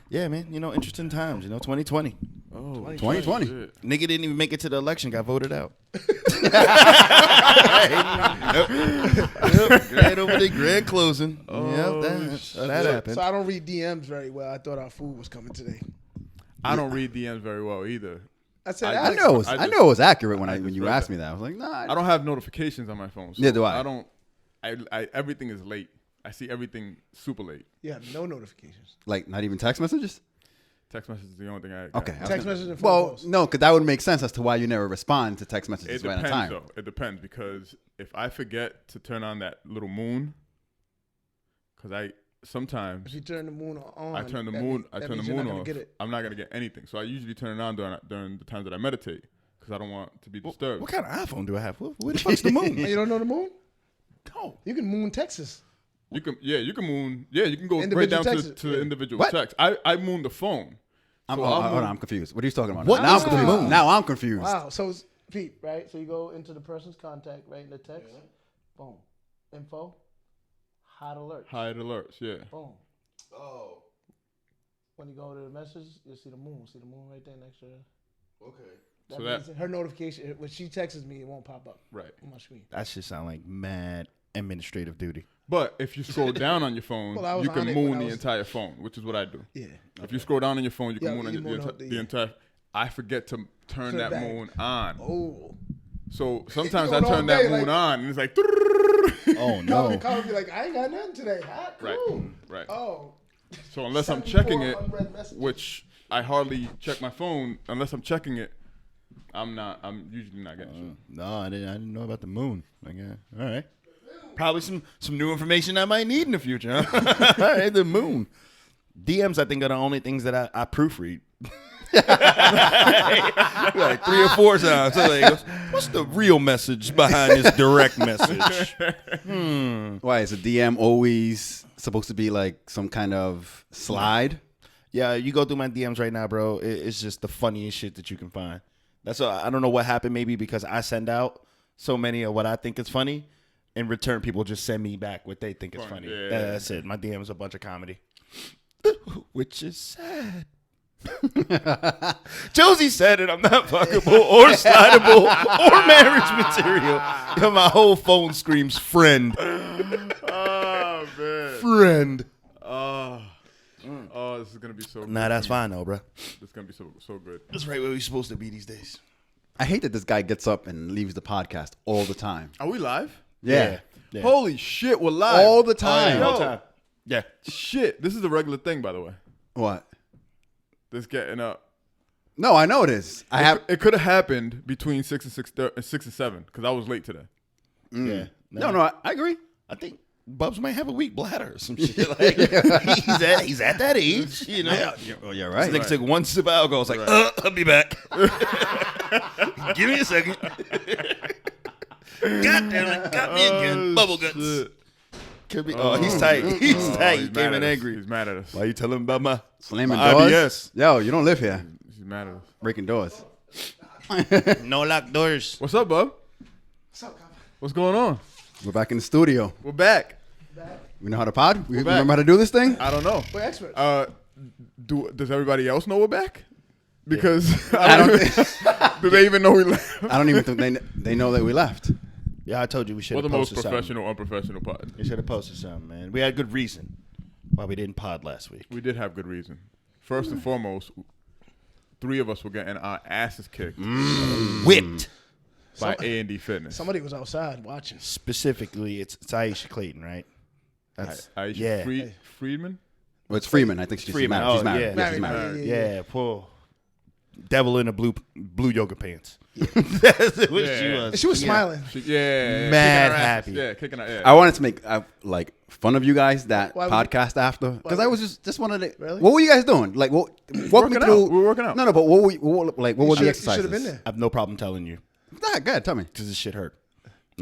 Yeah, man. Interesting times. 2020. Oh, 2020. Nigga didn't even make it to the election. Got voted out. Grand opening, grand closing. That happened. So I don't read DMs very well. I thought our food was coming today. I don't read DMs very well either. I said, I know it was accurate when you asked me that. I was like, nah. I don't have notifications on my phone. So Yeah, do I? I don't. I everything is late. I see everything super late. Yeah, no notifications. Like, not even text messages? Text message is the only thing I got. Okay. Text messages and phone calls. No, because that would make sense as to why you never respond to text messages It right on depends, time. though. It depends because if I forget to turn on that little moon, because sometimes If you turn the moon on, I turn the that moon. means- I that turn the means you're not moon gonna off. get it. I'm not gonna get anything. So I usually turn it on during the times that I meditate because I don't want to be disturbed. What kind of iPhone do I have? Where the fuck's the moon? You don't know the moon? No. You can moon Texas. You can moon. Yeah, you can go right Individual down text. to the individual What? text. I moon the phone. Hold I'll on, moon- I'm confused. What are you talking about? What now is I'm the confused. moon? Now I'm confused. Wow. So it's Pete, right? So you go into the person's contact, right in the text. Boom. Info. Hot alerts. Hide alerts. Yeah. Boom. Oh. When you go to the message, you'll see the moon. See the moon right there next to her. Okay. That So means her notification, when she texts me, it won't pop up Right. on my screen. That should sound like mad administrative duty. But if you scroll down on your phone, Well, I was you can on it moon when I the was- entire phone, which is what I do. Yeah. If you scroll down on your phone, you can Yeah, moon on you your, moon the, out the- the entire. I forget to turn Turn it that back. moon on. Oh. So sometimes I going all turn that day, moon like- on, and it's like. Oh Call me like, I ain't got nothing today. Hot, cool. Right. Oh. So unless I'm 74 checking it, unread messages. which I hardly check my phone, unless I'm checking it, I'm usually not getting shit. No, I didn't know about the moon. Like, all right. Probably some new information I might need in the future. Huh? All right, the moon. DMs, I think, are the only things that I proofread. Like 3 or 4 times. So like, what's the real message behind this direct message? Why is a DM always supposed to be like some kind of slide? Yeah, you go through my DMs right now, bro. It's just the funniest shit that you can find. That's I don't know what happened. Maybe because I send out so many of what I think is funny. In return, people just send me back what they think is funny. Yeah. That's it. My DM is a bunch of comedy, which is sad. Josie said it. I'm not fuckable or slidable or marriage material. And my whole phone screams friend. Oh man. Friend. Oh, this is gonna be so good. Nah, that's fine though, bro. This is gonna be so good. That's right where we're supposed to be these days. I hate that this guy gets up and leaves the podcast all the time. Are we live? Yeah. Holy shit, we're live All the time. Yo, All time. Yeah. Shit, this is a regular thing, by the way. What? This getting up. No, I know it is. It could have happened between 6 and 7 because I was late today. Yeah. No, I agree. I think Bubs might have a weak bladder or some shit. Like he's at that age, you know. You're right. This nigga took one sip of alcohol. It's like, I'll be back. Give me a second. God damn it, got me again. Bubble guts. Shit. Could be. Oh, he's tight. He's tight. He He's came mad in at us. angry. He's mad at us. Why you telling him about my Slamming my doors. IBS? Yo, you don't live here. He's mad at us. Breaking doors. No locked doors. What's up, bub? What's up, Kyle? What's going on? We're back in the studio. We're back. We know how to pod? We back. remember how to do this thing? I don't know. We're experts. Does everybody else know we're back? Because I don't do they even know we left? I don't even think they know that we left. Yeah, I told you we should We're have the most posted something. professional, unprofessional pod. We should have posted something, man. We had good reason why we didn't pod last week. We did have good reason. First and foremost, 3 of us were getting our asses kicked Whipped. by A&D Fitness. Somebody was outside watching. Specifically, it's Aisha Clayton, right? That's Aisha Friedman? Well, it's Freeman. I think she's Freeman. married. She's Oh, married. yeah. Yeah, she's Married. married. Yeah, poor devil in the blue yoga pants. That's what she was. And she was smiling. Yeah. Mad kicking our asses. happy. Yeah, kicking our ass. I wanted to make like fun of you guys that Why would podcast after because I was just wanted to. Really? What were you guys doing? Like what? Walk me Working through. out. We were working out. No, but what were the You exercises? should have been there. I have no problem telling you Nah, go ahead, tell me. because this shit hurt.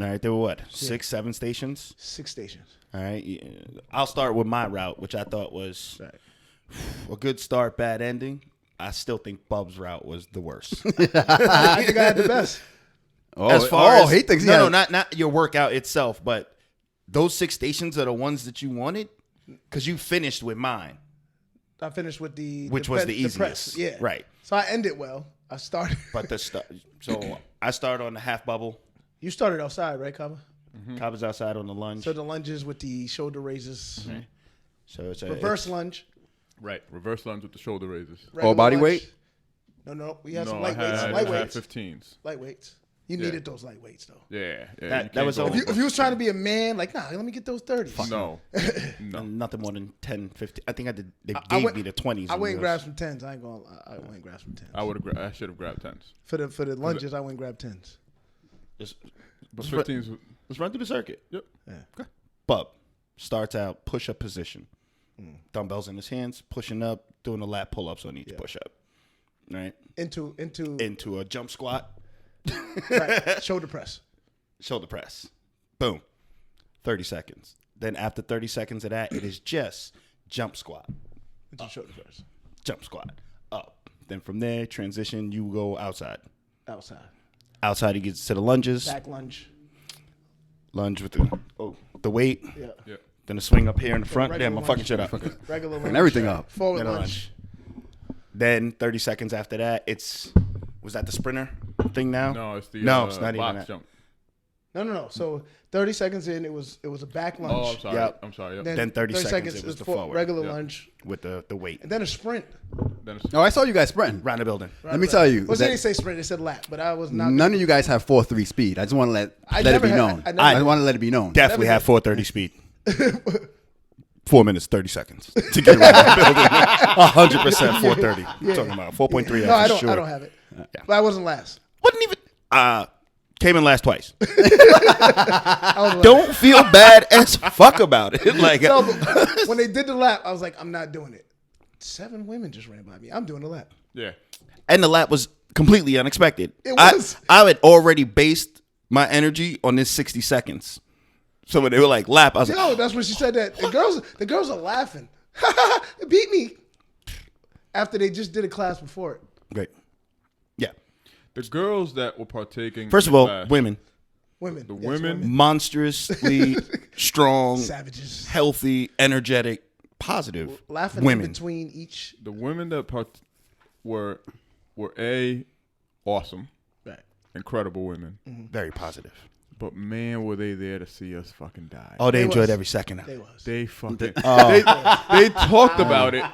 All right, there were what? 6, 7 stations? 6 stations. All right. Yeah. I'll start with my route, which I thought was a good start, bad ending. I still think Bub's route was the worst. I think I had the best. as he thinks he no, had- not your workout itself, but those 6 stations are the ones that you wanted because you finished with mine. I finished with which was the easiest. press. Yeah. Right. So I ended well. I started. But so I started on the half bubble. You started outside, right, Kaba? Cobb's outside on the lunge. So the lunges with the shoulder raises. Right. So it's a Reverse lunge. Right. Reverse lunge with the shoulder raises. regular body lunge. weight? No. We had No, some I light weights. had Light weights. 15s. Light weights. You Yeah. needed those light weights, though. Yeah. That you can't was go only- over If you was trying to be a man, like, nah, let me get those 30s. No. No. nothing more than 10, 15. I think I did. They I gave went- me the 20s. I went and on grabbed yours. some 10s. I ain't going. I went and grabbed some 10s. I should have grabbed 10s. For the lunges, I went and grabbed 10s. Just- But Let's 15s. Let's run through the circuit. Yep. Yeah. Bub starts out push-up position. Dumbbells in his hands, pushing up, doing a lat pull-ups on each push-up. Right? Into a jump squat. right, shoulder press. Shoulder press. Boom. 30 seconds. Then after 30 seconds of that, it is just jump squat. Into shoulder press. Jump squat. Up. Then from there, transition, you go outside. Outside. Outside, he gets to the lunges. Back lunge. Lunge with the weight. Yeah. Yeah. Then a swing up here in the front. regular Damn, I'm fucking lunge. shit up. Regular lunge. And everything up. Forward Then a lunge. Then 30 seconds after that, was that the sprinter thing now? No, it's the it's not even box that. jump. No. So 30 seconds in, it was a back lunge. Oh, I'm sorry. Yep. I'm sorry. Yep. Then 30 seconds, it was is the for forward. regular Yeah. lunge, With the weight. and then a sprint. Then it's- Oh, I saw you guys sprinting. Round the building. Let me tell you, Well, they that- didn't say sprint; they said lap. But I was not. None of you guys have 4.3 speed. I just want to let it never be had- known. I never- I want to let it be known. Definitely have 4:30 speed. 4 minutes, 30 seconds to get around the building. 100% 4:30. Talking about 4.3. No, I for don't. sure. I don't have it. Yeah. But I wasn't last. Wasn't even. Came in last twice. I was last. Don't feel bad as fuck about it. Like, No, but when they did the lap, I was like, I'm not doing it. 7 women just ran by me. I'm doing the lap. yeah. and the lap was completely unexpected. It was. I had already based my energy on this 60 seconds. So when they were like lap, I was Yo, like, that's when she said that. The girls are laughing. It beat me. After they just did a class before it. great. Yeah. The girls that were partaking. First in of the all, class, Women. The Yes, women? monstrously strong, Savages. healthy, energetic, positive Laughing women. in between each. the women that were awesome, Right. incredible women. Very positive. But man, were they there to see us fucking die? Oh, they They enjoyed was. every second of They it. was. They fucking they Oh. talked about it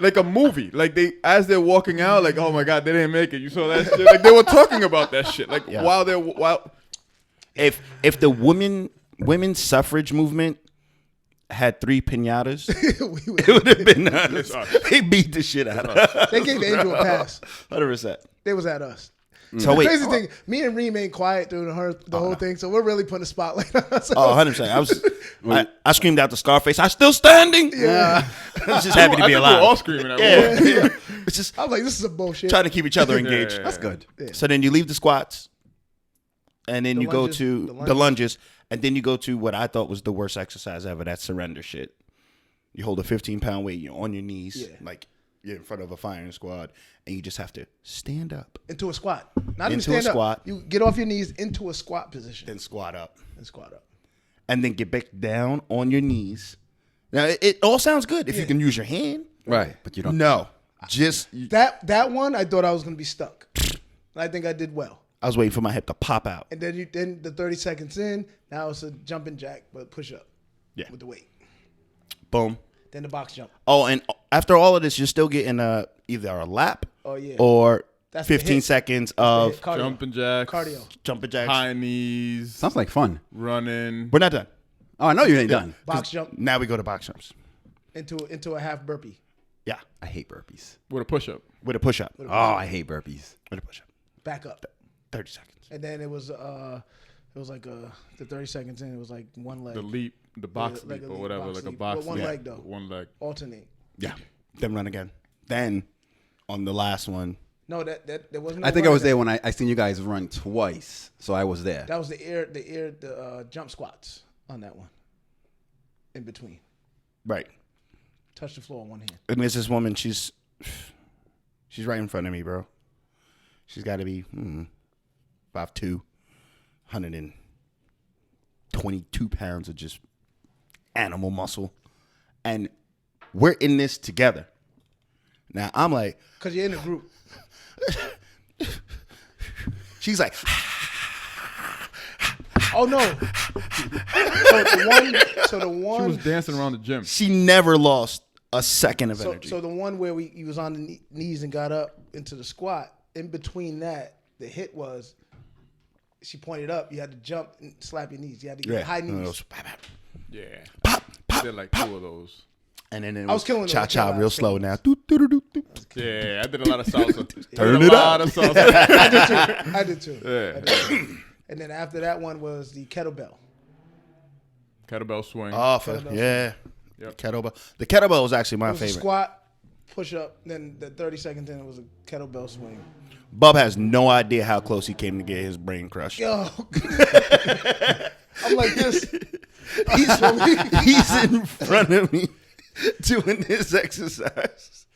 like a movie. Like they as they're walking out, like, oh my god, they didn't make it. You saw that shit? Like they were talking about that shit. Like Yeah. while If the women's suffrage movement had 3 pinatas, it would have been us. They beat the shit out of us. They gave Angel a pass. 100%. They was at us. So wait. Crazy thing, me and Reem ain't quiet through the whole thing, so we're really putting a spotlight on ourselves. Oh, 100%. I screamed out to Scarface, "I'm still standing." Yeah. I was just happy to I be think we were all alive. screaming at Yeah. once. Yeah. It's just I was like, this is some bullshit. trying to keep each other engaged. Yeah. That's good. So then you leave the squats, and then The you go lunges, to the the lunges, and then you go to what I thought was the worst exercise ever, that surrender shit. You hold a 15-pound weight, you're on your knees, Yeah. like you're in front of a firing squad, and you just have to stand up, Into a squat. Not even Into a stand squat. up. You get off your knees into a squat position then squat up, and squat up. and then get back down on your knees. Now, it all sounds good if you can use your hand. Right, but you don't. No, just That one, I thought I was going to be stuck. I think I did well. I was waiting for my hip to pop out. And then the 30 seconds in, now it's a jumping jack, but push up. Yeah. With the weight. Boom. Then the box jump. Oh, and after all of this, you're still getting either a lap Oh, yeah. or That's the 15 hit. seconds of Cardio. Jumping jacks, Cardio. jumping jacks. high knees, Sounds like fun. running. We're not done. Oh, I know you ain't done. Box jump Now we go to box jumps. into a half burpee. Yeah, I hate burpees. With a push up. with a push up. Oh, I hate burpees. With a push up. Back up. 30 seconds. And then it was like the 30 seconds in, it was like one leg. The leap, the box like leap a or leap, whatever, box like a leap. box But one leap. leg, though. One leg. Alternate. Yeah. Then run again. Then on the last one, No, that there wasn't. No I think I running was there that. when I seen you guys run twice, so I was there. That was the jump squats on that one. In between, right. touch the floor on one hand. And there's this woman. She's right in front of me, bro. She's got to be 5'2", 122 pounds of just animal muscle, and we're in this together. Now I'm like, Because you're in a group. she's like, Oh no. So the She one. was dancing around the gym. she never lost a second of energy. So the one where he was on the knees and got up into the squat. In between that, the hit was. She pointed up. You had to jump and slap your knees. You had to get high knees. Yeah. Pop, I pop, did like pop. 2 of those. And then it I was killing cha those. cha I real was slow killing now. Doo, doo, doo, doo, doo. Yeah, I did a lot of salsa. Turn it up. A lot of salsa. I did too. Yeah. And then after that one was the kettlebell. Kettlebell swing. Oh, Kettlebell. yeah. Yep. Kettlebell. The kettlebell was actually my It was a favorite. squat, push up, then the 30 seconds in it was a kettlebell swing. Bub has no idea how close he came to get his brain crushed. Yo. I'm like this. He's in front of me doing this exercise.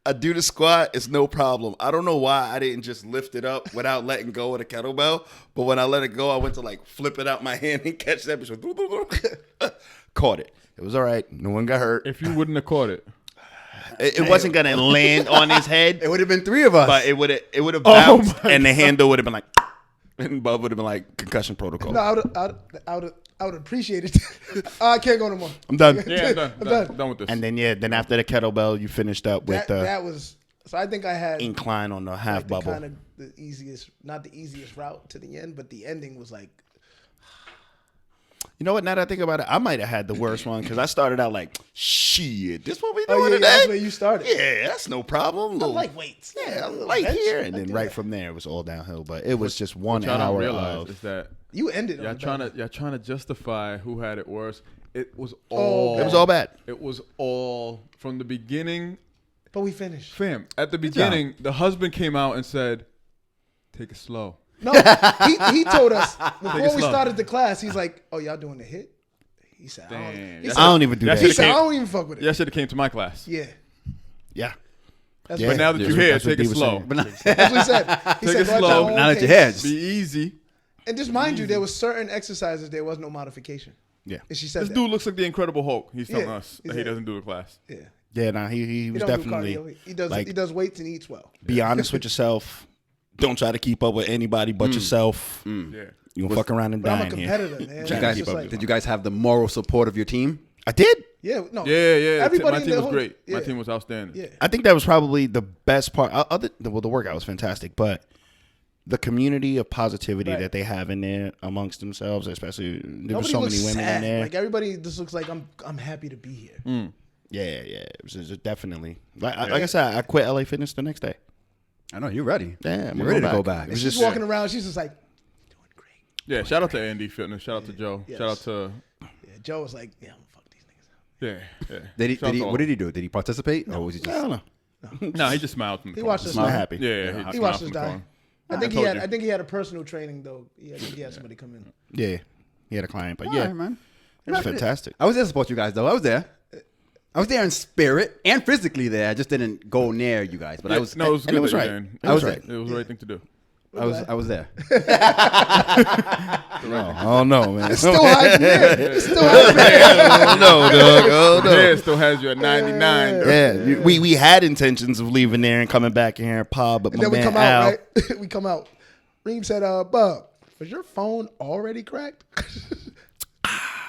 I do the squat, it's no problem. I don't know why I didn't just lift it up without letting go of the kettlebell. But when I let it go, I went to like flip it out my hand and catch that bitch. Caught it. It was all right. No one got hurt. If you wouldn't have caught it. It wasn't gonna land on his head, It would have been 3 of us. but it would have Oh bounced, my and the handle would have been like, and Bub would have been like concussion protocol. No, I would appreciate it. I can't go no more. I'm done. Yeah, I'm done. I'm done. done. Done with this. And then after the kettlebell, you finished up with That was so. I think I had incline on the half the bubble. kind of the easiest, not the easiest route to the end, but the ending was like. You know what? Now that I think about it, I might have had the worst one because I started out like, shit, this what we doing Oh yeah, today? that's where you started. Yeah, that's no problem. Little- Like weights. yeah, a little light bench. here, and I then do right that. from there it was all downhill. But it was just 1 What y'all don't hour realize of. is that You ended y'all on trying to justify who had it worse. It was Oh, all. It was all bad. It was all from the beginning. But we finished. Fam, at the beginning, the husband came out and said, "Take it slow." No, he told us before we slow. started the class. He's like, "Oh, y'all doing the hit?" He said, "I don't." Damn. He That said, I don't even do That that. he shit said, came- "I don't even fuck with it." Y'all should have came to my class. Yeah, Yeah. that's Yeah. what, But now that Yeah, you're here, that's what take D it was slow. saying. But not, that's what he said. He Take said, it "Go at slow. your own now that pace." you're here, Be easy. And just mind you, there was certain exercises there was no modification. Yeah. And she said This that. dude looks like the Incredible Hulk. He's telling Yeah, us he's that he like- doesn't do the class. Yeah, Yeah, nah, he was don't do definitely, cardio. He does like- he does weights and eats well. be honest with yourself. Don't try to keep up with anybody but yourself. Yeah. You gonna fuck around and But I'm die a in here. competitor, man. Trying It's to guys, keep just up like, did you guys have the moral support of your team? I did. yeah, no, Yeah. Everybody My in team the was whole- great. My yeah. team was outstanding. yeah. I think that was probably the best part. The workout was fantastic, but the community of positivity Right. that they have in there amongst themselves, especially there were Nobody so looks many women sad. in there. Like everybody just looks like I'm happy to be here. Yeah. It was definitely like I said, I quit LA Fitness the next day. I know you're ready. Yeah, you're ready to go back. It was She's just walking around. She's just like, doing great. Yeah. Shout out to Andy Fitness. Shout out to Joe. Yes. Shout out to Yeah, Joe was like, yeah, I'm gonna fuck these niggas. yeah. Did he? Shout out to all. What did he do? Did he participate, or was he I just? don't know. No, he just smiled from the He corner. watched us. Not die. happy. Yeah, He watched smiled us from the die. corner. I think told you. I think he had a personal training though. Yeah, I think he had somebody come in. Yeah, he had a client, but All yeah, right, man. it was fantastic. I was there to support you guys, though. I was there. I was there in spirit and physically there. I just didn't go near you guys, but I was. No, it was and good. it was that you right. didn't. I was right. It was the right thing to do. I was there. I don't know, man. Still hiding there. He's still hiding there. Oh no, dog. Oh no. Yeah, still has you at 99. Yeah, we had intentions of leaving there and coming back in here and pod, but And my then we man come Al, out, right? We come out. Reem said, Bub, was your phone already cracked?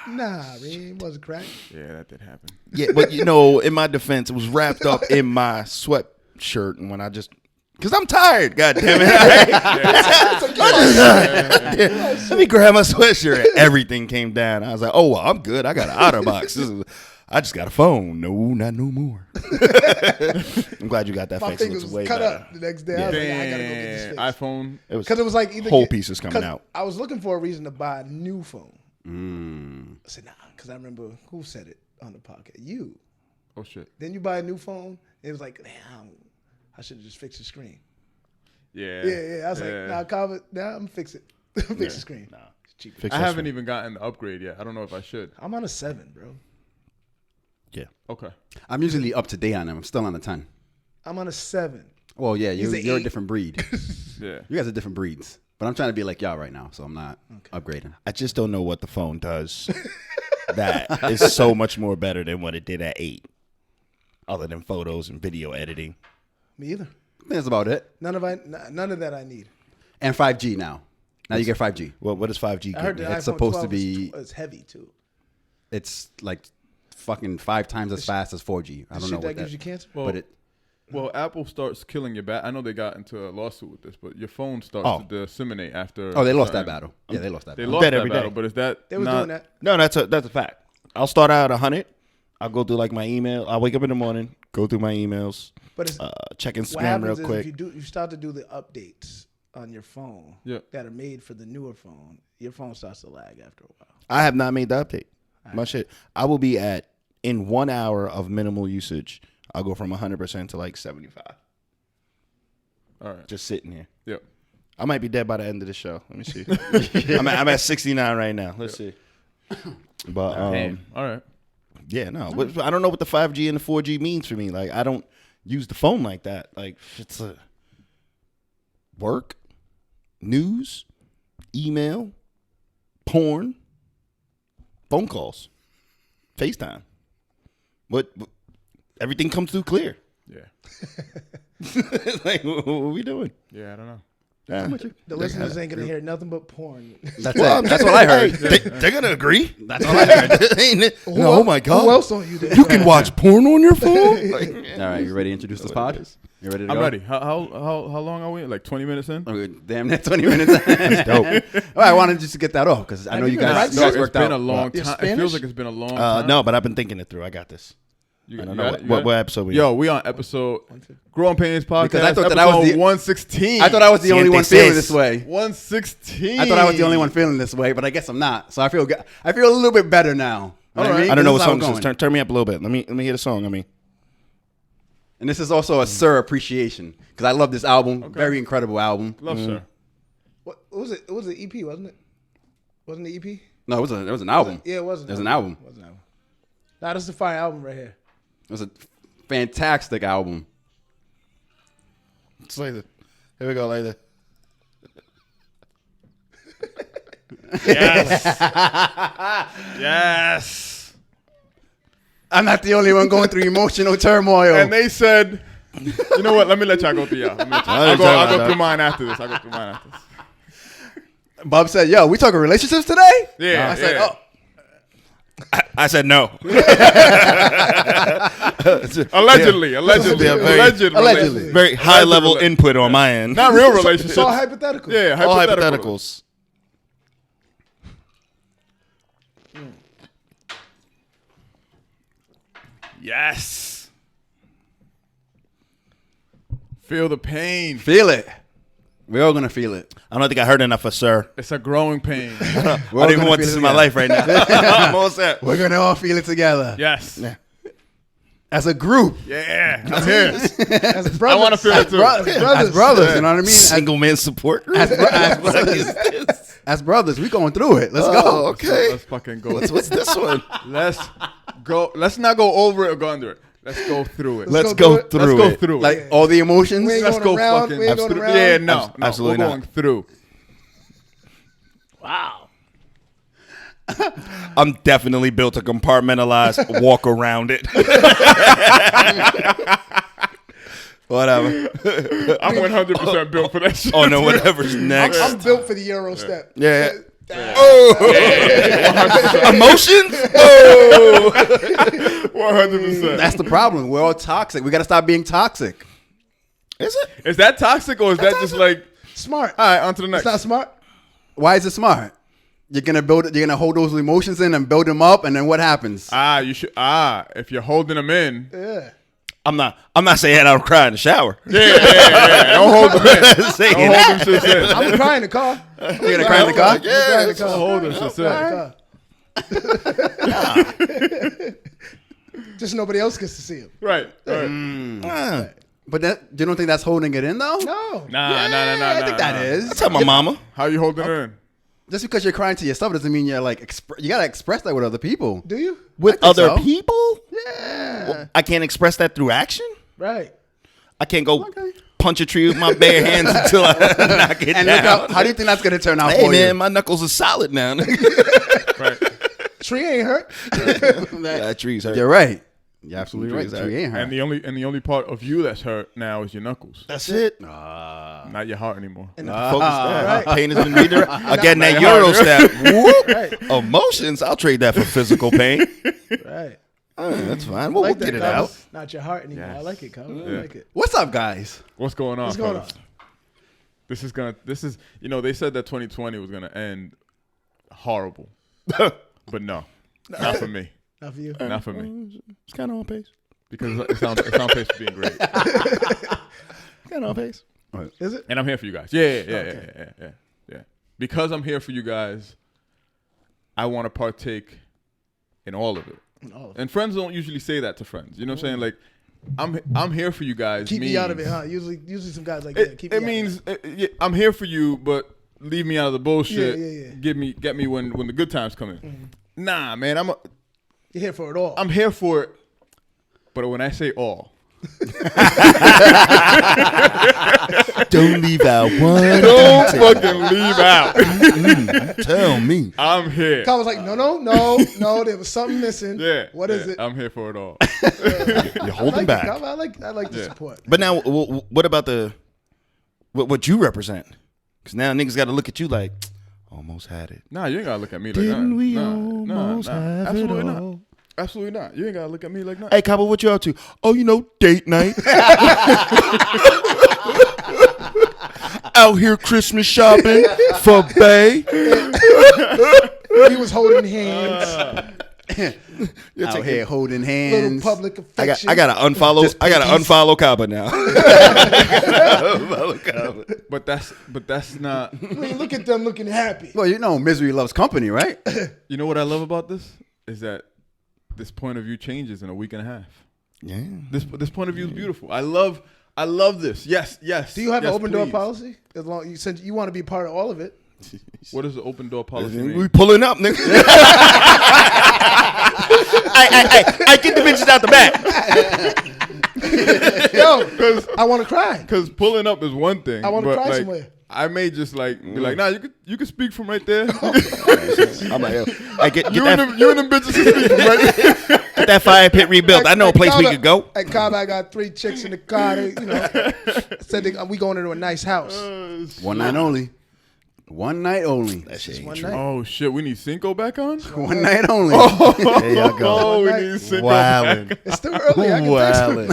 Nah, Reem wasn't cracked. Yeah, that did happen. yeah, but you know, in my defense, it was wrapped up in my sweatshirt, and when I just, cause I'm tired, god damn it. Let me grab my sweatshirt, and everything came down. I was like, oh, well, I'm good. I got an OtterBox. I just got a phone. No, not no more. I'm glad you got that My fixed. It fingers looks was way cut better. up the next day. I was like, nah, I gotta go get this Damn, fixed. iPhone. It was Because it was like either whole pieces coming 'cause out. I was looking for a reason to buy a new phone. I said, nah, because I remember who said it on the podcast. You. Oh shit. Then you buy a new phone. It was like, damn, I should have just fixed the screen. Yeah. Yeah. I was like, nah, cover. Nah, I'm gonna fix it. fix the screen. Nah, it's cheaper. Fix I that haven't shit. even gotten the upgrade yet. I don't know if I should. I'm on a 7, bro. Yeah. Okay. I'm usually up to date on them. I'm still on the 10. I'm on a 7. Well, yeah, He's you're an a 8. different breed. Yeah. You guys are different breeds. But I'm trying to be like y'all right now, so I'm not upgrading. I just don't know what the phone does that is so much more better than what it did at 8. other than photos and video editing. Me either. I think that's about it. None of that I need. And 5G now. Now you get 5G. Well, what does 5G I heard get? the It's iPhone supposed to 12 be- it's heavy too. It's like fucking 5 times as fast as 4G. I The don't know shit what that gives that. you cancer. But it. Well, Apple starts killing your bat. I know they got into a lawsuit with this, but your phone starts to disseminate after. Oh, they lost that battle. Yeah, they lost that They battle. lost Dead that every battle, day. but is that They was not? doing that. No, that's a fact. I'll start out 100. I'll go through like my email. I'll wake up in the morning, go through my emails, But it's, check what Instagram real happens is quick. if you start to do the updates on your phone Yeah. that are made for the newer phone, your phone starts to lag after a while. I have not made the update. My shit. I will be in 1 hour of minimal usage. I'll go from 100% to like 75. All right. Just sitting here. Yep. I might be dead by the end of the show. Let me see. I'm at 69 right now. Let's see. But All right. yeah, no. I don't know what the 5G and the 4G means for me. Like I don't use the phone like that. Like it's a work, news, email, porn, phone calls, FaceTime. What everything comes through clear. Yeah. Like what are we doing? Yeah. I don't know. Yeah. The listeners ain't gonna hear nothing but porn. That's it. That's what I heard. They're gonna agree. That's all I heard. Ain't it? No, oh my god. Who else don't you do? You can watch porn on your phone? Like, All right, you ready to introduce this pod? You ready to I'm go? ready. How long are we? Like 20 minutes in? Okay, damn, that's 20 minutes. That's dope. Well, I wanted just to get that off because I know you guys practiced? worked It's been out. a long You're time. It Spanish? feels like it's been a long time. No, but I've been thinking it through. I got this. You I don't got know it? what episode we Yo, we on episode Growing Pains podcast. Because I thought that I was episode the- 116. I thought I was the only one feeling this way. 116. I thought I was the only one feeling this way, but I guess I'm not. So I feel good. I feel a little bit better now. You know what I mean? I don't know This what is how song it's this is. going. Turn me up a little bit. Let me hear the song. I mean, And this is also a Sir appreciation because I love this album. Very incredible album. Love, sir. What was it? It was an EP, wasn't it? Wasn't it EP? No, it was an album. Yeah, it was. There's an album. It was an album. Nah, this is a fire album right here. It was a fantastic album. it's like here we go, like that. Yes. I'm not the only one going through emotional turmoil. And they said, you know what? Let me let y'all go through y'all. I'll go through mine after this. Bob said, "Yo, we talking relationships today?" Yeah. I said, yeah. "Oh, I said no. Allegedly. Allegedly. Very high level input on my end. Not real It's relationships. all hypothetical. Yeah, All hypothetical. hypotheticals. Yes. Feel the pain. feel it. We're all gonna feel it. I don't think I heard enough of Sir. It's a growing pain. We're I all don't even gonna want feel this it in my together. life right now. I'm all set. We're gonna all feel it together Yes. Yeah. as a group, Yeah. I'm here. As brothers, I want to feel it too. as brothers. You know what I mean? Single man support group. As brothers, we going through it. Let's Oh, go. okay. Let's fucking go. What's this one? Let's go. Let's not go over it or go under it. Let's go through it. Let's go go through through Let's go it. through it. Like all the emotions. We ain't Let's going go around. fucking. We ain't going around. Yeah, no. Absolutely We're not. going through. I'm definitely built to compartmentalize, walk around it. Whatever. I'm 100% built for that shit. Oh no, whatever's next. I'm built for the Euro step. Yeah. Oh, Emotions? Oh. 100%. That's the problem. We're all toxic. We got to stop being toxic. Is it? Is that toxic or is that just like, Smart. all right, on to the next? It's not smart. Why is it smart? You're gonna build it. You're gonna hold those emotions in and build them up, and then what happens? You should. If you're holding them in. Yeah. I'm not saying I don't cry in the shower. Yeah. Don't hold them in. Saying Don't that. hold them shits in. I'm crying in the car. You're gonna cry in the car? Yeah. In the car. Hold them shits in. Just nobody else gets to see him. Right. But you don't think that's holding it in though? No. Nah. I think that is. Tell my mama. How you holding it in? Just because you're crying to yourself doesn't mean you're like you gotta express that with other people. Do you? With I think other so. people? Yeah. I can't express that through action? Right. I can't go Okay. punch a tree with my bare hands until I knock it And down. look how do you think that's gonna turn out Hey for man, you? my knuckles are solid now. Right. Tree ain't hurt. That tree's hurt. You're right. You're absolutely right. You ain't hurt. And the only part of you that's hurt now is your knuckles. That's it. Not your heart anymore. And the focus there. Right. Pain has been redirected. Again, that Euro step. Right. Emotions, I'll trade that for physical pain. Right. That's fine. We'll get it out. Not your heart anymore. Yes. I like it, Cub. I like it. What's up, guys? What's going on? What's going on? This is they said that 2020 was gonna end horrible. But no. Not for me. Not for you. Not for me. It's kind of on pace. Because it's on pace for being great. Kind of on pace. Right. Is it? And I'm here for you guys. Yeah. Because I'm here for you guys, I want to partake in all of it. And friends don't usually say that to friends. You know what I'm saying? Like, I'm here for you guys. Keep me out of it, huh? Usually some guys like that. Keep me means I'm here for you, but leave me out of the bullshit. Yeah. Get me when the good times come in. Mm-hmm. Nah, man, you're here for it all. I'm here for it, but when I say all, don't leave out one. Don't fucking leave out. Tell me. I'm here. Kyle was like, no. There was something missing. Yeah. What is it? I'm here for it all. You're holding back. I like the support. But now, what about what you represent? Because now niggas got to look at you like, almost had it. Nah, you ain't got to look at me like that. Didn't we almost have Absolutely it not. all? Absolutely not. You ain't got to look at me like that. Hey, Cabo, what you up to? Oh, date night. Out here Christmas shopping for Bay. He was holding hands. Out here holding hands. Little public affection. I gotta unfollow. I gotta unfollow Cabo now. But that's not. I mean, look at them looking happy. Well, misery loves company, right? You know what I love about this is that this point of view changes in a week and a half. Yeah. This point of view is beautiful. I love this. Yes. Do you have an open door please. policy? As long since you want to be part of all of it. What does the open door policy mean? We pulling up, nigga. I get the bitches out the back. Yo, because I want to cry. Because pulling up is one thing. I want to cry somewhere. I may just be like, nah, you could speak from right there. I'm like, yo, you and them bitches can speak from right there. Get that fire pit rebuilt. I know a place we could go. At Cobb, I got 3 chicks in the car. They, said we going into a nice house. One night only. One night only. That shit ain't one true. night. Oh shit, we need Cinco back on? One night only. There y'all go. Oh, we need Cinco Wildin'. It's still early. I can text him.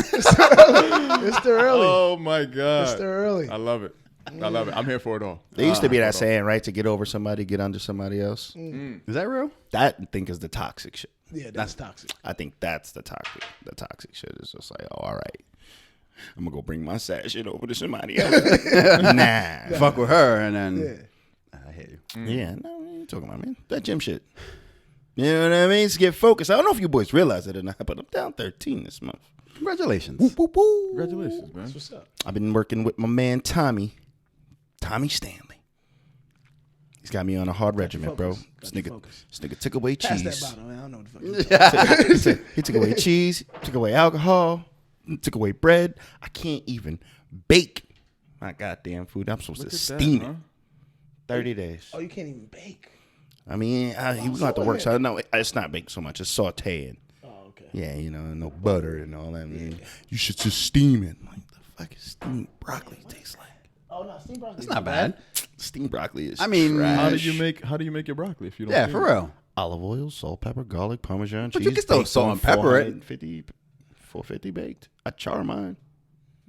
It's still early. Oh my God. It's still early. I love it. I'm here for it all. There used to be that saying, right? To get over somebody, get under somebody else. Is that real? That I think is the toxic shit. Yeah, that's toxic. I think that's the toxic. The toxic shit is just like, all right, I'm gonna go bring my sad shit over to somebody else. Nah, Fuck with her and then I hate you. Yeah, no, what are you talking about, man? That gym shit. You know what I mean? Just get focused. I don't know if you boys realize it or not, but I'm down 13 this month. Congratulations. Woo, woo, woo. Congratulations, man. That's what's up. I've been working with my man Tommy Stanley. He's got me on a hard regimen, bro. This nigga took away cheese. Pass that bottle, man. I don't know what the fuck you're talking He took away cheese, took away alcohol, took away bread. I can't even bake my goddamn food. I'm supposed to steam it. 30 days. Oh, you can't even bake. I mean, he was going to have to work. So no, it's not baked so much. It's sauteing. Oh, okay. Yeah, no butter and all that. I mean, you should just steam it. Like, the fuck is steamed broccoli taste like? Oh no, steamed broccoli. It's not bad. Steamed broccoli is I mean, trash. How do you make your broccoli if you don't? Yeah, steam for it? real. Olive oil, salt, pepper, garlic, Parmesan But cheese. you can still baked salt on and pepper it. 450 baked. I char mine.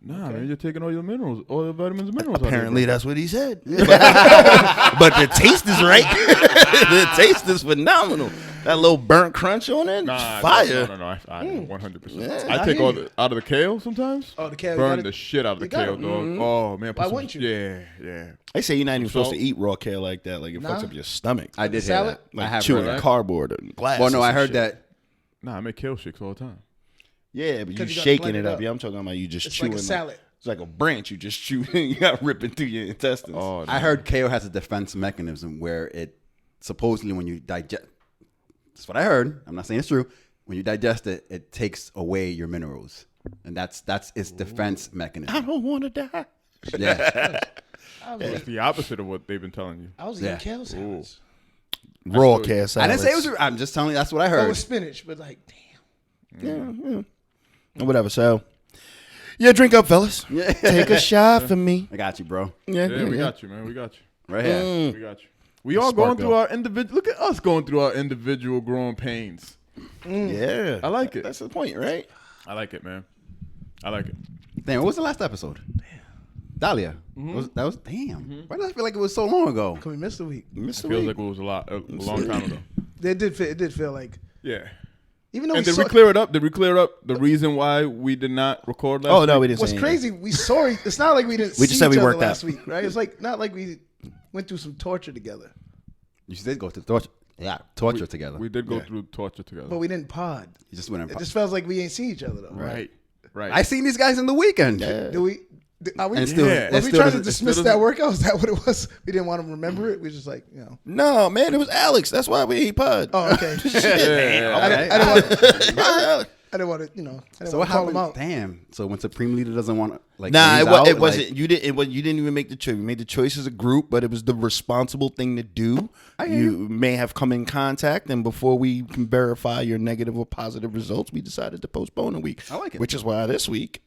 Nah, man, you're taking all your minerals, all the vitamins and minerals. Apparently, that's what he said. But the taste is right. The taste is phenomenal. That little burnt crunch on it, fire. No, I 100%. Yeah, I take all out of the kale sometimes. Oh, the kale. Burn the shit out of the kale, dog. Oh man, Why wouldn't you? Yeah. They say you're not even supposed Salt. to eat raw kale like that. Like it fucks up your stomach. I did hear Salad? that. Like I have chewing heard that. cardboard and glass. Well, no, and I some heard shit. that. Nah, I make kale shakes all the time. Yeah, but you 'Cause you gotta shaking blend it it up. up. Yeah, I'm talking about you just It's chewing. like a salad. It's like a branch. You just chew. You got ripping through your intestines. Oh, I heard kale has a defense mechanism where it supposedly when you digest. That's what I heard. I'm not saying it's true. When you digest it, it takes away your minerals, and that's its defense I mechanism. don't want to die. Yeah, it's the opposite of what they've been telling you. I was eating kale salads. Raw kale I salad. didn't say it was. I'm just telling you that's what I Oh, heard. with spinach, but like, damn. Yeah. Whatever. So, yeah, drink up, fellas. Take a shot for me. I got you, bro. Yeah, we got you, man. We got you. Right here. We got you. We all going through our individual. Look at us going through our individual growing pains. Yeah. I like it. That's the point, right? I like it, man. I like it. Damn, what was the last episode? Dahlia. That was damn. Why did I feel like it was so long ago? Can we miss the week? Missed the Feels week. like it was a long time ago. It did feel like. Yeah. Even though And did we clear it up? Did we clear up the reason why we did not record last week? Oh, no, we didn't What's say crazy, we saw it. It's not like we didn't We see just said each we other worked last out. week, right? It's like not like we went through some torture together. You did go through torture. Yeah, torture together. We did go through torture together. But we didn't pod. You just went in. It just feels like we ain't seen each other though. Right. I seen these guys in the weekend. Do we? Are we? And still, Yeah. Was we trying to dismiss still that workout? Is that what it was? We didn't want to remember it. We just like, you know. No, man, it was Alex. That's why we ate pod. Oh, okay. Okay. I didn't want to, you know. I didn't So want what to call him happened? out. Damn. So when Supreme Leader doesn't want to like, Nah, leaves it out, wasn't. like- You didn't even make the choice. We made the choice as a group, but it was the responsible thing to do. You may have come in contact, and before we can verify your negative or positive results, we decided to postpone a week. I like it. Which is why this week.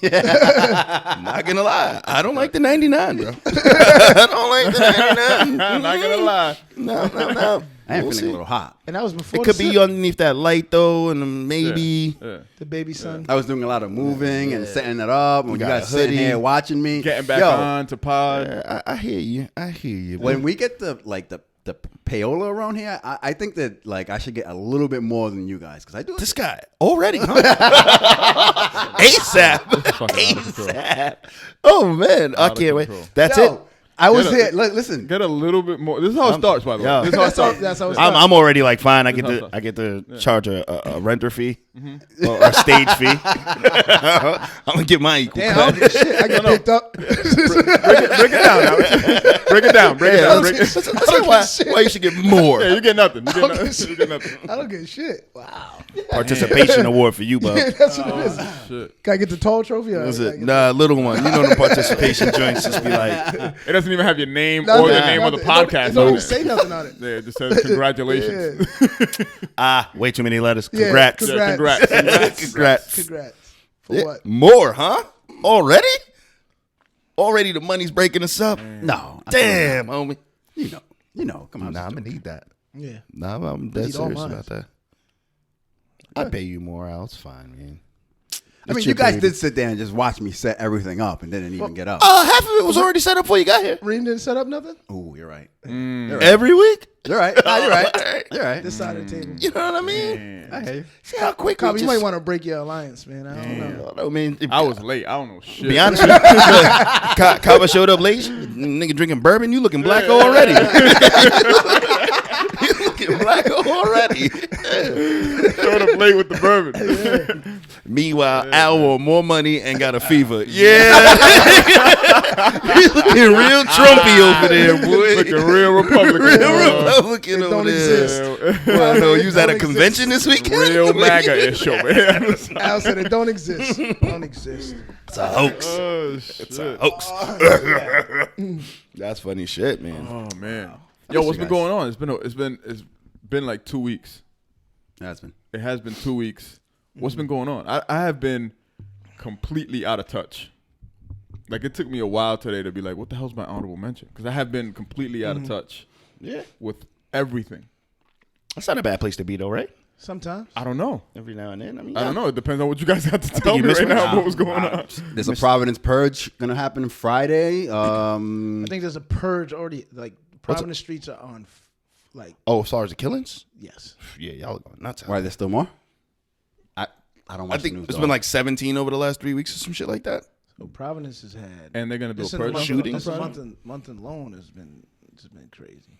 I'm not gonna lie. I don't like the 99, bro. I don't like the 99. I'm not gonna lie. No. I am We'll feeling see. a little hot. And that was before It could the be sip. underneath that light though, and maybe. Yeah. The baby son. I was doing a lot of moving and setting it up. And you got guys a sitting hoodie. here watching me. Getting back Yo, on to pod. I hear you. When we get the payola around here, I think that like I should get a little bit more than you guys because I do. This guy already, huh? ASAP. Fucking out of control. ASAP. Oh man, I Out of can't wait. control. That's Yo, it. I was Get a- here. Listen, Get a little bit more. This is how it starts, by the way. yo. This is how it starts. That's how it's I'm already like fine. I That's get to charge a renter fee or a stage fee. I'm gonna get my equal Damn, I cut. don't get shit. I get picked up. Break it down, Alex. Break it down. Break it down. Break it. That's why you should get more. Yeah, you get nothing. You get don't nothing. get You get nothing. I don't get shit. Wow. Participation award for you, bub. That's what it is. Shit. Can I get the tall trophy? That's it. Nah, little one. You know the participation joints just be like, It doesn't even have your name or the name of the podcast It don't on even it. say nothing on it. Yeah, it just says congratulations. way too many letters. Yeah, Congrats. Yeah, congrats. Congrats. Congrats. For Yeah, what? more, huh? Already? Already the money's breaking us up. no. Damn, homie. You know. Come on. Nah, I'm gonna need that. Yeah. Nah, I'm dead Need all serious mine. about that. I pay you more out. It's fine, man. I mean, It's you your guys baby. did sit there and just watch me set everything up and didn't even get up. Half of it was already set up before you got here. Reem didn't set up nothing? Oh, you're right. Every week? You're right. Nah, you're right. You're right. This side of the table. You know what I mean? I hear you. See how quick Cobb, we you just... might want to break your alliance, man. I don't know. I don't know, man. I was late. I don't know shit. Be honest with you. Kaba showed up late. Nigga drinking bourbon. You looking black already. You looking black already. Showed up late with the bourbon. Meanwhile, Al wore more money and got a fever. Yeah. He's looking real Trumpy over there, boy. Looking real Republican. Real Republican It over don't there. exist. Well, no, you was at a Don't convention this weekend? Real MAGA-ish over here. Al said it don't exist. Don't exist. It's a hoax. Oh, shit. Hoax. That's funny shit, man. Oh, man. Yo, what's been going on? It's been like 2 weeks. It has been 2 weeks. What's been going on? I have been completely out of touch. Like, it took me a while today to be like, what the hell's my honorable mention? Because I have been completely out of touch with everything. That's not a bad place to be, though, right? Sometimes. I don't know. Every now and then. I mean, I don't know. It depends on what you guys got to tell you me missed right one. now. What was going on? There's a Providence purge gonna happen Friday. I think there's a purge already. Like, Providence streets are on, like, Oh, as far as the killings? yes. Yeah, y'all are going nuts. Why there's still more? I don't watch I think the news. it's dog. been like 17 over the last 3 weeks or some shit like that. So Providence has had. And they're going to do a This in the purge month- shootings? This month alone has been crazy.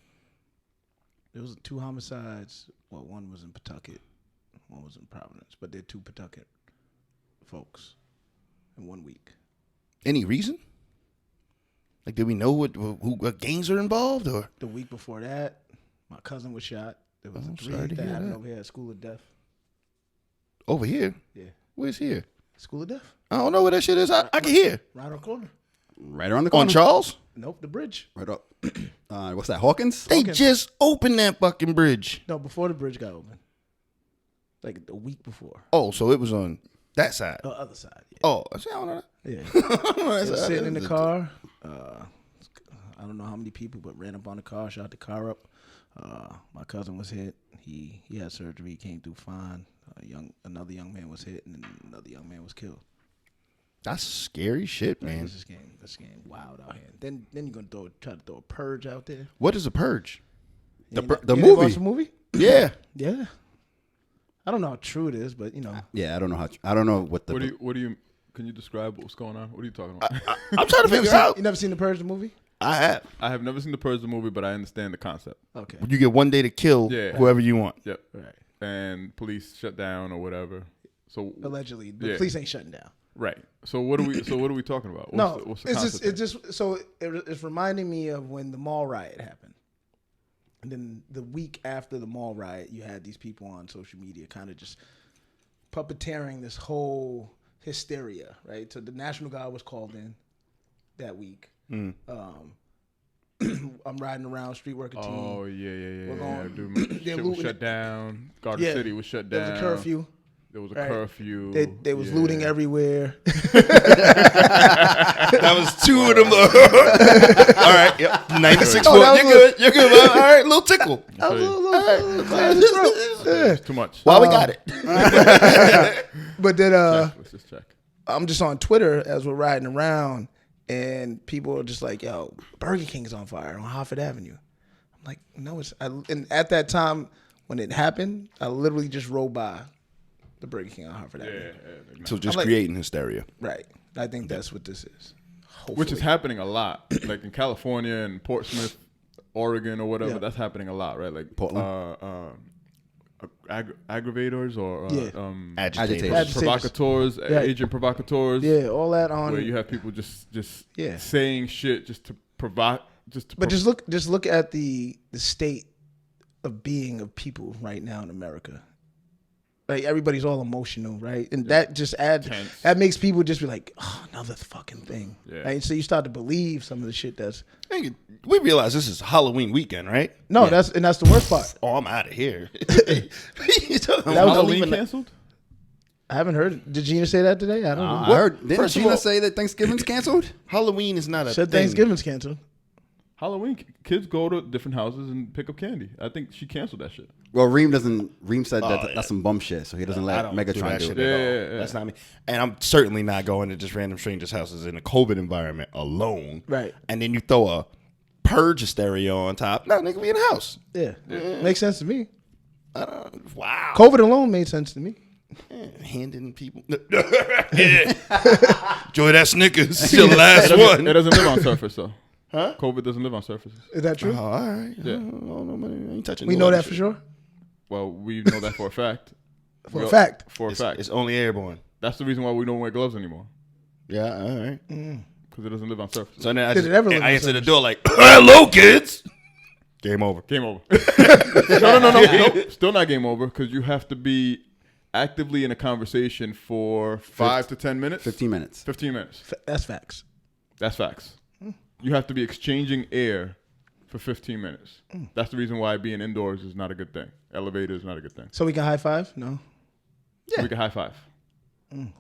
There was 2 homicides. Well, one was in Pawtucket, one was in Providence, but they're 2 Pawtucket folks in 1 week. Any reason? Like, did we know what gangs are involved or? The week before that, my cousin was shot. There was a sorry to that hear happened that. over here at School of Death. Over here? Yeah, Where's here? School of Death, I don't know where that shit is. I can hear. right on the corner. right around the corner. On Charles? Nope, the bridge. Right up. What's that? Hawkins? They Hawkins. just opened that fucking bridge. No, before the bridge got open. like the week before. Oh, so it was on that side. The other side. Yeah. Oh, I don't know. Yeah. They were sitting in the car. I don't know how many people, but ran up on the car, shot the car up. My cousin was hit. He had surgery. He came through fine. Another young man was hit, and then another young man was killed. That's scary shit, man. This game wild out here. Then you're gonna try to throw a purge out there. What is a purge? The You movie. watch the movie? Yeah. Yeah. I don't know how true it is, but Yeah, I don't know I don't know what the. What do you? Can you describe what's going on? What are you talking about? I'm trying to figure out. You never seen the Purge the movie? I have. I have never seen the Purge the movie, but I understand the concept. Okay. You get one day to kill whoever you want. Yep. Right. And police shut down or whatever. So Allegedly, the police ain't shutting down. right. So what are we talking about? What's the concept? It's reminding me of when the mall riot happened. And then the week after the mall riot, you had these people on social media kind of just puppeteering this whole hysteria, right? So the National Guard was called in that week. I'm riding around, street worker team. Oh, yeah. We're going- I do remember. they're Shit was looting shut it. down. Garden Yeah. City was shut down. There was a curfew. There was a Right. curfew. They was looting everywhere. That was two of them. All right. Yep. 96 No, that You're was good. You're good. All right. Little tickle. I was a little It's too much. While we got it. But then Let's just check. I'm just on Twitter as we're riding around, and people are just like, "Yo, Burger King's on fire on Hartford Avenue." I'm like, "No, it's." And at that time when it happened, I literally just rode by the Burger King on Hartford Avenue. So just I'm like- creating hysteria. Right. I think that's what this is. Which is happening a lot, like in California and Portsmouth, Oregon, or whatever. Yeah. That's happening a lot, right? Like Portland. aggravators or Agitators. provocateurs, agent provocateurs. Yeah, all that on. Where you have people just Yeah. saying shit just to provoke, But just look at the state of being of people right now in America. Like everybody's all emotional, right? And that just adds Tense. that makes people just be like, oh, another fucking thing. Yeah. Right? So you start to believe some of the shit that's We realize this is Halloween weekend, right? no, that's the worst part. Oh, I'm out of here. That was Halloween canceled. I haven't heard. Did Gina say that today? I don't know. I heard. Didn't First of Gina all- say that Thanksgiving's canceled? Halloween is not a Said thing. Thanksgiving's canceled. Halloween kids go to different houses and pick up candy. I think she canceled that shit. Well, Reem said that yeah. that's some bum shit, so he doesn't I let don't Megatron that do shit it. at all. Yeah. That's not me. And I'm certainly not going to just random strangers' houses in a COVID environment alone. Right. And then you throw a purge hysteria on top. No, nigga, we in the house. Yeah. Makes sense to me. Wow. COVID alone made sense to me. Handing people. Joy that Snickers. Still the last one. It doesn't live on surface though. Huh? COVID doesn't live on surfaces. Is that true? Oh, all right. Yeah. I don't know, man. I ain't touching We no know other that for shit. sure. Well, we know that for a fact. For a fact. For a fact. It's only airborne. That's the reason why we don't wear gloves anymore. Yeah, all right. Because it doesn't live on surfaces. So then I, Did just, it ever live I on answered the door like, hello, kids. Game over. Game over. No. Still not game over because you have to be actively in a conversation for 5 to 10 minutes. 15 minutes. 15 minutes. That's facts. That's facts. You have to be exchanging air for 15 minutes. That's the reason why being indoors is not a good thing. Elevator is not a good thing. So we can high five? No. We can high five.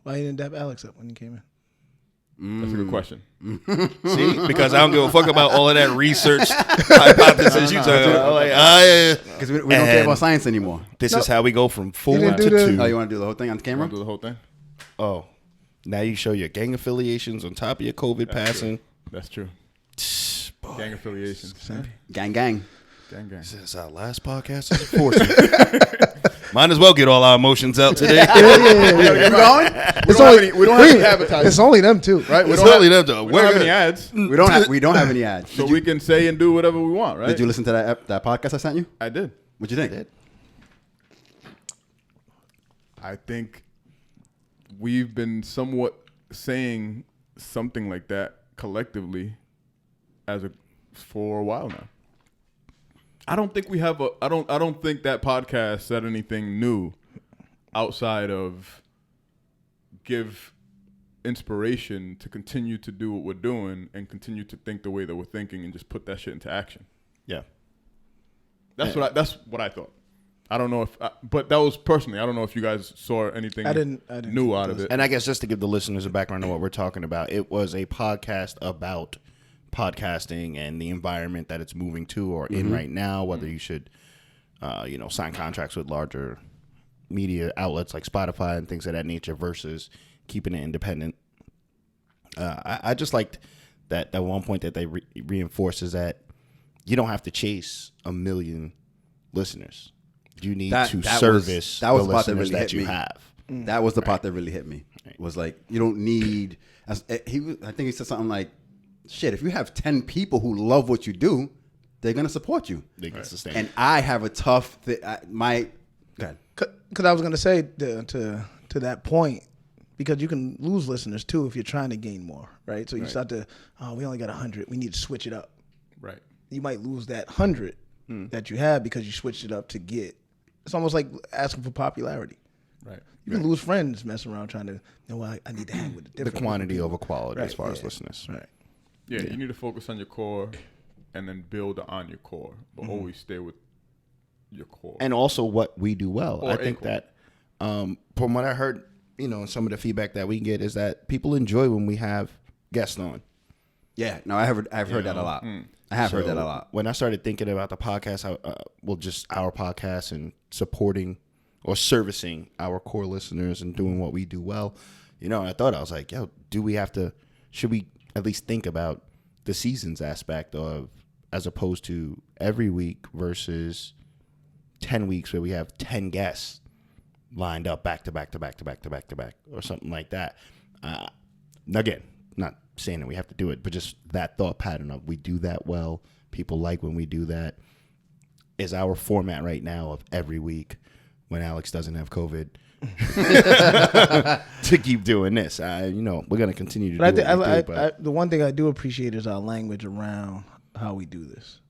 Why you didn't dap Alex up when you came in? That's a good question. See? Because I don't give a fuck about all of that research hypothesis you talking about. Like, yeah. Because we don't care And- about science anymore. This is how we go from 4 didn't to do the- 2. Oh, you want to do the whole thing on camera? Want to do the whole thing? Oh, now you show your gang affiliations on top of your COVID passing. That's true. Boy, Gang affiliations. Gang. Gang. this is our last podcast of the fourth. Might as well get all our emotions out today. Yeah. We don't have any advertising. It's only them too, Right? It's only them though. We don't have any ads. We don't have any ads. So we can say and do whatever we want, right? Did you listen to that podcast I sent you? I did. What'd you think? I think we've been somewhat saying something like that collectively for a while now. I don't think we have I don't think that podcast said anything new outside of give inspiration to continue to do what we're doing and continue to think the way that we're thinking and just put that shit into action. Yeah. That's what I thought. I don't know if, but that was personally. I don't know if you guys saw anything. I didn't new out of it. And I guess just to give the listeners a background on what we're talking about, it was a podcast about podcasting and the environment that it's moving to or in right now. Whether you should, sign contracts with larger media outlets like Spotify and things of that nature versus keeping it independent. I just liked that one point that they reinforces that you don't have to chase 1 million listeners. You need to service the listeners that you have. That was the part that really hit me. Was like, you don't need. I think he said something like, "Shit, if you have 10 people who love what you do, they're gonna support you. They can sustain. And I have a tough. Go ahead. Because I was gonna say to that point, because you can lose listeners too if you're trying to gain more, right? So you start to, we only got 100. We need to switch it up. Right. You might lose that 100 that you have because you switched it up to get. It's almost like asking for popularity. Right. You can lose friends messing around trying to. I need to hang with the different. The quantity over quality Right, as far as listeners. Right. Yeah, you need to focus on your core, and then build on your core, but always stay with your core. And also what we do well. Or I think that from what I heard, some of the feedback that we get is that people enjoy when we have guests on. Yeah, no, I've heard that a lot. I have heard that a lot. When I started thinking about the podcast, just our podcast and supporting or servicing our core listeners and doing what we do well, I thought, I was like, should we at least think about the seasons aspect of, as opposed to every week versus 10 weeks where we have 10 guests lined up back to back to back to back to back to back or something like that. Again, not saying that we have to do it, but just that thought pattern of we do that well. People like when we do that. Is our format right now of every week when Alex doesn't have COVID to keep doing this. We're going to continue to do it. The one thing I do appreciate is our language around how we do this.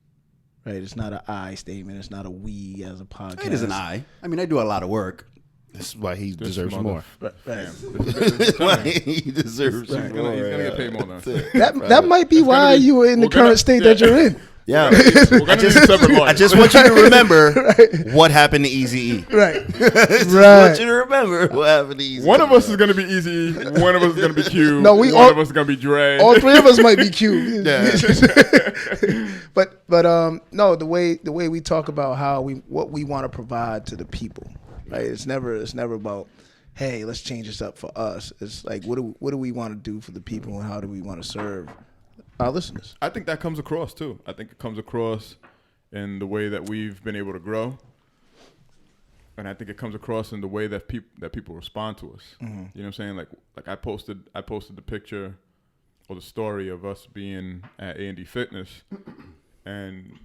Right? It's not an I statement. It's not a we as a podcast. It is an I. I mean, I do a lot of work. This is why he deserves more. Right. He deserves more. He's gonna get paid more than That might be why you were in the current state that you're in. Yeah, I just want you to remember what happened to Eazy-E. Right. I want you to remember what happened to Eazy-E. One of us is going to be Easy. One of us is going to be Q. No, one of us is going to be Dre. All three of us might be Q. Yeah. but no, the way we talk about what we want to provide to the people, right? It's never about, hey, let's change this up for us. It's like, what do we want to do for the people, and how do we want to serve our listeners? I think that comes across too. I think it comes across in the way that we've been able to grow, and I think it comes across in the way that people respond to us. You know what I'm saying? Like I posted the picture or the story of us being at A&D Fitness, and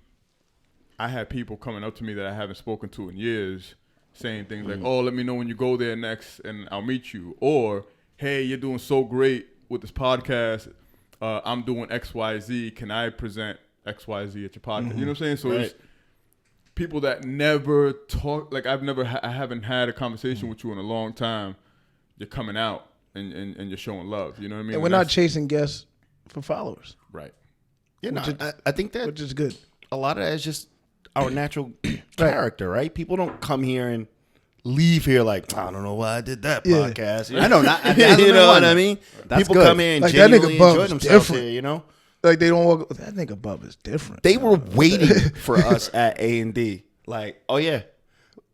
I had people coming up to me that I haven't spoken to in years, saying things like, "Oh, let me know when you go there next, and I'll meet you," or "Hey, you're doing so great with this podcast. I'm doing XYZ. Can I present XYZ at your podcast?" You know what I'm saying? So it's people that never talk. Like I haven't had a conversation with you in a long time. You're coming out and you're showing love. You know what I mean? And we're not chasing guests for followers. Right. Yeah, I think that which is good. A lot of that is just our natural character, right? People don't come here and leave here like, I don't know why I did that podcast. I know. You know what I mean? That's people good. come in and Like, genuinely that nigga Bub enjoy is themselves different. here, you know? Like they don't walk. That nigga Bub is different. They were waiting for us at A&D. Like, oh yeah,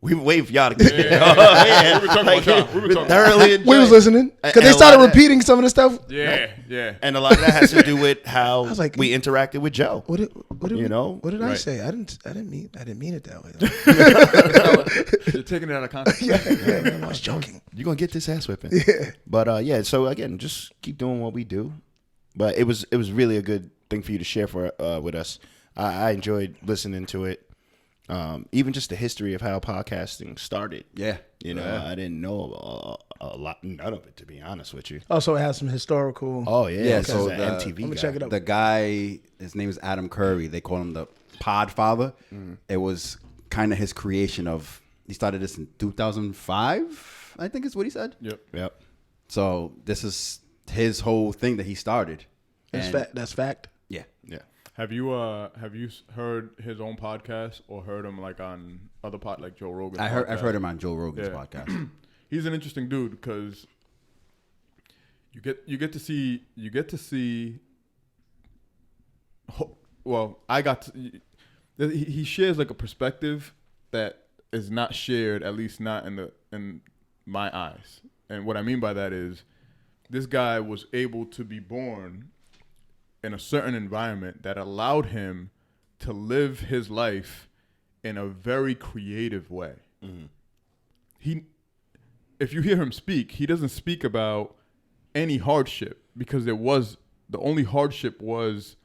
we were waiting for y'all to get here. We were talking about y'all. We were talking thoroughly We was listening because they started repeating some of the stuff. Yeah. And a lot of that has to do with how was like, we interacted with Joe. What did What did I Right. say? I didn't mean it that way. You're taking it out of context. Yeah, I was joking. You're going to get this ass whipping. Yeah. But so again, just keep doing what we do. But it was really a good thing for you to share with us. I enjoyed listening to it. Even just the history of how podcasting started. Yeah. I didn't know a lot, none of it, to be honest with you. Also, it has some historical. Oh yeah. Yeah, because so the the- MTV Let me guy. check it out. The guy, his name is Adam Curry. They call him the Pod Father. It was kind of his creation of. He started this in 2005, I think is what he said. Yep. So this is his whole thing that he started. That's And- fact. That's fact. Yeah. Yeah. Have you heard his own podcast or heard him like on other like Joe Rogan? I've heard him on Joe Rogan's podcast. He's an interesting dude because you get to see. Well, he shares like a perspective that is not shared, at least not in my eyes. And what I mean by that is, this guy was able to be born in a certain environment that allowed him to live his life in a very creative way. Mm-hmm. If you hear him speak, he doesn't speak about any hardship, because the only hardship was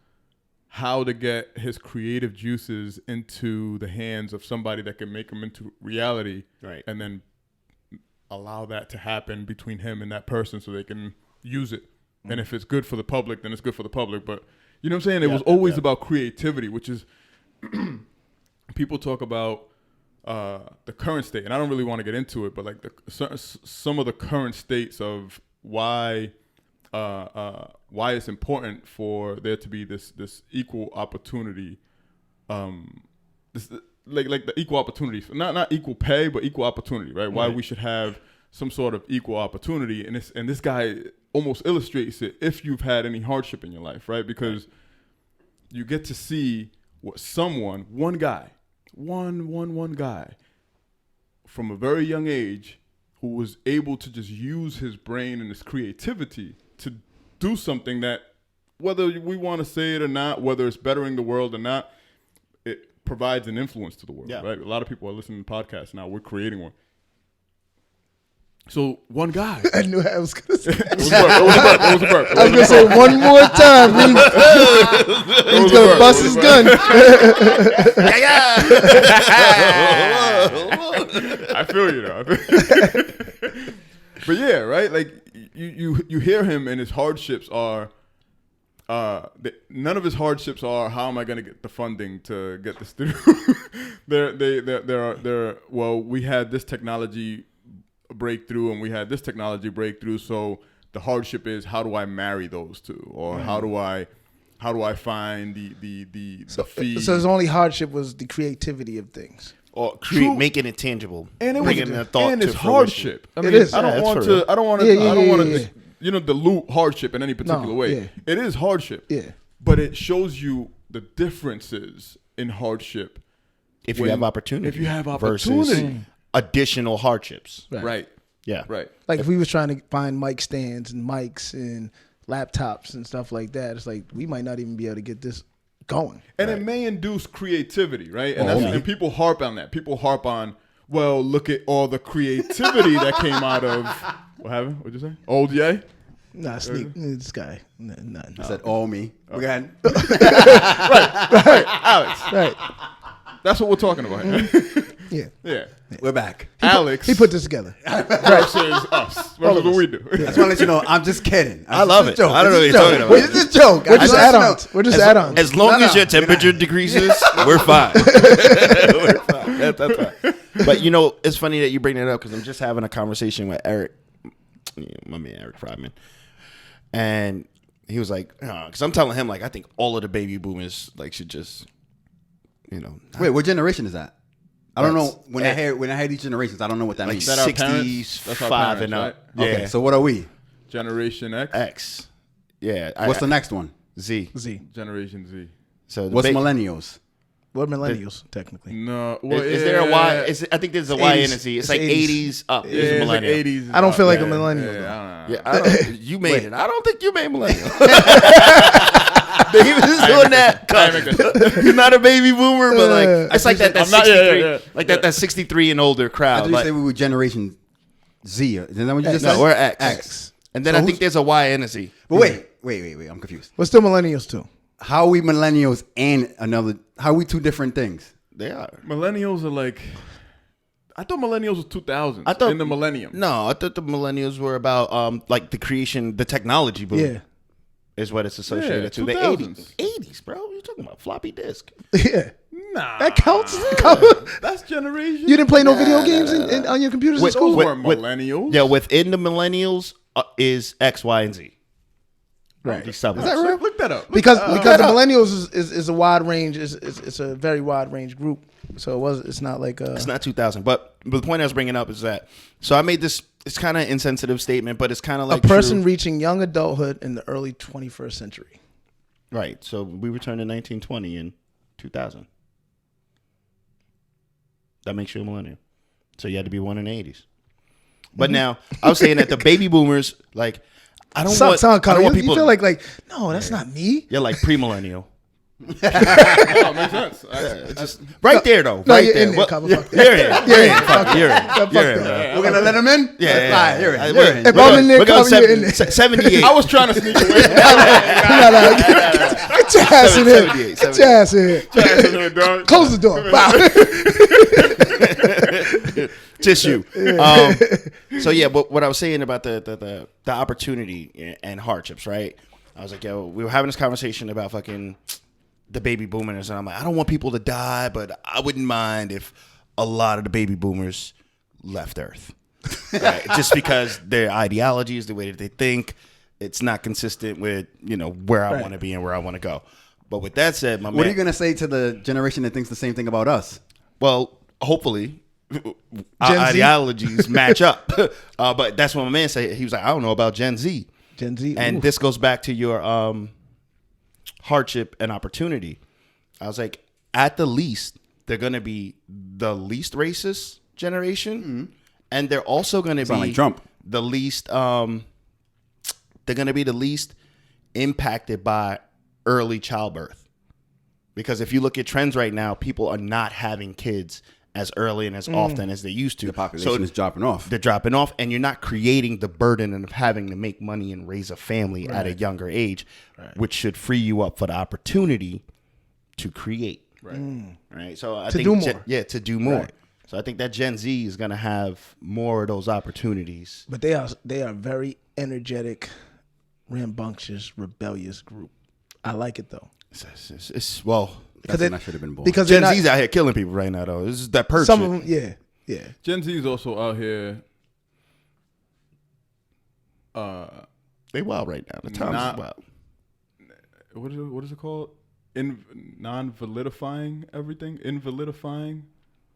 how to get his creative juices into the hands of somebody that can make them into reality, right? And then allow that to happen between him and that person so they can use it. And if it's good for the public, then it's good for the public. But you know what I'm saying? It was always about creativity, which is people talk about the current state, and I don't really want to get into it, but like some of the current states of why it's important for there to be this equal opportunity, like the equal opportunity, not equal pay, but equal opportunity, right? Why we should have some sort of equal opportunity, and this guy almost illustrates it if you've had any hardship in your life, right? Because you get to see what one guy from a very young age who was able to just use his brain and his creativity to do something that, whether we want to say it or not, whether it's bettering the world or not, it provides an influence to the world, right? A lot of people are listening to podcasts now. We're creating one. So one guy. I knew I was going to say. It was a burp. I was going to say one more time. He's going to bust his gun. I feel you though. But yeah, right? Like you hear him, and his hardships are none of his hardships are how am I going to get the funding to get this through. Well, we had this technology breakthrough and we had this technology breakthrough, so the hardship is how do I marry those two, or how do I find the feed. So his only hardship was the creativity of things, or making it tangible, and bringing a thought and to it's fruition. hardship. I mean, it is. I don't want to dilute hardship in any particular way. Yeah. It is hardship. Yeah. But it shows you the differences in hardship If you have opportunity versus additional hardships. Right. Yeah. Right. Like if we was trying to find mic stands and mics and laptops and stuff like that, it's like we might not even be able to get this going. And it may induce creativity, right? And and people harp on that. People harp on, well, look at all the creativity that came out of what happened? What'd you say? Old Ye? Nah, this guy. Nah. I said, all me. Go ahead. Right, Alex. Right. That's what we're talking about here. Yeah. We're back. Alex. He put this together. Versus us. Versus what we do. I just want to let you know, I'm just kidding. I love it. I don't know what you're talking about. It's a joke. We're just add-ons. We're just add-ons. As long as your temperature decreases, we're fine. We're fine. That's fine. But you know, it's funny that you bring that up because I'm just having a conversation with Eric, my man Eric Friedman, and he was like, because I'm telling him like I think all of the baby boomers like should just, Wait, what generation is that? I don't know. When I hear these generations, I don't know what that means. That our 65 and up. Right? Okay, so what are we? Generation X. X. Yeah. What's the next one? Z. Generation Z. So what's millennials? We're millennials, technically. No. Well, is there a Y? I think there's a Y and a Z. It's like 80s up. Yeah, It's a millennial. Like 80s. I don't feel like a millennial. You made it. I don't think you made millennial. David is doing that. He's not a baby boomer, but like it's like that 63, like that 63 and older crowd. I thought you say we were Generation Z. Is that what you just said? No, we're X. And then I think there's a Y and a Z. But wait. I'm confused. We're still millennials too. How are we millennials and how are we two different things? They are. Millennials are like, I thought millennials was 2000s. I thought in the millennium. No, I thought the millennials were about like the creation, the technology boom. Yeah. Is what it's associated to. The 80s, bro. You're talking about floppy disk. Yeah. Nah. That counts. That's generation. You didn't play no video games on your computers in school? We're millennials. Yeah, within the millennials is X, Y, and Z. Right. Is that real? Look that up. Because the millennials is a wide range. It's a very wide range group. So it's not like It's not 2000. But the point I was bringing up is that. So I made this. It's kind of insensitive statement, but it's kind of like a person true. reaching young adulthood in the early 21st century. Right. So we returned to 1920 in 2000. That makes you a millennial. So you had to be one in the 80s. But now I was saying that the baby boomers, like, I don't want people. You feel like no, that's not me. You're like premillennial. Oh, makes sense. Just right there though. No, Right you're there. in there, What- Copper. You're in. You're in. Fuck it. You're in. You're in, bro. We're gonna let him in. Yeah, yeah, All right, you're in. yeah. You're in. If I'm in there, We're going Copper, you're in there. 78. I was trying to sneak away. No, get your ass in here. 78, Get your ass in here. Close the door. Wow. Tissue. So yeah, but what I was saying about the opportunity and hardships, right? I was like, yo, we were having this conversation about fucking the baby boomers, and I'm like, I don't want people to die, but I wouldn't mind if a lot of the baby boomers left Earth, right? Just because their ideologies, the way that they think, it's not consistent with where I want to be and where I want to go. But with that said, What are you gonna say to the generation that thinks the same thing about us? Well, hopefully, our Gen Z? ideologies match up. But that's what my man said. He was like, I don't know about Gen Z. Gen Z. And ooh. this goes back to your hardship and opportunity. I was like, at the least, they're going to be the least racist generation. And they're also going to be like Trump. the least, they're going to be the least impacted by early childbirth. Because if you look at trends right now, people are not having kids as early and as often as they used to. The population is dropping off. They're dropping off, and you're not creating the burden of having to make money and raise a family at a younger age, which should free you up for the opportunity to create. Right. So I think do more. to do more. Right. So I think that Gen Z is going to have more of those opportunities. But they are very energetic, rambunctious, rebellious group. I like it though. It's well, That's when I should have been born. Because Gen they're Z's out here killing people right now, though. This is that purge some shit. of them, yeah. Gen Z is also out here. They wild right now. The times is wild. What is it called? Non-validifying everything. Invalidifying,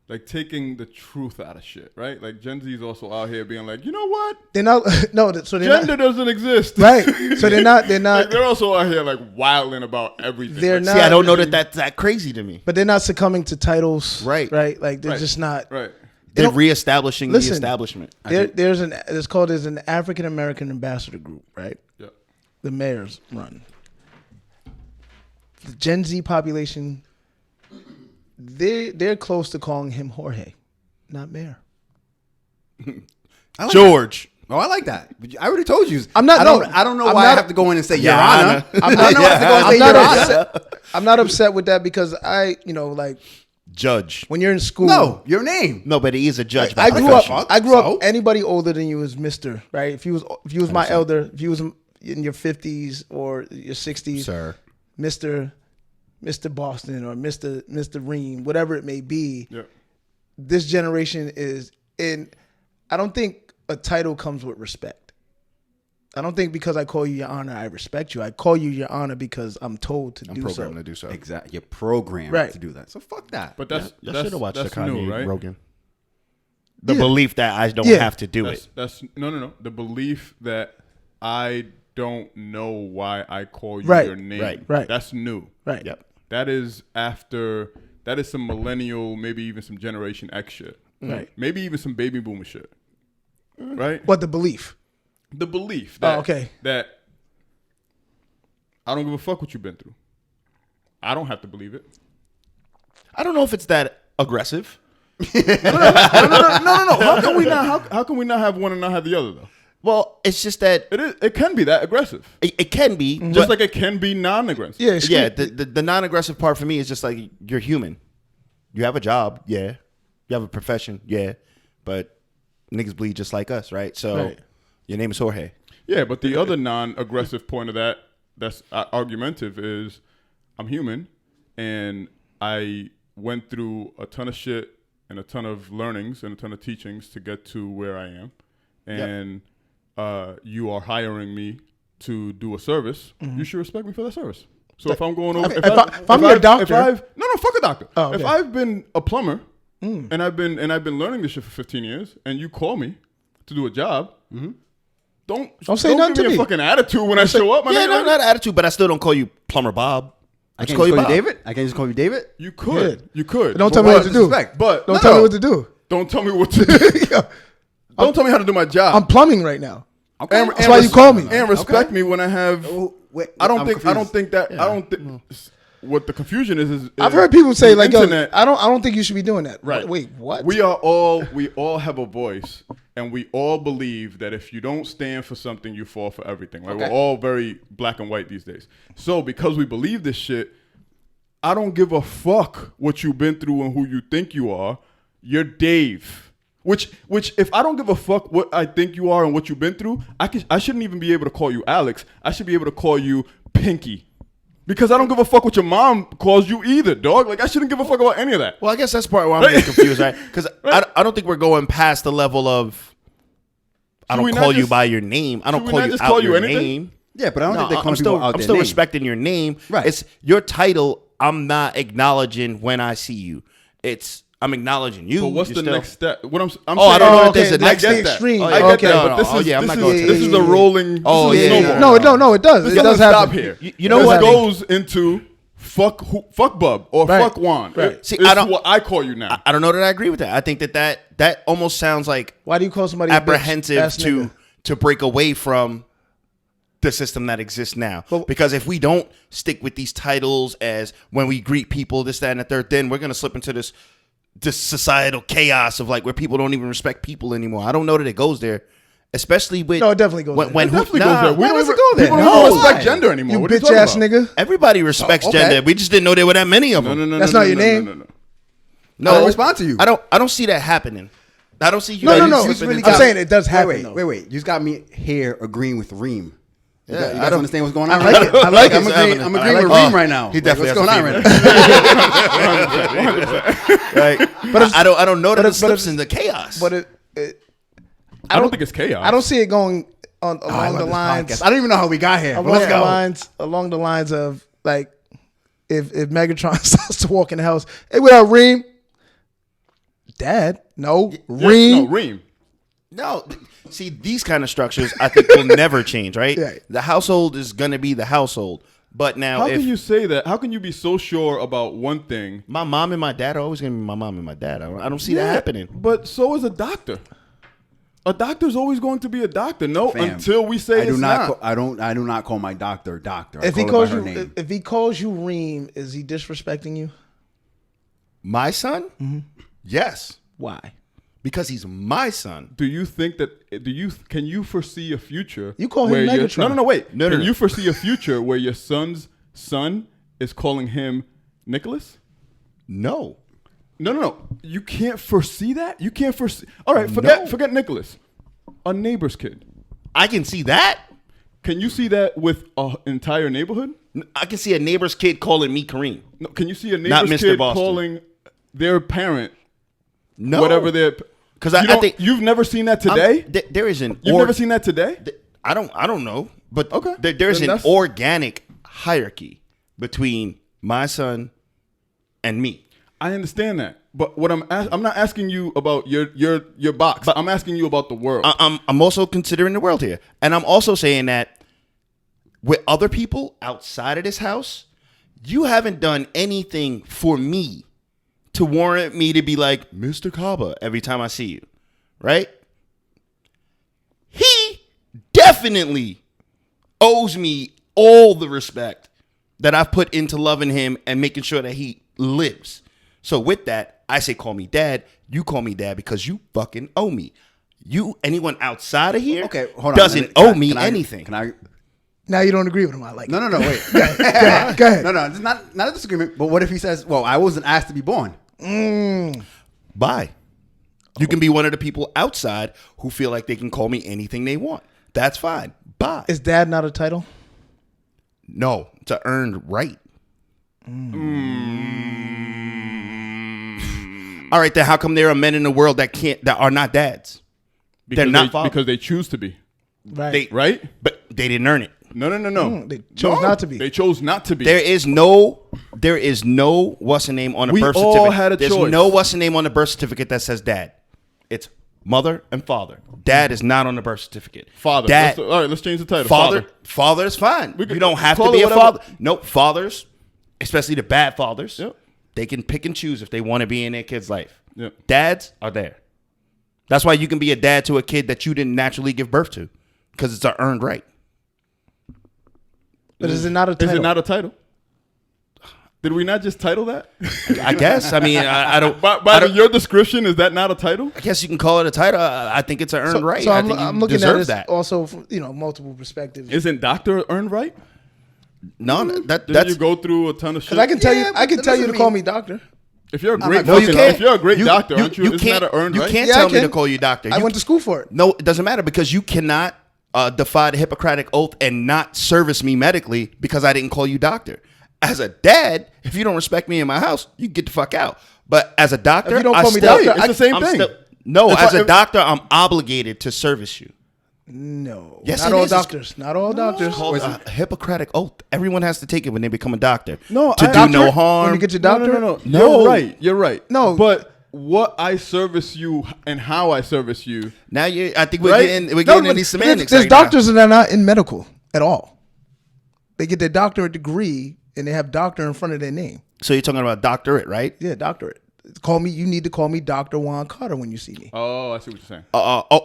like taking the truth out of shit, right? Like Gen Z is also out here being like, you know what? They're not. No, so they're Gender not, doesn't exist, right. So they're not. Like, they're also out here like wilding about everything. They're Like, not- See, I don't know that's that crazy to me. But they're not succumbing to titles, Right. Right. Like they're Right. just not. Right. They're don't- reestablishing the Listen. establishment. There's an African American ambassador group, right? Yeah. The mayors run. The Gen Z population, they're close to calling him Jorge, not mayor. I like George. that. Oh, I like that. But I already told you. I'm not- I don't. no, I don't know I'm why I not- have to go in and say Your Your Honor. Honor. I don't know why I have to go and say I'm not Your Honor. upset. I'm not upset with that because like Judge. when you're in school. No, your name. No, but he is a judge. by I grew profession. up. I grew So? up. Anybody older than you is Mister, right? If you was my elder, if you was in your 50s or your 60s, Sir. Mr. Boston or Mr. Ream, whatever it may be. Yeah. This generation is in. I don't think a title comes with respect. I don't think because I call you Your Honor, I respect you. I call you Your Honor because I'm told to I'm do programmed so. to do so. Exactly. You're programmed Right. to do that. So fuck that. But Y'all should have watched the that's Kanye new, right? Rogan. The Yeah. belief that I don't Yeah. have to do it. That's no. The belief that I don't know why I call you Right. your name. Right. That's new. Right. Yep. That is some millennial, maybe even some Generation X shit. Right. Maybe even some baby boomer shit. Right? What the belief? The belief that, okay. that I don't give a fuck what you've been through. I don't have to believe it. I don't know if it's that aggressive. No. How can we not? How can we not have one and not have the other though? Well, it's just that It can be that aggressive, it can be. just like it can be non-aggressive. Yeah. Yeah, the non-aggressive part for me is just like you're human. You have a job, yeah. You have a profession, yeah. But niggas bleed just like us, right? So Right. your name is Jorge. Yeah, but the other non-aggressive point of that's argumentative is I'm human and I went through a ton of shit and a ton of learnings and a ton of teachings to get to where I am. And you are hiring me to do a service, you should respect me for that service. So if I'm going over, if I'm your doctor, no, fuck a doctor. Oh, okay. If I've been a plumber and I've been learning this shit for 15 years, and you call me to do a job, don't say nothing give to me me. a fucking attitude when I show up. Yeah, no, not attitude, but I still don't call you Plumber Bob. I can't just call you David. I can't just call you David. You could. Don't tell me what to do. But Don't tell me what to do. Don't tell me what to do. Don't tell me how to do my job. I'm plumbing right now. Okay. That's why you call me. And respect me when I have. I don't think what the confusion is I've heard people say like, internet, "Yo, I don't think you should be doing that." Right. Wait, what? We all have a voice, and we all believe that if you don't stand for something, you fall for everything. Like we're all very black and white these days. So because we believe this shit, I don't give a fuck what you've been through and who you think you are. You're Dave. Which if I don't give a fuck what I think you are and what you've been through, I shouldn't even be able to call you Alex. I should be able to call you Pinky. Because I don't give a fuck what your mom calls you either, dog. Like, I shouldn't give a fuck about any of that. Well, I guess that's part where I'm getting confused, right? Because I don't think we're going past the level of I don't call you by your name. I don't call you out your name. Yeah, but I don't think they're calling people out their name. I'm still respecting your name. Right. It's your title. I'm not acknowledging when I see you. I'm acknowledging you. But what's the next step? What I'm saying, I don't know if there's a next extreme. I get that. But this is a rolling. Oh yeah. Snowball. No, it does. This It does doesn't stop happen. here. You know what goes into fuck bub or fuck Juan. Right. See, it's what I call you now. I don't know that I agree with that. I think that almost sounds like Why do you call somebody apprehensive to break away from the system that exists now? Because if we don't stick with these titles as when we greet people, this, that, and the third, then we're gonna slip into this societal chaos of like where people don't even respect people anymore. I don't know that it goes there, especially with it definitely goes there. It definitely goes there. Why does it go there? People don't even respect gender anymore. You What are bitch ass talking about? nigga. everybody respects gender. We just didn't know there were that many of them. No. That's not your name. No, I don't respond to you. I don't see that happening. I don't see you. No. Really I'm saying it does happen. Wait. You just got me here agreeing with Reem. You Yeah, guys understand what's going on? I like it. I like it. I'm agreeing with Reem right now. He definitely what's has going a on right now? Right. But I don't know that it slips into chaos. But I don't think it's chaos. I don't see it going along the lines. I don't even know how we got here. Along the lines of like if Megatron starts to walk in the house, hey, what up, Reem? Dad, no, Reem. No, Reem. No, see, these kind of structures I think will never change, right? Right. The household is going to be the household. But now, How can you say that? How can you be so sure about one thing? my mom and my dad are always going to be my mom and my dad. I don't see that happening. But so is a doctor. A doctor's always going to be a doctor. No, Fam, until we say it's not. I do not call my doctor doctor. If he calls you Reem, is he disrespecting you? My son? Mm-hmm. Yes. Why? Because he's my son. Do you think that? Can you foresee a future? You call him Megatron. No. Wait. No. Can you foresee a future where your son's son is calling him Nicholas? No. No. You can't foresee that. You can't foresee. All right. Forget Nicholas. A neighbor's kid. I can see that. Can you see that with an entire neighborhood? I can see a neighbor's kid calling me Kareem. No. Can you see a Not neighbor's Mr. kid Boston. calling their parent? No. Whatever their. Because I think you've never seen that today. There is an. You've never seen that today. I don't know, but Okay. There's Then an that's- organic hierarchy between my son and me. I understand that, but what I'm not asking you about your box. I'm asking you about the world. I'm also considering the world here, and I'm also saying that with other people outside of this house, you haven't done anything for me to warrant me to be like Mr. Kaba every time I see you, right? He definitely owes me all the respect that I've put into loving him and making sure that he lives. So with that, I say call me dad. You call me dad because you fucking owe me. Anyone outside of here doesn't owe me anything. Can I? Now you don't agree with him. I like it. No. Wait. Go ahead. No. It's not a disagreement. But what if he says, "Well, I wasn't asked to be born"? Bye. You can be one of the people outside who feel like they can call me anything they want. That's fine. Bye. Is dad not a title? No, it's an earned right. All right, then how come there are men in the world that are not dads? because they're not fathers. because they choose to be. Right. Right? But they didn't earn it. No. They chose not to be. They chose not to be. There is no what's the name on the birth certificate. We all had a There's choice. no what's the name on the birth certificate that says dad. It's mother and father. Dad is not on the birth certificate. Father. Dad. All right, let's change the title. Father is fine. We can You don't have call to be it a whatever. father. Nope. Fathers, especially the bad fathers, Yep. they can pick and choose if they want to be in their kid's life. Yep. Dads are there. That's why you can be a dad to a kid that you didn't naturally give birth to, because it's an earned right. But is it not a title? Is it not a title? Did we not just title that? I guess. I mean, I don't. By your description, is that not a title? I guess you can call it a title. I think it's an earned right. So I I'm, think you I'm looking at deserve it that. also from, multiple perspectives. Isn't doctor an earned right? No, Didn't that's you go through a ton of shit? Because I can tell Yeah, you, I but can that tell you to doesn't call mean- me doctor. If you're a I'm great not- No, you fucking, can't. if you're a great doctor, aren't you? Isn't can't, that an earned you right? can't Yeah, tell I me to can. call you doctor. I went to school for it. No, it doesn't matter because you cannot defy the Hippocratic oath and not service me medically because I didn't call you doctor. As a dad, if you don't respect me in my house, you get the fuck out. But as a doctor, If you don't I call me still- doctor, It's the same I'm thing. still- no, If as I- a doctor, I'm obligated to service you. No, Yes, not it all is. doctors. Not all doctors. It's called a Hippocratic oath. Everyone has to take it when they become a doctor. No, to I- do doctor, no harm. When you get your doctor, No. No. You're right. No. But what I service you and how I service you. Now I think we're Right? getting No, into but these semantics. There's right now. doctors that are not in medical at all. They get their doctorate degree and they have doctor in front of their name. So you're talking about doctorate, right? Yeah, doctorate. Call me. You need to call me Dr. Juan Carter when you see me. Oh, I see what you're saying.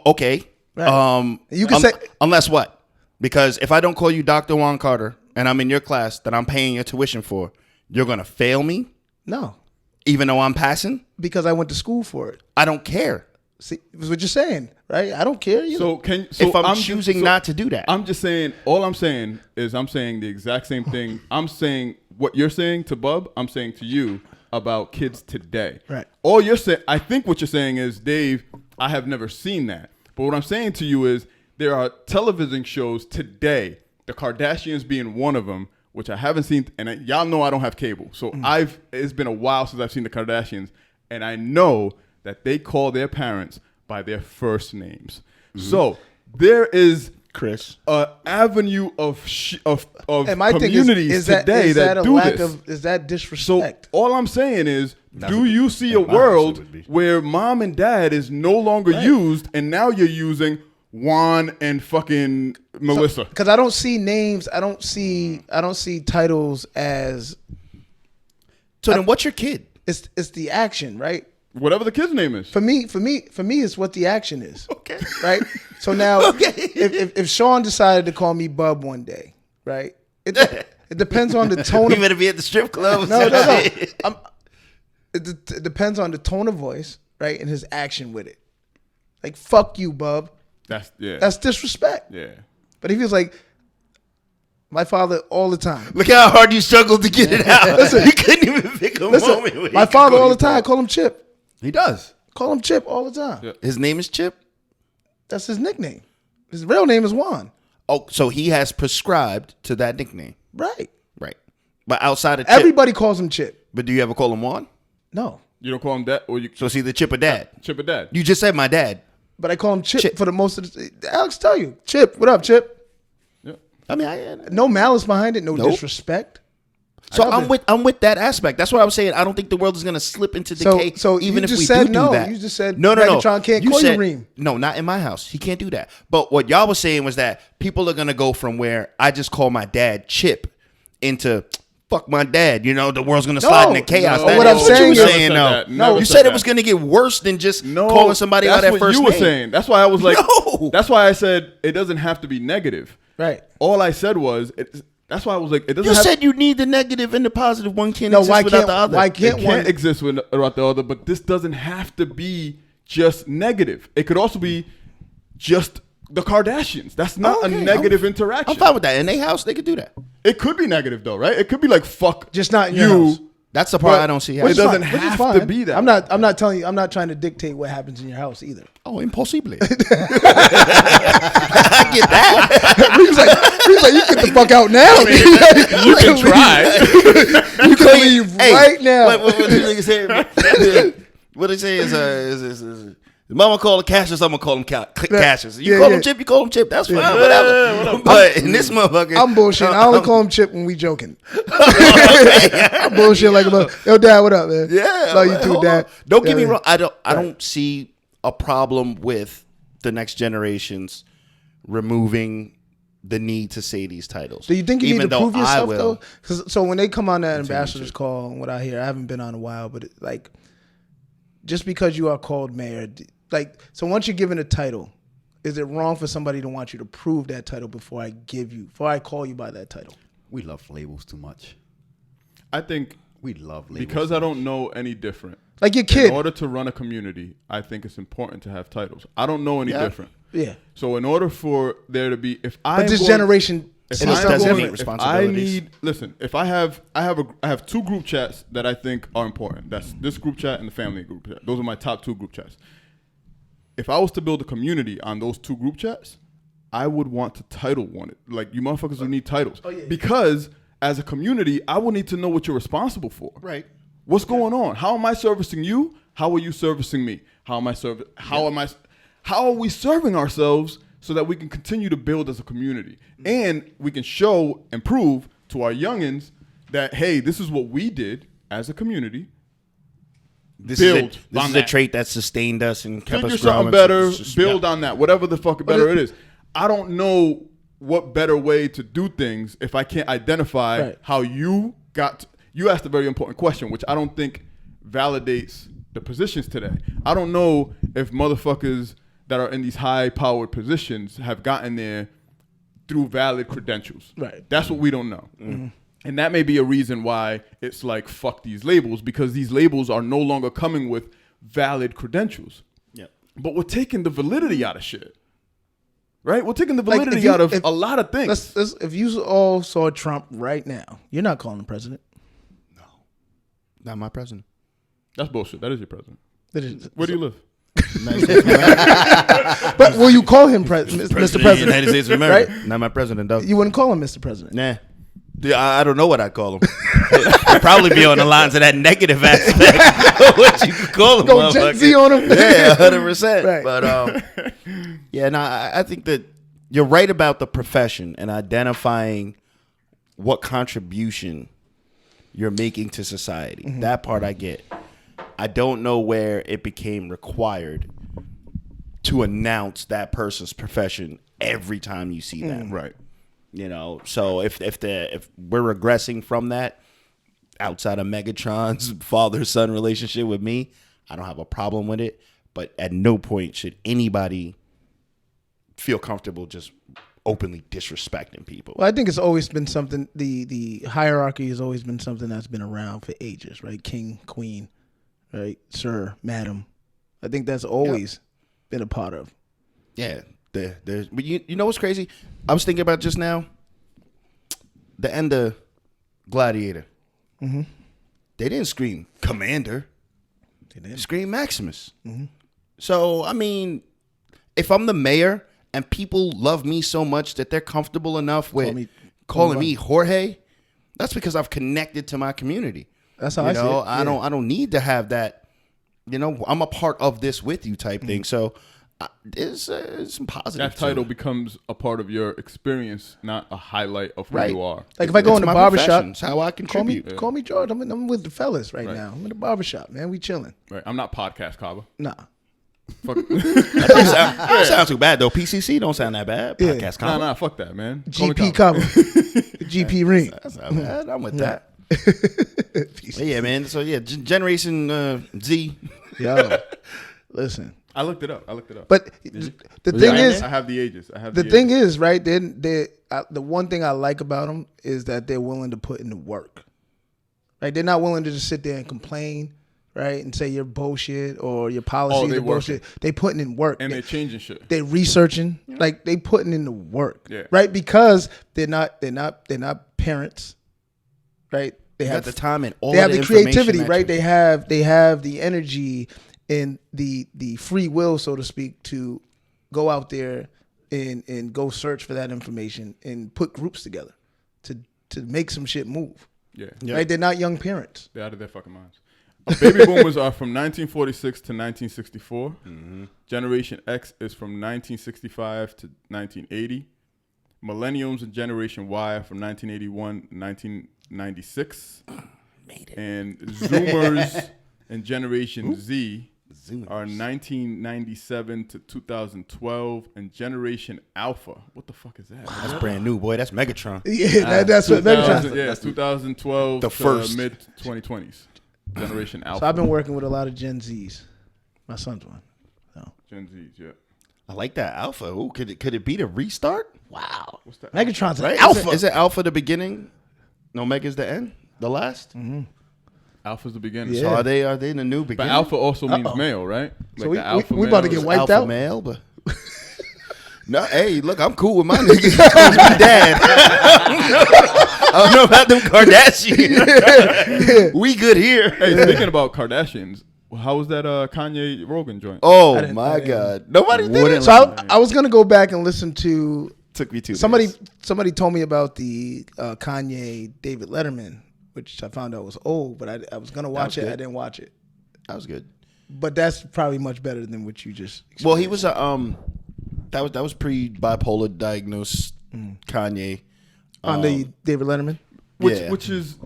Okay. Right. You can say- unless what? Because if I don't call you Dr. Juan Carter and I'm in your class that I'm paying your tuition for, you're gonna fail me, No, even though I'm passing. because I went to school for it. I don't care. See, that's what you're saying, right? I don't care. Either. So If I'm choosing not to do that. I'm just saying. All I'm saying is I'm saying the exact same thing. I'm saying what you're saying to Bub. I'm saying to you about kids today. Right. All you're saying. I think what you're saying is, Dave, I have never seen that. But what I'm saying to you is there are television shows today, the Kardashians being one of them, which I haven't seen, and y'all know I don't have cable. So it's been a while since I've seen the Kardashians, and I know that they call their parents by their first names. So there is Chris. an avenue of and my thing communities is that, today is that a do lack this. of is that So disrespect? all I'm saying is, do what- you see a in my house it world would be. where mom and dad is no longer used, and now you're using Juan and fucking Melissa? Because I don't see names. I don't see titles as So then, what's your kid? it's the action, right? Whatever the kid's name is. For me, it's what the action is. Okay. Right. So now, Okay. if Sean decided to call me Bub one day, right? It depends on the tone. We of, better be at the strip club. no. It depends on the tone of voice, right, and his action with it. Like fuck you, Bub. That's That's disrespect. yeah. But if he was like, my father all the time. Look how hard you struggled to get it out. You couldn't even pick a moment. where My you could father call all you the time. Bub. Call him Chip. He does. Call him Chip all the time. Yeah. His name is Chip. That's his nickname. His real name is Juan. Oh, so he has prescribed to that nickname, Right. right? But outside of Chip, Everybody calls him Chip. but do you ever call him Juan? No. You don't call him dad, or you So it's either Chip or Dad. Chip or dad. You just said my dad. But I call him Chip, Chip. for the most of the Alex, tell you. Chip. What up, Chip? Yeah. I mean, No malice behind it. No Nope. disrespect. so love I'm with that aspect. That's what I was saying. I don't think the world is gonna slip into decay. So even you if just we said do no. that. You just said no. Megatron can't call you Reem. No, not in my house. He can't do that. But what y'all was saying was that people are gonna go from where I just call my dad Chip into fuck my dad. You know, the world's gonna slide into chaos. no. That What is I'm saying you is- were Never saying said though. that. Never You said said it that. was gonna get worse than just No, calling somebody by that's their what first you were name. saying. That's why I was like, No. That's why I said it doesn't have to be negative. Right. All I said was, that's why I was like, it doesn't You have said you need the negative and the positive. One can't No, exist why without can't the other. why it can't can't one exist without the other, but this doesn't have to be just negative. It could also be just the Kardashians. That's not Okay, a negative interaction. I'm fine with that. In their house, they could do that. It could be negative though, right? It could be like fuck just not in your you. house? That's the part But I don't see. it happening. doesn't Which is have fine. to be that. I'm not telling you. I'm not trying to dictate what happens in your house either. Oh, impossible. I get that. he was like, you get the fuck out now. You can try. You can leave right now. What they say is Mama call him Cassius, I'm gonna call him Cassius. You call him Chip, you call him Chip. That's fine, whatever. But in this motherfucker, I'm bullshitting. I only call him Chip when we joking. I'm bullshit like about yo, Dad, what up, man? Yeah, love you too, Dad. Don't get me wrong. I don't see a problem with the next generations removing the need to say these titles. Do you think you need to prove yourself though? So when they come on that ambassador's to. call, and what I hear, I haven't been on in a while, but like, just because you are called mayor, like, so once you're given a title, is it wrong for somebody to want you to prove that title before I call you by that title? We love labels too much. I think we love labels. Because I don't know any different. Like your kid. In order to run a community, I think it's important to have titles. I don't know any different. Yeah. So in order for there to be, if I generation, if I have two group chats that I think are important. That's this group chat and the family group chat. Those are my top two group chats. If I was to build a community on those two group chats, I would want to title one. Like, you motherfuckers would need titles. Oh, yeah. Because as a community, I will need to know what you're responsible for. Right. What's going on? How am I servicing you? How are you servicing me? How are we serving ourselves so that we can continue to build as a community? And we can show and prove to our youngins that, hey, this is what we did as a community. This is a trait that sustained us and kept us growing. Something better, build on that, whatever the fuck better it is. I don't know what better way to do things if I can't identify how you got. You asked a very important question, which I don't think validates the positions today. I don't know if motherfuckers that are in these high-powered positions have gotten there through valid credentials. Right. That's what we don't know. Mm-hmm. And that may be a reason why it's like, fuck these labels, because these labels are no longer coming with valid credentials. Yep. But we're taking the validity out of shit. Right? We're taking the validity out of a lot of things. If you all saw Trump right now, you're not calling him president. No. Not my president. That's bullshit. That is your president. It is. Where do you live? But will you call him Mr. President? United States of America. Right? Not my president, though. You wouldn't call him Mr. President. Nah. I don't know what I'd call him. I'd probably be on the lines of that negative aspect. What you could call him. Go Gen Z on him. Yeah, 100%. Right. But yeah, no, I think that you're right about the profession and identifying what contribution you're making to society. Mm-hmm. That part I get. I don't know where it became required to announce that person's profession every time you see them. Right. You know, so if we're regressing from that, outside of Megatron's father-son relationship with me, I don't have a problem with it. But at no point should anybody feel comfortable just openly disrespecting people. Well, I think it's always been something. The hierarchy has always been something that's been around for ages, right? King, queen, right? Sir, madam. I think that's always been a part of. Yeah. But you know what's crazy? I was thinking about just now. The end of Gladiator. Mm-hmm. They didn't scream Commander. They didn't scream Maximus. Mm-hmm. So, I mean, if I'm the mayor and people love me so much that they're comfortable enough with calling me Jorge, that's because I've connected to my community. That's how I see it. I don't need to have that. You know, I'm a part of this with you type thing. So. There's some positive. That title becomes a part of your experience, not a highlight of who you are. Like if I go in the barbershop, it's how I contribute. Call me George. I'm with the fellas right now. I'm in the barbershop, man. We chilling. Right. I'm not podcast Kaba. Nah. Fuck. That don't sound too bad though. PCC don't sound that bad. Podcast Kaba. Nah, fuck that, man. GP Kaba. GP ring. That's not bad. I'm with that. Yeah, man. So yeah, Generation Z. Yo, listen. I looked it up. But the thing is, I have the ages. The thing is, right? The one thing I like about them is that they're willing to put in the work. Right? They're not willing to just sit there and complain, right? And say you're bullshit or your policies are bullshit. They putting in work and they're changing shit. They're researching, like they putting in the work, right? Because they're not parents, right? They have the time and all. They have the creativity, right? They have the energy. And the free will, so to speak, to go out there and go search for that information and put groups together to make some shit move. Yeah. Right? They're not young parents. They're out of their fucking minds. Baby boomers are from 1946 to 1964. Generation X is from 1965 to 1980. Millennials and Generation Y from 1981 to 1996. Made it. And Zoomers and Generation Z are 1997 to 2012. And Generation Alpha. What the fuck is that? That's brand new, boy. That's Megatron. Yeah, that's what Megatron. Yeah, that's 2012 The to first. mid-2020s. Generation Alpha. So I've been working with a lot of Gen Zs. My son's one. So. Gen Zs, yeah. I like that alpha. Ooh, could it be the restart? Wow. What's that? Megatron's Right? an alpha. Is it alpha the beginning? No, Omega's the end? The last? Alpha's the beginning. Yeah. So are they in the new But beginning? alpha also means male, right? So the alpha we about to male get is- wiped alpha out. male, but no. Hey, look, I'm cool with my niggas. He calls me dad. I don't know about them Kardashians. We good here. Hey, speaking about Kardashians, how was that Kanye Rogan joint? Oh I didn't- my God! Nobody did it. So I was gonna go back and listen to Took me 2 somebody. days. Somebody told me about the Kanye David Letterman, which I found out was old, but I was gonna watch was it. good. I didn't watch it, That was good. but that's probably much better than what you just. Well, he was a that was pre bipolar diagnosed Kanye. on the David Letterman. Which is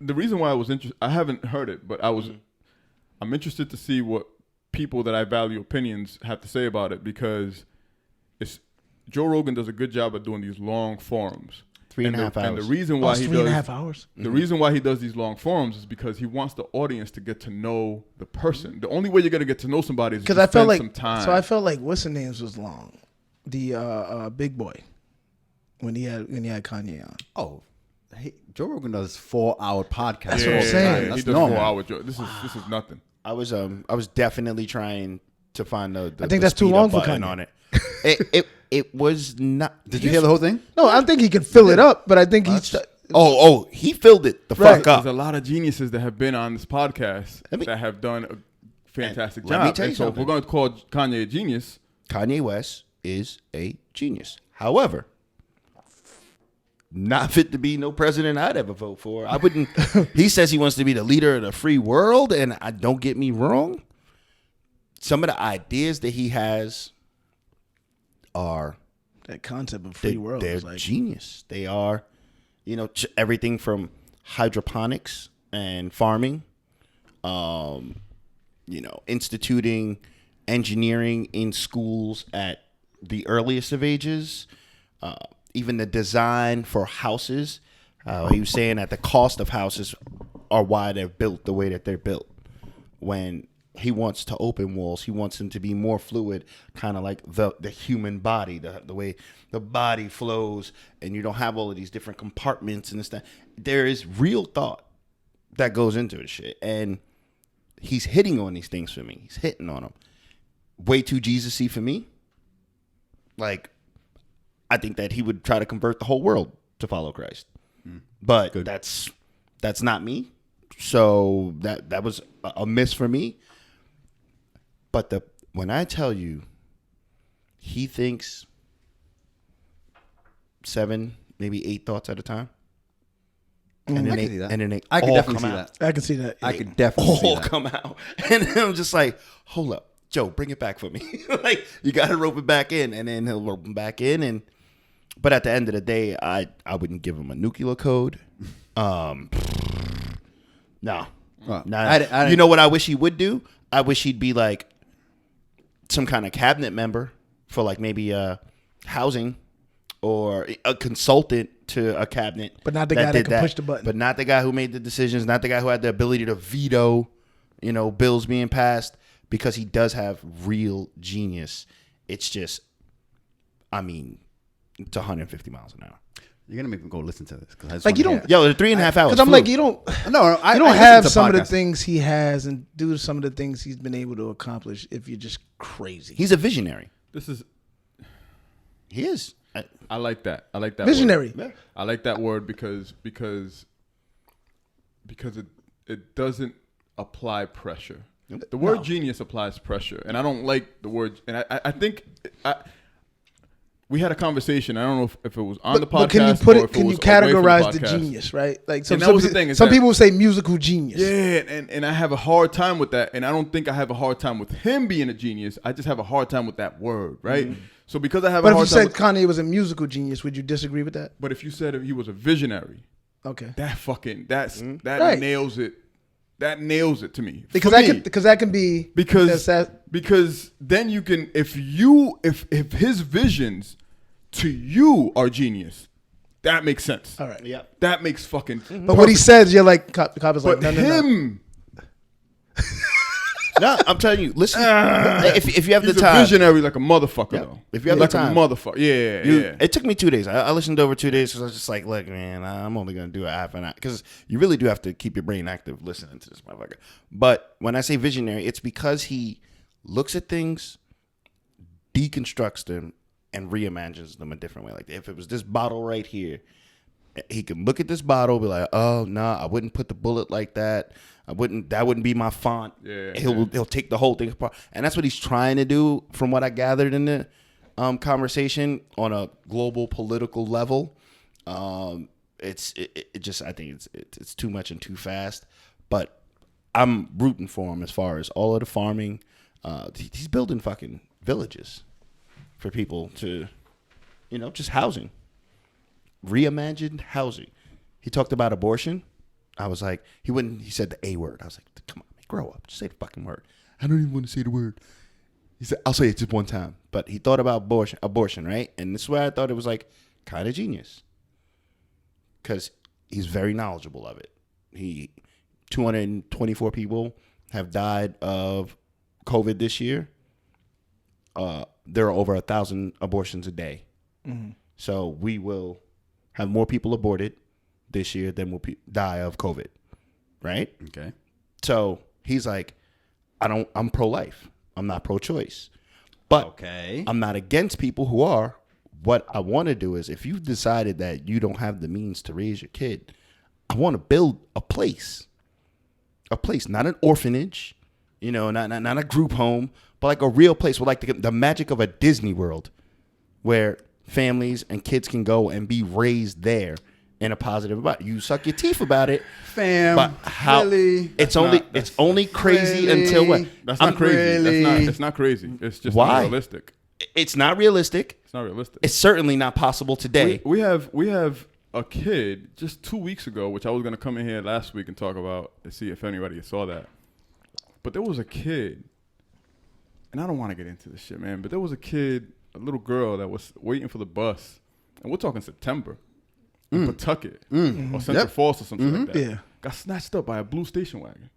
the reason why I was interested. I haven't heard it, but I'm interested to see what people that I value opinions have to say about it, because Joe Rogan does a good job of doing these long forums. 3.5 hours. And the reason why It's he 3.5 does hours. the reason why he does these long forums is because he wants the audience to get to know the person. The only way you're gonna get to know somebody is Because to I felt spend like some time. so I felt like what's the names was long, the Big Boy, when he had Kanye on. Oh, Joe Rogan does 4-hour podcasts. That's what I'm saying. He That's does normal. 4 hours. This is nothing. I was definitely trying to find the I think that's too speed long up for button Kanye. on it. It was not. Did you hear the whole thing? No, I think he can fill it up, but I think he's. He filled it the Right. fuck up. There's a lot of geniuses that have been on this podcast Let me- that have done a fantastic let me job. tell you And so if we're something. going to call Kanye a genius, Kanye West is a genius. However, not fit to be no president I'd ever vote for. I wouldn't. He says he wants to be the leader of the free world, and I don't get me wrong. Some of the ideas that he has are That concept of free world they're is like genius. They are, everything from hydroponics and farming, instituting engineering in schools at the earliest of ages, even the design for houses. He was saying that the cost of houses are why they're built the way that they're built. When he wants to open walls, he wants them to be more fluid, kind of like the human body, the way the body flows, and you don't have all of these different compartments and this that. There is real thought that goes into this shit, and he's hitting on these things for me. He's hitting on them. Way too Jesus-y for me. Like, I think that he would try to convert the whole world to follow Christ, but that's not me. So that was a miss for me. But when I tell you, he thinks 7, maybe 8 thoughts at a time, and then I can see that. and then they I could all definitely come see out. that. I can see that. I could definitely see All that. come out, and I'm just like, hold up, Joe, bring it back for me. Like, you got to rope it back in, and then he'll rope him back in, but at the end of the day, I wouldn't give him a nuclear code. No. Well, Nah. I didn't- You know what I wish he would do? I wish he'd be like some kind of cabinet member for like maybe housing or a consultant to a cabinet. But not the guy that did can push the button. But not the guy who made the decisions, not the guy who had the ability to veto, bills being passed, because he does have real genius. It's just, it's 150 miles an hour. You're gonna make me go listen to this because I just Like, you wanna don't- hear Yo, the 3.5 hours. Because I'm flew. like, you don't it. No, I you don't listen have to some of the podcasts. things he has and do some of the things he's been able to accomplish if you're just crazy. He's a visionary. He is. I like that. I like that Visionary. word. I like that word because it doesn't apply pressure. The word genius applies pressure, and I don't like the word. And I think we had a conversation. I don't know if it was on the podcast. But can you or if it can you was away from categorize the podcast. genius, right? Like And that was the thing, is some that- people say musical genius. Yeah, and I have a hard time with that. And I don't think I have a hard time with him being a genius. I just have a hard time with that word, right? So because I have But a if you hard time said with, Kanye was a musical genius, would you disagree with that? but if you said he was a visionary, Okay. that Right. nails it. That nails it to me. Because For that me. can be because then you can if his visions to you are genius, that makes sense. all right. Yeah. That makes fucking. But what he says, you're like, the cop is like, But no. him, No, I'm telling you. Listen, if you have the he's a time, visionary like a motherfucker Yeah. though. If you have like the time. a motherfucker, yeah. It took me 2 days. I listened over 2 days because I was just like, look, man, I'm only going to do a half an hour. Because you really do have to keep your brain active listening to this motherfucker. But when I say visionary, it's because he looks at things, deconstructs them, and reimagines them a different way. Like if it was this bottle right here, he can look at this bottle, be like, oh, nah, I wouldn't put the bullet like that. That wouldn't be my font. Yeah, He'll take the whole thing apart. And that's what he's trying to do from what I gathered in the conversation on a global political level. It just, I think it's too much and too fast, but I'm rooting for him as far as all of the farming. He's building fucking villages for people to, just housing, reimagined housing. He talked about abortion. I was like, he said the A word. I was like, come on, man, grow up. Just say the fucking word. I don't even want to say the word. He said, I'll say it just one time. But he thought about abortion, right? And this is where I thought it was like kind of genius. Because he's very knowledgeable of it. 224 people have died of COVID this year. There are over 1,000 abortions a day. Mm-hmm. So we will have more people aborted this year than will die of COVID, right? Okay. So he's like, I'm pro-life. I'm not pro-choice. But Okay. I'm not against people who are. What I want to do is if you've decided that you don't have the means to raise your kid, I want to build a place, not an orphanage, not a group home, but like a real place with like the magic of a Disney World where families and kids can go and be raised there in a positive about. You suck your teeth about it, Fam, but how really? it's only crazy really? until what? That's not crazy. Really? It's not crazy. It's just Why? not realistic. It's not realistic. It's not realistic. It's certainly not possible today. We have a kid just 2 weeks ago, which I was gonna come in here last week and talk about to see if anybody saw that. But there was a kid, and I don't want to get into this shit, man. But there was a little girl that was waiting for the bus, and we're talking September, in Pawtucket or Central Falls or something like that. Yeah. Got snatched up by a blue station wagon.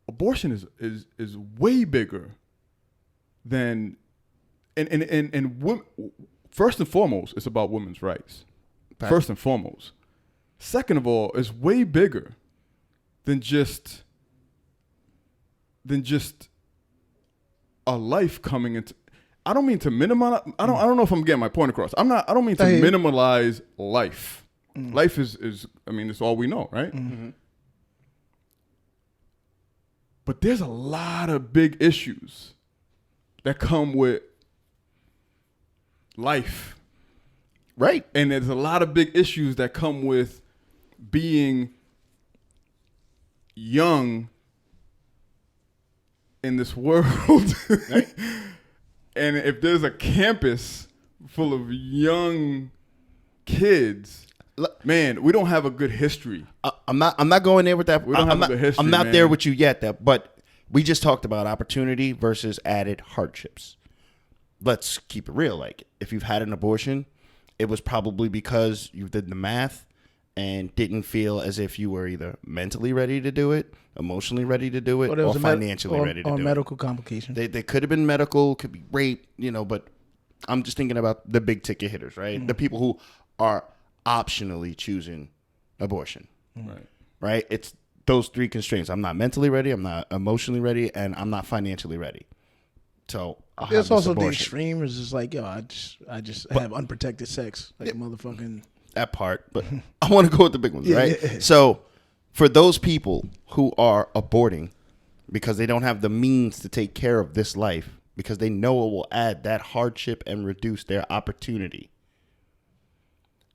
Abortion is way bigger than, and first and foremost, it's about women's rights. Right. First and foremost. Second of all, it's way bigger than just a life coming into. I don't mean to minimize. I don't know if I'm getting my point across. I don't mean to minimalize life. Life is. I mean, it's all we know, right? Mm-hmm. But there's a lot of big issues that come with life, Right. and there's a lot of big issues that come with being young in this world. Right. And if there's a campus full of young kids, man, we don't have a good history. I'm not going there with that. We don't have a good history, I'm not man. there with you yet. But we just talked about opportunity versus added hardships. Let's keep it real. Like if you've had an abortion, it was probably because you did the math and didn't feel as if you were either mentally ready to do it, emotionally ready to do it, or financially ready to do it. Or medical complications. They could have been medical, could be rape, but I'm just thinking about the big ticket hitters, right? The people who are optionally choosing abortion, right? It's those three constraints. I'm not mentally ready, I'm not emotionally ready, and I'm not financially ready. So There's also the extreme is just like, I just have unprotected sex, like a motherfucking. That part, but I want to go with the big ones, right? Yeah. So for those people who are aborting because they don't have the means to take care of this life because they know it will add that hardship and reduce their opportunity.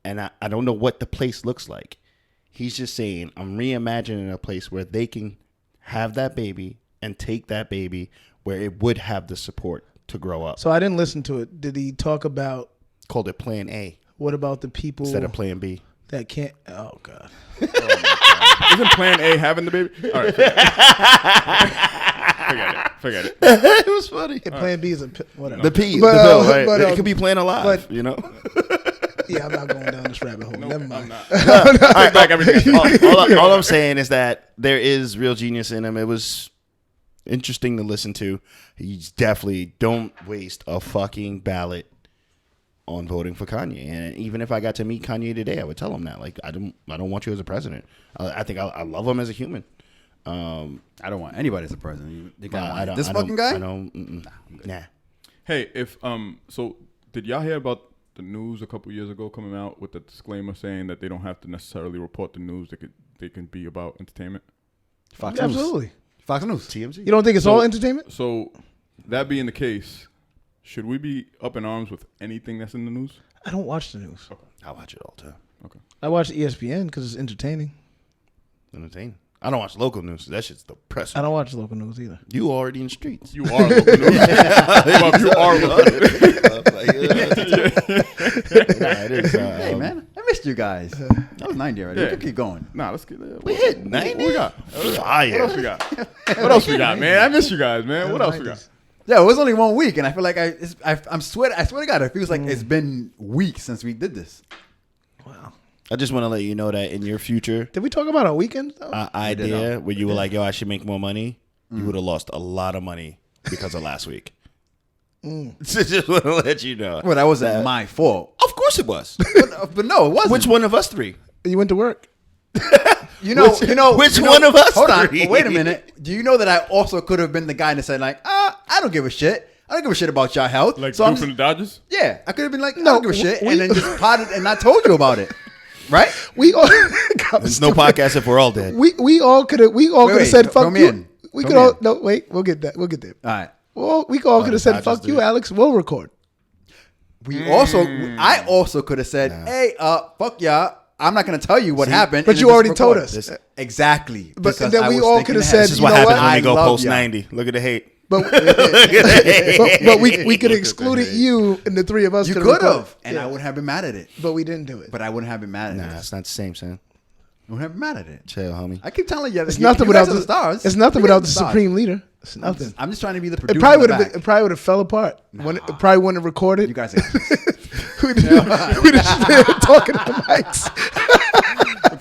And I don't know what the place looks like. He's just saying, I'm reimagining a place where they can have that baby and take that baby where it would have the support to grow up. So I didn't listen to it. Did he talk about? Called it Plan A. What about the people instead of Plan B? That can't. Oh God. Isn't Plan A having the baby? All right. Forget it. It was funny. Yeah, Plan B is a whatever. The P, But, the pill, right? but, It could be Plan Alive, but- you know? Yeah, I'm not going down this rabbit hole. Nope, Never I'm mind. not. Take back everything. all I'm saying is that there is real genius in him. It was interesting to listen to. He's definitely don't waste a fucking ballot on voting for Kanye. And even if I got to meet Kanye today, I would tell him that. Like, I don't want you as a president. I think I love him as a human. I don't want anybody as a president. You I got don't- this I don't- fucking guy? I don't. Nah. Hey, if so did y'all hear about the news a couple years ago coming out with the disclaimer saying that they don't have to necessarily report the news? They can be about entertainment. Fox Yeah, News. absolutely. Fox News. TMZ. You don't think it's all entertainment? So that being the case, should we be up in arms with anything that's in the news? I don't watch the news. I watch it all the time. Okay. I watch ESPN because it's entertaining. Entertaining. I don't watch local news. That shit's depressing. I don't watch local news either. You already in the streets. You are local news. Well, you are local news. Nah, it is, Hey, man. I missed you guys. That was 90 already. Yeah. We can keep going. Nah, let's get We hit 90. What we got? Fire. What else we got? What else we got, man? I miss you guys, man. What else we got? Yeah, it was only 1 week, and I feel like I swear to God, it feels like it's been weeks since we did this. Wow. I just want to let you know that in your future Did we talk about our weekend though? idea where you were like, yo, I should make more money, you would have lost a lot of money because of last week. So just want to let you know. Well, that wasn't my fault. Of course it was. But no, it wasn't. Which one of us three? You went to work. Which one of us Hold on. three? Wait a minute. Do you know that I also could have been the guy that said like, I don't give a shit. I don't give a shit about your health. Like so I'm dude from the Dodgers? yeah, I could have been like, No, I don't give a shit, we- and then just potted and not told you about it, right? We all There's no podcast if we're all dead. we all could have wait, said fuck throw me you. in. We Throw could me all in. no wait. We'll get that. We'll get there. All right. Well, we all could the have said Dodgers fuck do you, it. Alex. We'll record. I also could have said, hey, fuck y'all. I'm not gonna tell you what happened. But and you then already just told record. us. Exactly. But because then I we was all thinking could have ahead. said, This is you what know happens what? when we go I love post y'all. 90. Look at the hate. But we could have excluded you, and the three of us You could could have. have, and I wouldn't have been mad at it. But we didn't do it. But I wouldn't have been mad at Nah, it. it's not the same, son. I wouldn't have been mad at it. Chill, homie. I keep telling you, It's nothing without the stars. It's nothing You without guys the are stars. supreme leader. It's nothing. I'm just trying to be the It producer. probably in would the have. back. It probably would have fell apart. When it probably wouldn't have recorded. You guys are We'd have been talking to the mics.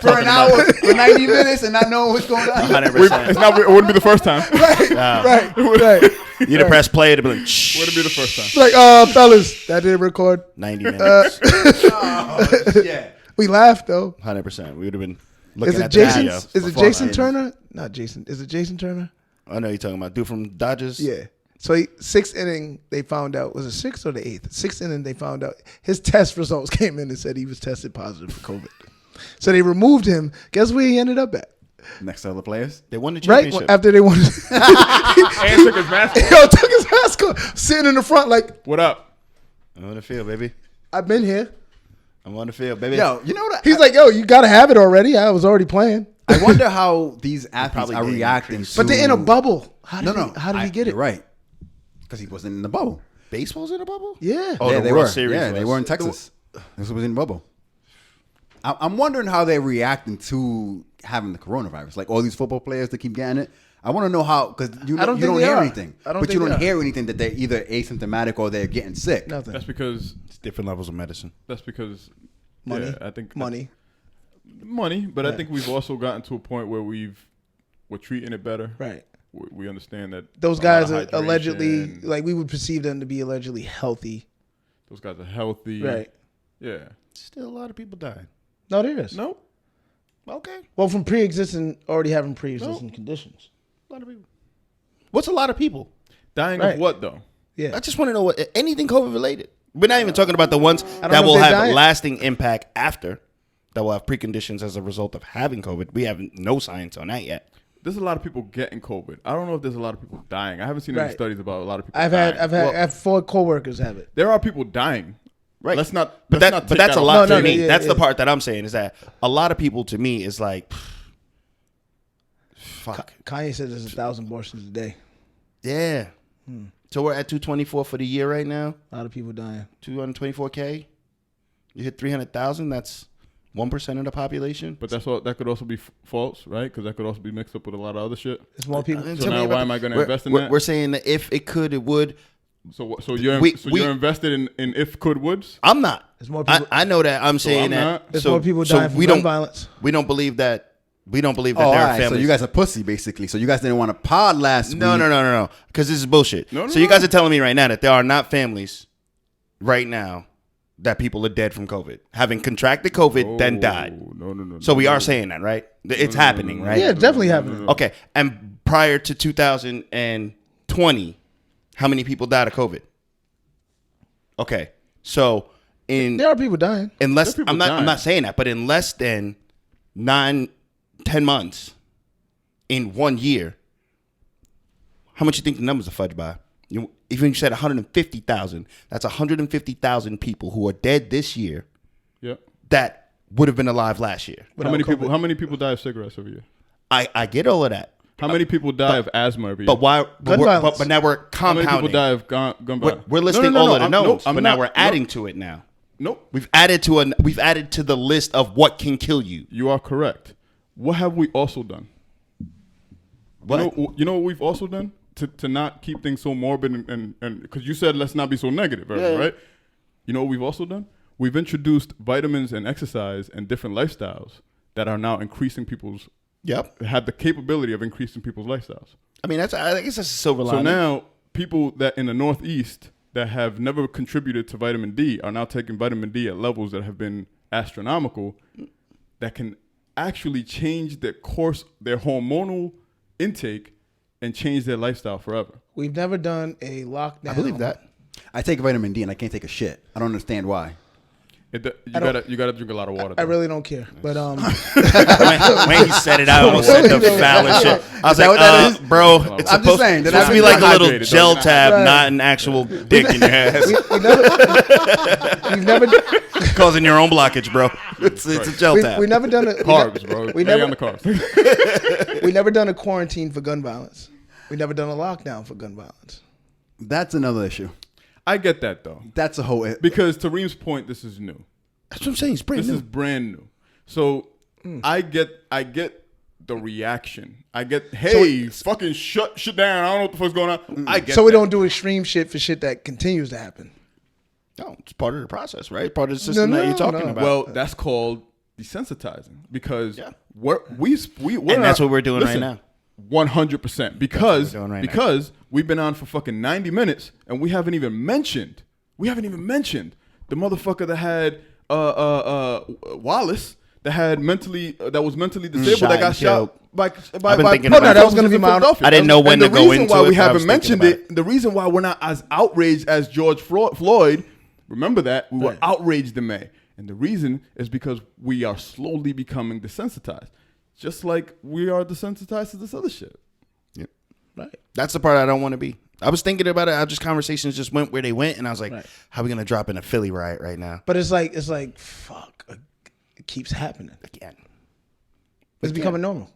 for an hour, for 90 minutes, and not knowing what's going on. 100%. It wouldn't be the first time. Right. You'd have pressed play to be like, shh. Wouldn't be the first time. Like, fellas, that didn't record. 90 minutes. Yeah. We laughed though. 100%. We would have been looking Is it at the Jason? video. Is it Fuck, Jason man. Turner? Not Jason. Is it Jason Turner? I know you're talking about. Dude from Dodgers? Yeah. So sixth inning, they found out. Was it sixth or the eighth? Sixth inning, they found out his test results came in and said he was tested positive for COVID. So they removed him. Guess where he ended up at? Next to other players. They won the Right championship. after they won. And took his mask off. Yo, took his mask off, sitting in the front like, What up? I'm on the field, baby. I've been here. I'm on the field, baby. Yo, you know what? He's like, yo, you got to have it already. I was already playing. I wonder how these athletes probably are did reacting. increase. To, But they're in a bubble. How did No, How did he get it? You're right. Because he wasn't in the bubble. Baseball's in a bubble? Yeah. Oh, yeah, the they World were. Series Yeah, they was. were in Texas. This was in the bubble. I'm wondering how they're reacting to having the coronavirus. Like all these football players that keep getting it. I want to know how, because you I don't don't think hear they are. anything. I don't But think you they don't are. hear anything that they're either asymptomatic or they're getting sick. Nothing. That's because It's different levels of medicine. Money. Yeah, I think Money. money, but I think we've also gotten to a point where we're treating it better. Right. We understand that Those a lot guys of are hydration, allegedly, like we would perceive them to be allegedly healthy. those guys are healthy. Right. Yeah. Still a lot of people dying. No, there is. Nope. Okay. Well, from already having pre-existing conditions. A lot of people. What's a lot of people? Dying Right. of what though? Yeah. I just want to know what anything COVID related. We're not even talking about the ones don't that know if will they're have dying. lasting impact after, that will have preconditions as a result of having COVID. We have no science on that yet. there's a lot of people getting COVID. I don't know if there's a lot of people dying. I haven't seen any studies about a lot of people. I've had 4 coworkers have it. There are people dying. Right. Let's not. But that's a lot to me. That's the part that I'm saying is that a lot of people to me is like, fuck. Kanye said there's 1,000 abortions a day. Yeah. So we're at 224 for the year right now. A lot of people dying. 224K. You hit 300,000. That's 1% of the population. But that could also be false, right? Because that could also be mixed up with a lot of other shit. It's more people. So now why am I going to invest in that? We're saying that if it could, it would. So you're invested in if could woods? I'm not. There's more people. I know that. I'm saying that. There's more people dying from gun violence. We don't believe that. We don't believe that Oh, there all are right. families. So you guys are pussy, basically. So you guys didn't want to pod last week. No. Because this is bullshit. No, you guys are telling me right now that there are not families right now that people are dead from COVID, having contracted COVID, then died. No. So we are saying that, right? It's happening, right? Yeah, it's definitely happening. Okay. And prior to 2020, how many people died of COVID? Okay. So there are people dying. I'm not saying that, but in less than 9-10 months in 1 year, how much you think the numbers are fudged by? Even you said 150,000, that's 150,000 people who are dead this year. Yeah. That would have been alive last year. How many people die of cigarettes every year? I get all of that. How many people die of asthma every year? But why? But now we're compounding. How many people die of gun violence? We're listing all of the knowns, but now we're adding nope. to it now. Nope. We've added to the list of what can kill you. You are correct. What have we also done? What? You know what we've also done to not keep things so morbid and because you said let's not be so negative, right? You know what we've also done? We've introduced vitamins and exercise and different lifestyles that are now increasing people's. Yep. Have the capability of increasing people's lifestyles. I mean, I guess that's a silver lining. So now people that in the Northeast that have never contributed to vitamin D are now taking vitamin D at levels that have been astronomical that can actually change their course, their hormonal intake and change their lifestyle forever. We've never done a lockdown. I believe that. I take vitamin D and I can't take a shit. I don't understand why. You gotta drink a lot of water. I really don't care. But when he said it, I almost said the foulest shit. I was like, bro, it's I'm just saying. supposed to be like a little gel tab, not an actual dick in your ass. We've never causing your own blockage, bro. It's a gel tab. We never done a carbs, bro. We never on the carbs. We never done a quarantine for gun violence. We never done a lockdown for gun violence. That's another issue. I get that though. That's a whole. Because to Reem's point, this is new. That's what I'm saying. It's brand new. This is brand new. So I get the reaction. I get, hey, fucking shut down. I don't know what the fuck's going on. I get. So we don't do extreme shit for shit that continues to happen. No, it's part of the process, right? Part of the system that you're talking about. Well, that's called desensitizing because we're and that's what we're doing right now. 100% because we've been on for fucking 90 minutes and we haven't even mentioned the motherfucker that had Wallace that was mentally disabled that got shot by I've been thinking about that was going to be my I didn't know when to go into it. The reason why we haven't mentioned it, the reason why we're not as outraged as George Floyd, remember that we were outraged in May, and the reason is because we are slowly becoming desensitized. Just like we are desensitized to this other shit. Yep. Right. That's the part I don't want to be. I was thinking about it. Conversations just went where they went, and I was like, how are we going to drop in a Philly riot right now? But it's like, fuck. It keeps happening. Again. It's becoming normal.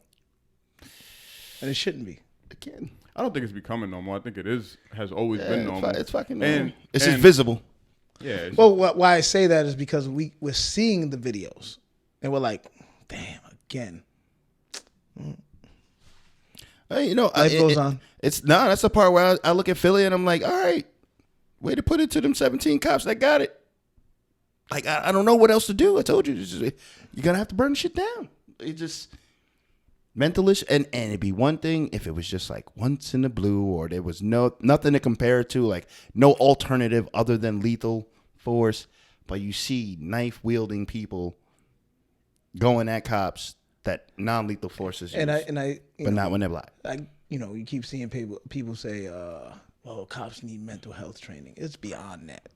And it shouldn't be. Again. I don't think it's becoming normal. I think it has always been normal. It's fucking normal. It's just just visible. Yeah. Well, why I say that is because we're seeing the videos, and we're like, damn, again. Hey, life goes on. That's the part where I look at Philly and I'm like, all right, way to put it to them 17 cops that got it. Like, I don't know what else to do. I told you, you're going to have to burn shit down. It just, mentalish, and it'd be one thing if it was just like once in the blue or there was nothing to compare it to, like no alternative other than lethal force. But you see knife-wielding people going at cops that non-lethal forces use, but not when they're black. You keep seeing people say, "Well, cops need mental health training." It's beyond that.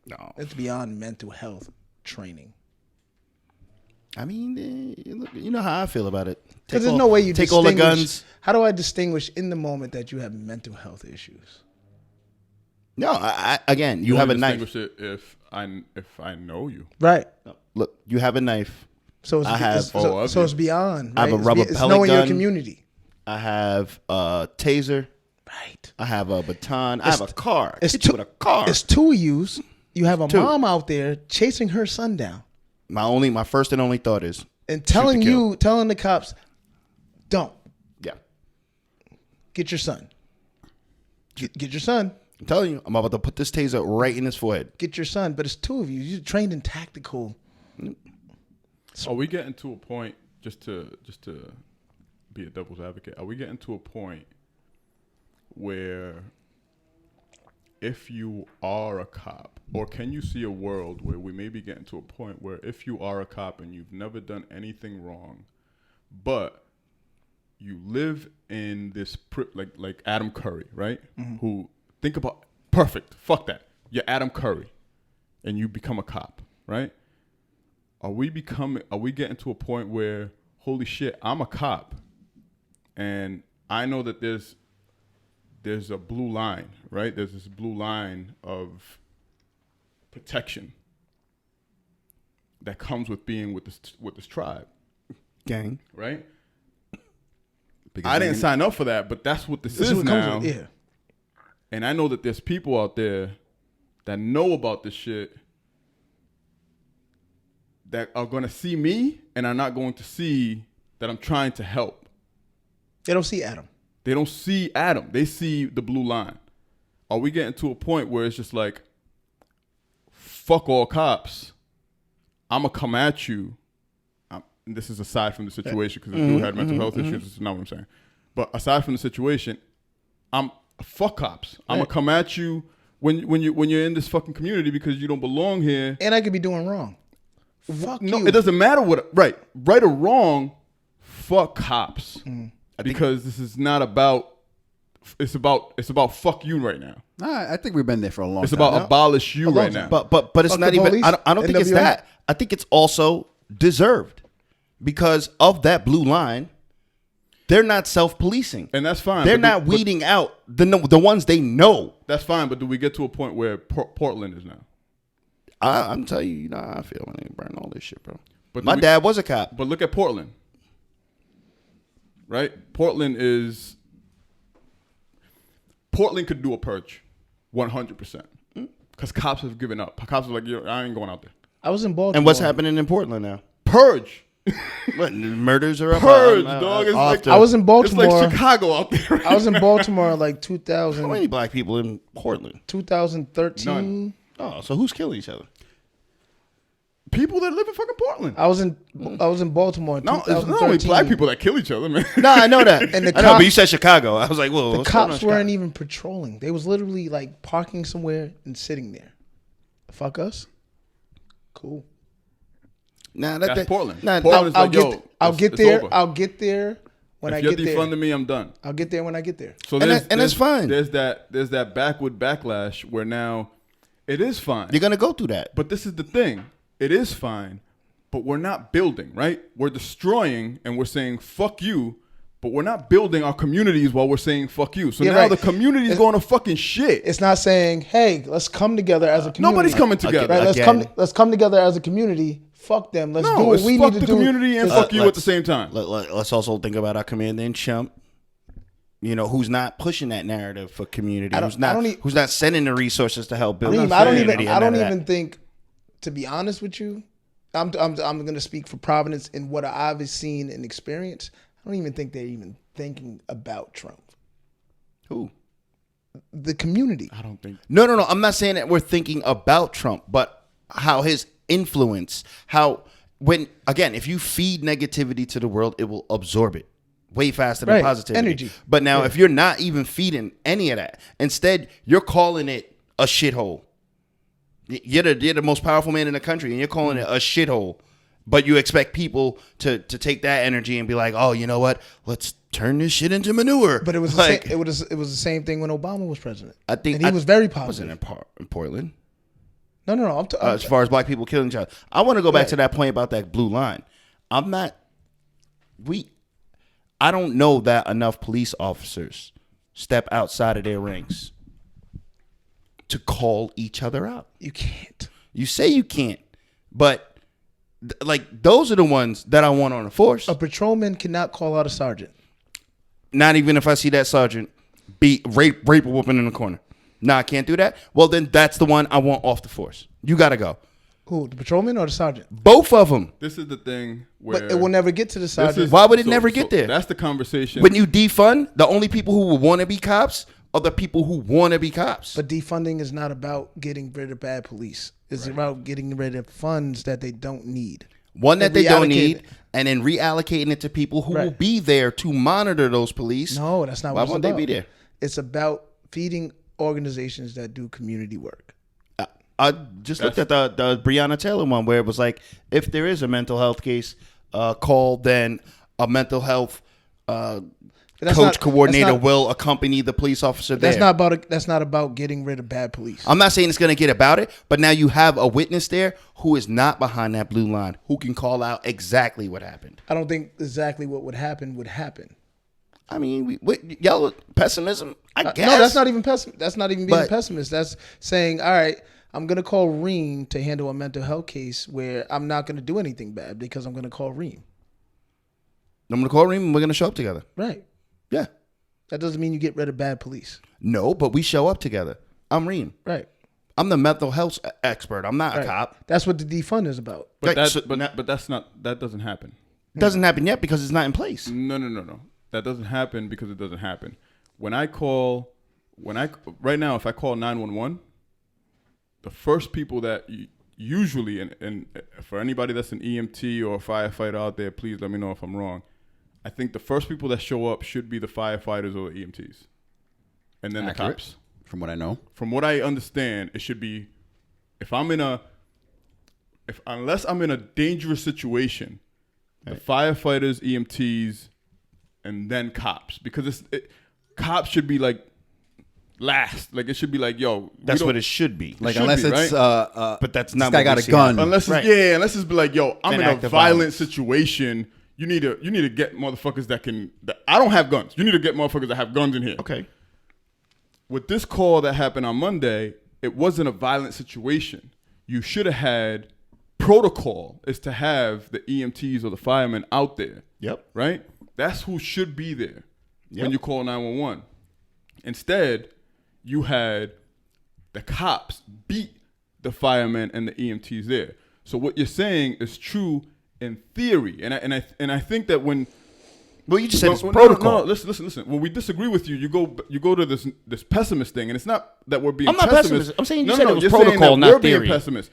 No, it's beyond mental health training. I mean, you know how I feel about it. Because there's no way you take all the guns. How do I distinguish in the moment that you have mental health issues? No, again, you have a knife. Distinguish it if I know you. Right. Look, you have a knife. So it's, so it's beyond. Right? I have a rubber it's pellet knowing gun. your community. I have a taser. Right. I have a baton. I have a car. It's hit you with a car. It's two of yous. You have a mom out there chasing her son down. My first and only thought is telling the cops, don't. Yeah. Get your son. Get your son. I'm telling you, I'm about to put this taser right in his forehead. Get your son. But it's two of you. You're trained in tactical. Are we getting to a point, just to be a devil's advocate, are we getting to a point where if you are a cop, or can you see a world where we may be getting to a point where if you are a cop and you've never done anything wrong, but you live in this, like Adam Curry, right? Mm-hmm. Who, think about, perfect, fuck that. You're Adam Curry and you become a cop, right? Are we getting to a point where, holy shit, I'm a cop and I know that there's a blue line, right? There's this blue line of protection that comes with being with this tribe, gang, right? Because I didn't sign up for that, but that's what this is now. Yeah. And I know that there's people out there that know about this shit that are going to see me and are not going to see that I'm trying to help. They don't see Adam. They don't see Adam. They see the blue line. Are we getting to a point where it's just like, fuck all cops. I'm going to come at you. And this is aside from the situation because the dude had mental health issues. This is not what I'm saying. But aside from the situation, fuck cops. I'm going to come at you when you're in this fucking community because you don't belong here. And I could be doing wrong. Fuck no, you. It doesn't matter what, right or wrong, fuck cops. Because this is not about, it's about fuck you right now. I think we've been there for a long time. It's about abolish you right now. But it's fuck not even, police, I don't think it's that. I think it's also deserved because of that blue line. They're not self-policing. And that's fine. They're not weeding out the ones they know. That's fine, but do we get to a point where Portland is now? I'm telling you, how I feel when they burn all this shit, bro. But my dad was a cop. But look at Portland. Right? Portland could do a purge 100%. Because cops have given up. Cops are like, I ain't going out there. I was in Baltimore. And what's happening in Portland now? Purge. What, murders are up? Purge, dog. It's like, I was in Baltimore. It's like Chicago out there. Right? I was in Baltimore like 2000. How many black people in Portland? 2013. None. Oh, so who's killing each other? People that live in fucking Portland. I was in Baltimore. No, it's not only black people that kill each other, man. No, I know that. And I know, but you said Chicago. I was like, well, the cops weren't even patrolling. They was literally like parking somewhere and sitting there. Fuck us. Cool. Nah, that's Portland. Nah, I'll get there. I'll get there when I get there. If you're defunding me, I'm done. I'll get there when I get there. So that's fine. There's that backward backlash where now it is fine. You're gonna go through that. But this is the thing. It is fine, but we're not building, right? We're destroying and we're saying fuck you, but we're not building our communities while we're saying fuck you. So now the community is going to fucking shit. It's not saying, hey, let's come together as a community. Nobody's coming together. Right? Let's come together as a community. Fuck them. Let's do what we need to do. Fuck the community and fuck you at the same time. Let's also think about our commander in Chump. Who's not pushing that narrative for community? Who's not sending the resources to help build? I don't even think. To be honest with you, I'm going to speak for Providence in what I've seen and experienced. I don't even think they're even thinking about Trump. Who? The community. I don't think. No. I'm not saying that we're thinking about Trump, but how his influence, if you feed negativity to the world, it will absorb it way faster than positivity. Energy. But now if you're not even feeding any of that, instead you're calling it a shithole. You're the most powerful man in the country, and you're calling it a shithole. But you expect people to take that energy and be like, oh, you know what? Let's turn this shit into manure. But it was it was the same thing when Obama was president. I think he was very positive. Wasn't in Portland. No. As far as black people killing each other, I want to go back to that point about that blue line. I don't know that enough police officers step outside of their ranks to call each other out. You can't. You say you can't, but like those are the ones that I want on the force. A patrolman cannot call out a sergeant. Not even if I see that sergeant rape a woman in the corner. Nah, I can't do that. Well, then that's the one I want off the force. You got to go. Who, the patrolman or the sergeant? Both of them. This is the thing where... But it will never get to the sergeant. Why would it never get there? That's the conversation. When you defund, the only people who will want to be cops are the people who want to be cops. But defunding is not about getting rid of bad police. It's about getting rid of funds that they don't need. One that they don't need, and then reallocating it to people who will be there to monitor those police. No, that's not what it's about. Why won't they be there? It's about feeding organizations that do community work. I just looked at the Breonna Taylor one where it was like, if there is a mental health case called, then a mental health coordinator will accompany the police officer there. That's not about getting rid of bad police. I'm not saying it's going to get about it, but now you have a witness there who is not behind that blue line, who can call out exactly what happened. I don't think exactly what would happen. I mean, y'all pessimism. I guess no, that's not even pessimist. That's not even being pessimist. That's saying, all right, I'm going to call Reem to handle a mental health case where I'm not going to do anything bad because I'm going to call Reem. I'm going to call Reem and we're going to show up together. Right. Yeah. That doesn't mean you get rid of bad police. No, but we show up together. I'm Reem. Right. I'm the mental health expert. I'm not a cop. That's what the defund is about. But that's not. That doesn't happen. It doesn't happen yet because it's not in place. No. That doesn't happen because it doesn't happen. Right now, if I call 911, the first people that usually, and for anybody that's an EMT or a firefighter out there, please let me know if I'm wrong. I think the first people that show up should be the firefighters or the EMTs, and then the cops. From what I know, from what I understand, it should be unless I'm in a dangerous situation, the firefighters, EMTs, and then cops, because cops should be like last. Like it should be like, yo, that's what it should be. Like unless it's but that's not. This guy got a gun. Unless it's be like, yo, I'm in a violent situation. You need to get motherfuckers that I don't have guns. You need to get motherfuckers that have guns in here. Okay. With this call that happened on Monday, it wasn't a violent situation. You should have had protocol is to have the EMTs or the firemen out there. Yep. Right? That's who should be there when you call 911. Instead, you had the cops beat the firemen and the EMTs there. So what you're saying is true in theory, and I think that when you just said it's protocol. No, listen. When we disagree with you, you go to this pessimist thing, and it's not that we're being. I'm not pessimist. I'm saying you said it was you're protocol, not we're theory. Being pessimist.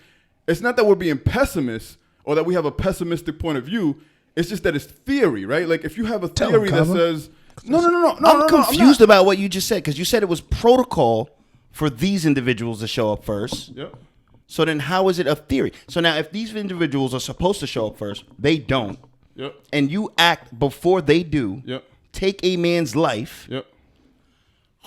It's not that we're being pessimists or that we have a pessimistic point of view. It's just that it's theory, right? Like if you have a theory that says no, I'm confused about what you just said because you said it was protocol for these individuals to show up first. Yep. So then how is it a theory? So now if these individuals are supposed to show up first, they don't. Yep. And you act before they do. Yep. Take a man's life. Yep.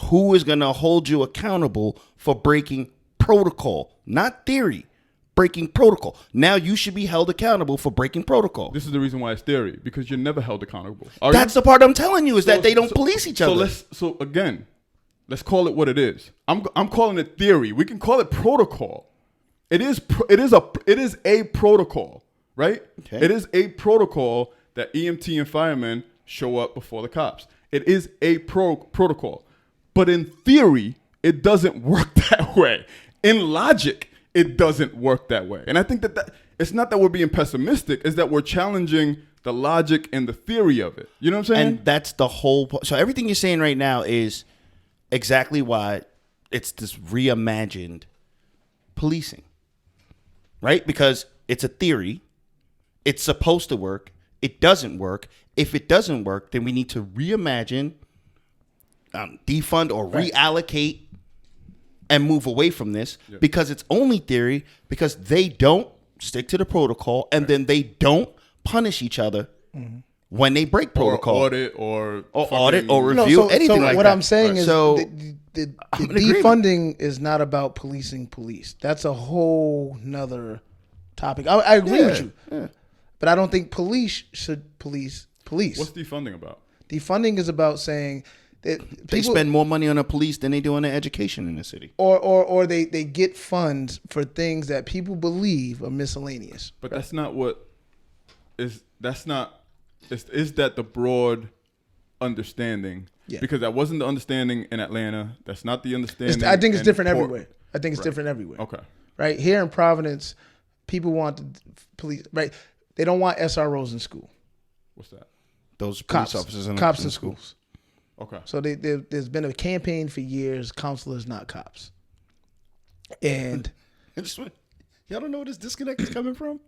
Who is going to hold you accountable for breaking protocol, not theory? Breaking protocol. Now you should be held accountable for breaking protocol. This is the reason why it's theory, because you're never held accountable. That's the part I'm telling you is that they don't police each other. So again, let's call it what it is. I'm calling it theory. We can call it protocol. It is a protocol, right? Okay. It is a protocol that EMT and firemen show up before the cops. It is a protocol. But in theory, it doesn't work that way. In logic, it doesn't work that way. And I think that it's not that we're being pessimistic, it's that we're challenging the logic and the theory of it. You know what I'm saying? And that's the whole point. So everything you're saying right now is exactly why it's this reimagined policing. Right? Because it's a theory. It's supposed to work. It doesn't work. If it doesn't work, then we need to reimagine, defund or reallocate and move away from this because it's only theory because they don't stick to the protocol and then they don't punish each other when they break protocol. Or audit or review, anything like that. What I'm saying is the defunding agreement. is not about policing police. That's a whole nother topic. I agree with you. Yeah. But I don't think police should police. What's defunding about? Defunding is about saying that They spend more money on the police than they do on the education in the city. or they get funds for things that people believe are miscellaneous. But that's not what is. That's not. Is that the broad understanding? Yeah. Because that wasn't the understanding in Atlanta. That's not the understanding. I think it's in different Port- everywhere. I think it's different everywhere. Okay. Right here in Providence, people want the police. Right, they don't want SROs in school. What's that? Those police officers in cops in schools. Okay. So there's been a campaign for years, counselors, not cops. And Y'all don't know where this disconnect is coming from?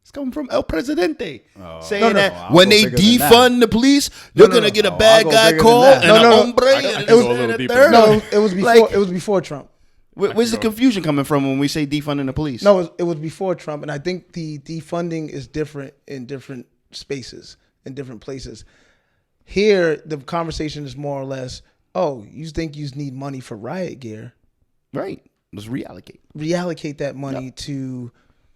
It's coming from El Presidente saying No, that when they go bigger than defund the police, you're gonna get a bad I'll go guy bigger call than and that. a No. hombre. I and can this go a and little the deeper. third. no, it was before. Like- It was before Trump. Where's the confusion coming from when we say defunding the police? No, it was before Trump, and I think the defunding is different in different spaces, in different places. Here, the conversation is more or less, oh, you think you need money for riot gear? Right. Let's reallocate. Reallocate that money to,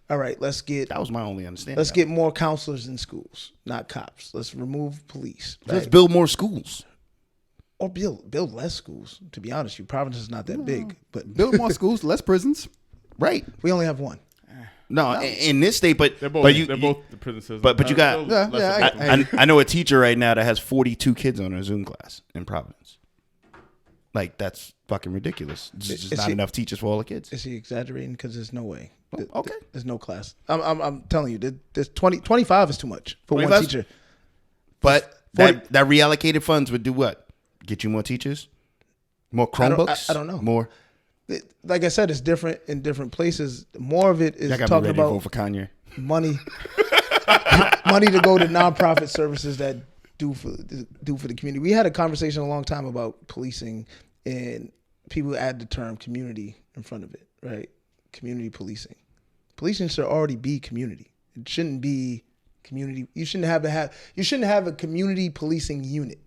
all right, let's get That was my only understanding. let's get more counselors in schools, not cops. Let's remove police. Let's right? build more schools. Or build less schools. To be honest, Providence is not that big, but Build more schools, less prisons. Right. we only have one. No, in this state, but They're both. but you, they're both the prison system. but you got- I know a teacher right now that has 42 kids on her Zoom class in Providence. Like, that's fucking ridiculous. There's just Is not she- enough teachers for all the kids. Is he exaggerating? Because there's no way. Okay. There's no class. I'm telling you, there's 25 is too much for one 25? teacher. But 40 that reallocated funds would do what? Get you more teachers? More Chromebooks? I don't know. More? Like I said, it's different in different places. More of it is I got talking ready to vote about for Kanye. money, money to go to nonprofit services that do for the community. We had a conversation a long time about policing, and people add the term community in front of it, right? Community policing. Policing should already be community. It shouldn't be community. You shouldn't have a community policing unit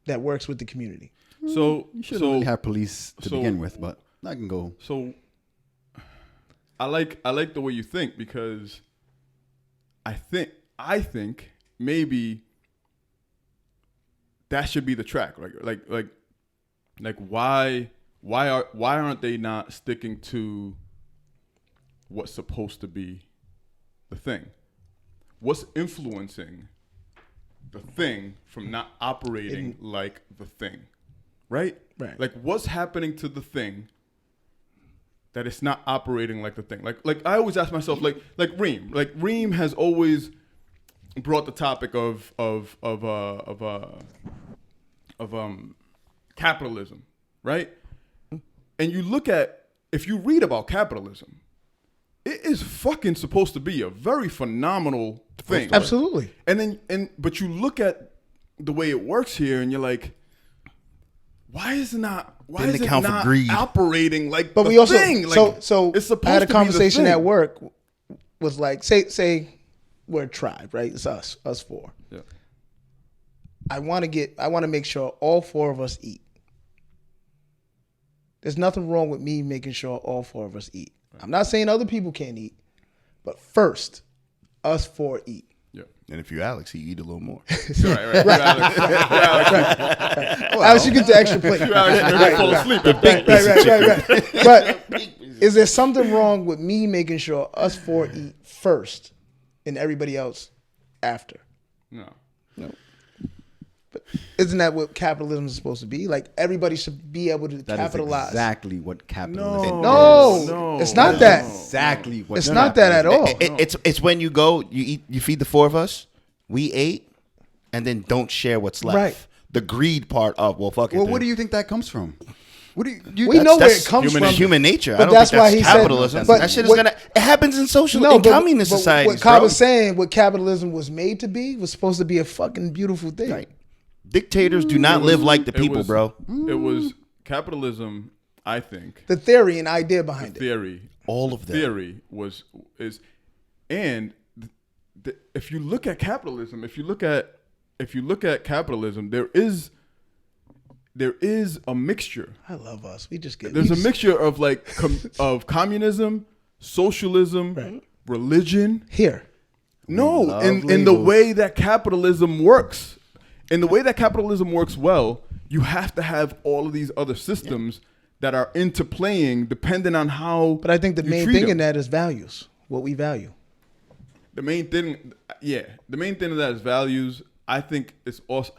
that works with the community. So You shouldn't really have police to begin with, but I can go. So I like the way you think, because I think maybe that should be the track. Like why aren't they not sticking to what's supposed to be the thing? What's influencing the thing from not operating like the thing? Right? Right. Like, what's happening to the thing that it's not operating like the thing? Like I always ask myself, like Reem. Like Reem has always brought the topic of capitalism, right? And you look at, if you read about capitalism, it is fucking supposed to be a very phenomenal thing. Absolutely. But you look at the way it works here, and you're like, why is it not greed. operating like But the we also thing? Like, so it's supposed I had a to be the conversation thing. at work. Was like, say we're a tribe, right? It's us four. Yeah. I want to make sure all four of us eat. There's nothing wrong with me making sure all four of us eat. Right. I'm not saying other people can't eat, but first, us four eat. Yeah. And if you Alex, you eat a little more. Right. Alex, you get the extra plate. Right. Fall asleep. Right. But is there something wrong with me making sure us four eat first and everybody else after? No. But isn't that what capitalism is supposed to be? Like, everybody should be able to That capitalize. is exactly what capitalism is. No, it's not that. Exactly what It's not that at all. It's when you go, you feed the four of us, we ate, and then don't share what's left. Right. The greed part of, well, fuck it. Well, then. what do you think that comes from? What do you We know where it comes from. Human nature. But I don't that's think why that's he said- capitalism. but that shit is what- gonna. It happens in social, No, in but communist societies, what Kyle bro. was saying, what capitalism was made to be, was supposed to be a fucking beautiful thing. Right. Dictators do not live like the people, bro. It was capitalism, I think. The theory and idea behind it. Theory. All of them. Theory if you look at capitalism, there is a mixture. I love us. We just get There's a mixture of of communism, socialism, Right. religion. here. No, in the way that capitalism works. In the way that capitalism works well, you have to have all of these other systems that are interplaying depending on how. But I think the main thing in that is values, what we value. The main thing, the main thing of that is values. I think it's also,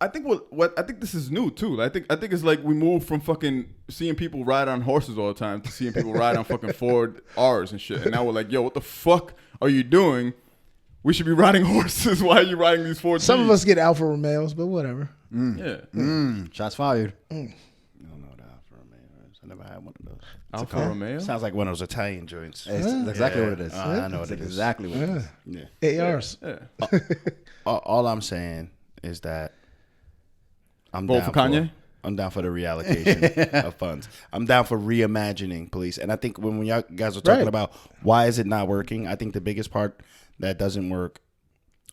I think what I think this is new too. I think it's like we moved from fucking seeing people ride on horses all the time to seeing people ride on fucking Ford R's and shit. And now we're like, yo, what the fuck are you doing? We should be riding horses. Why are you riding these Ford? Some of us get Alfa Romeos, but whatever. Yeah. Shots fired. I don't know what Alfa Romeo is. I never had one of those. Alfa Romeo? Sounds like one of those Italian joints. It's exactly what it is. I know what it is. Exactly what it is. Yeah. ARs. Yeah. All I'm saying is that I'm Vote down for Kanye? I'm down for the reallocation of funds. I'm down for reimagining police. And I think when y'all guys are talking about why is it not working, I think the biggest part that doesn't work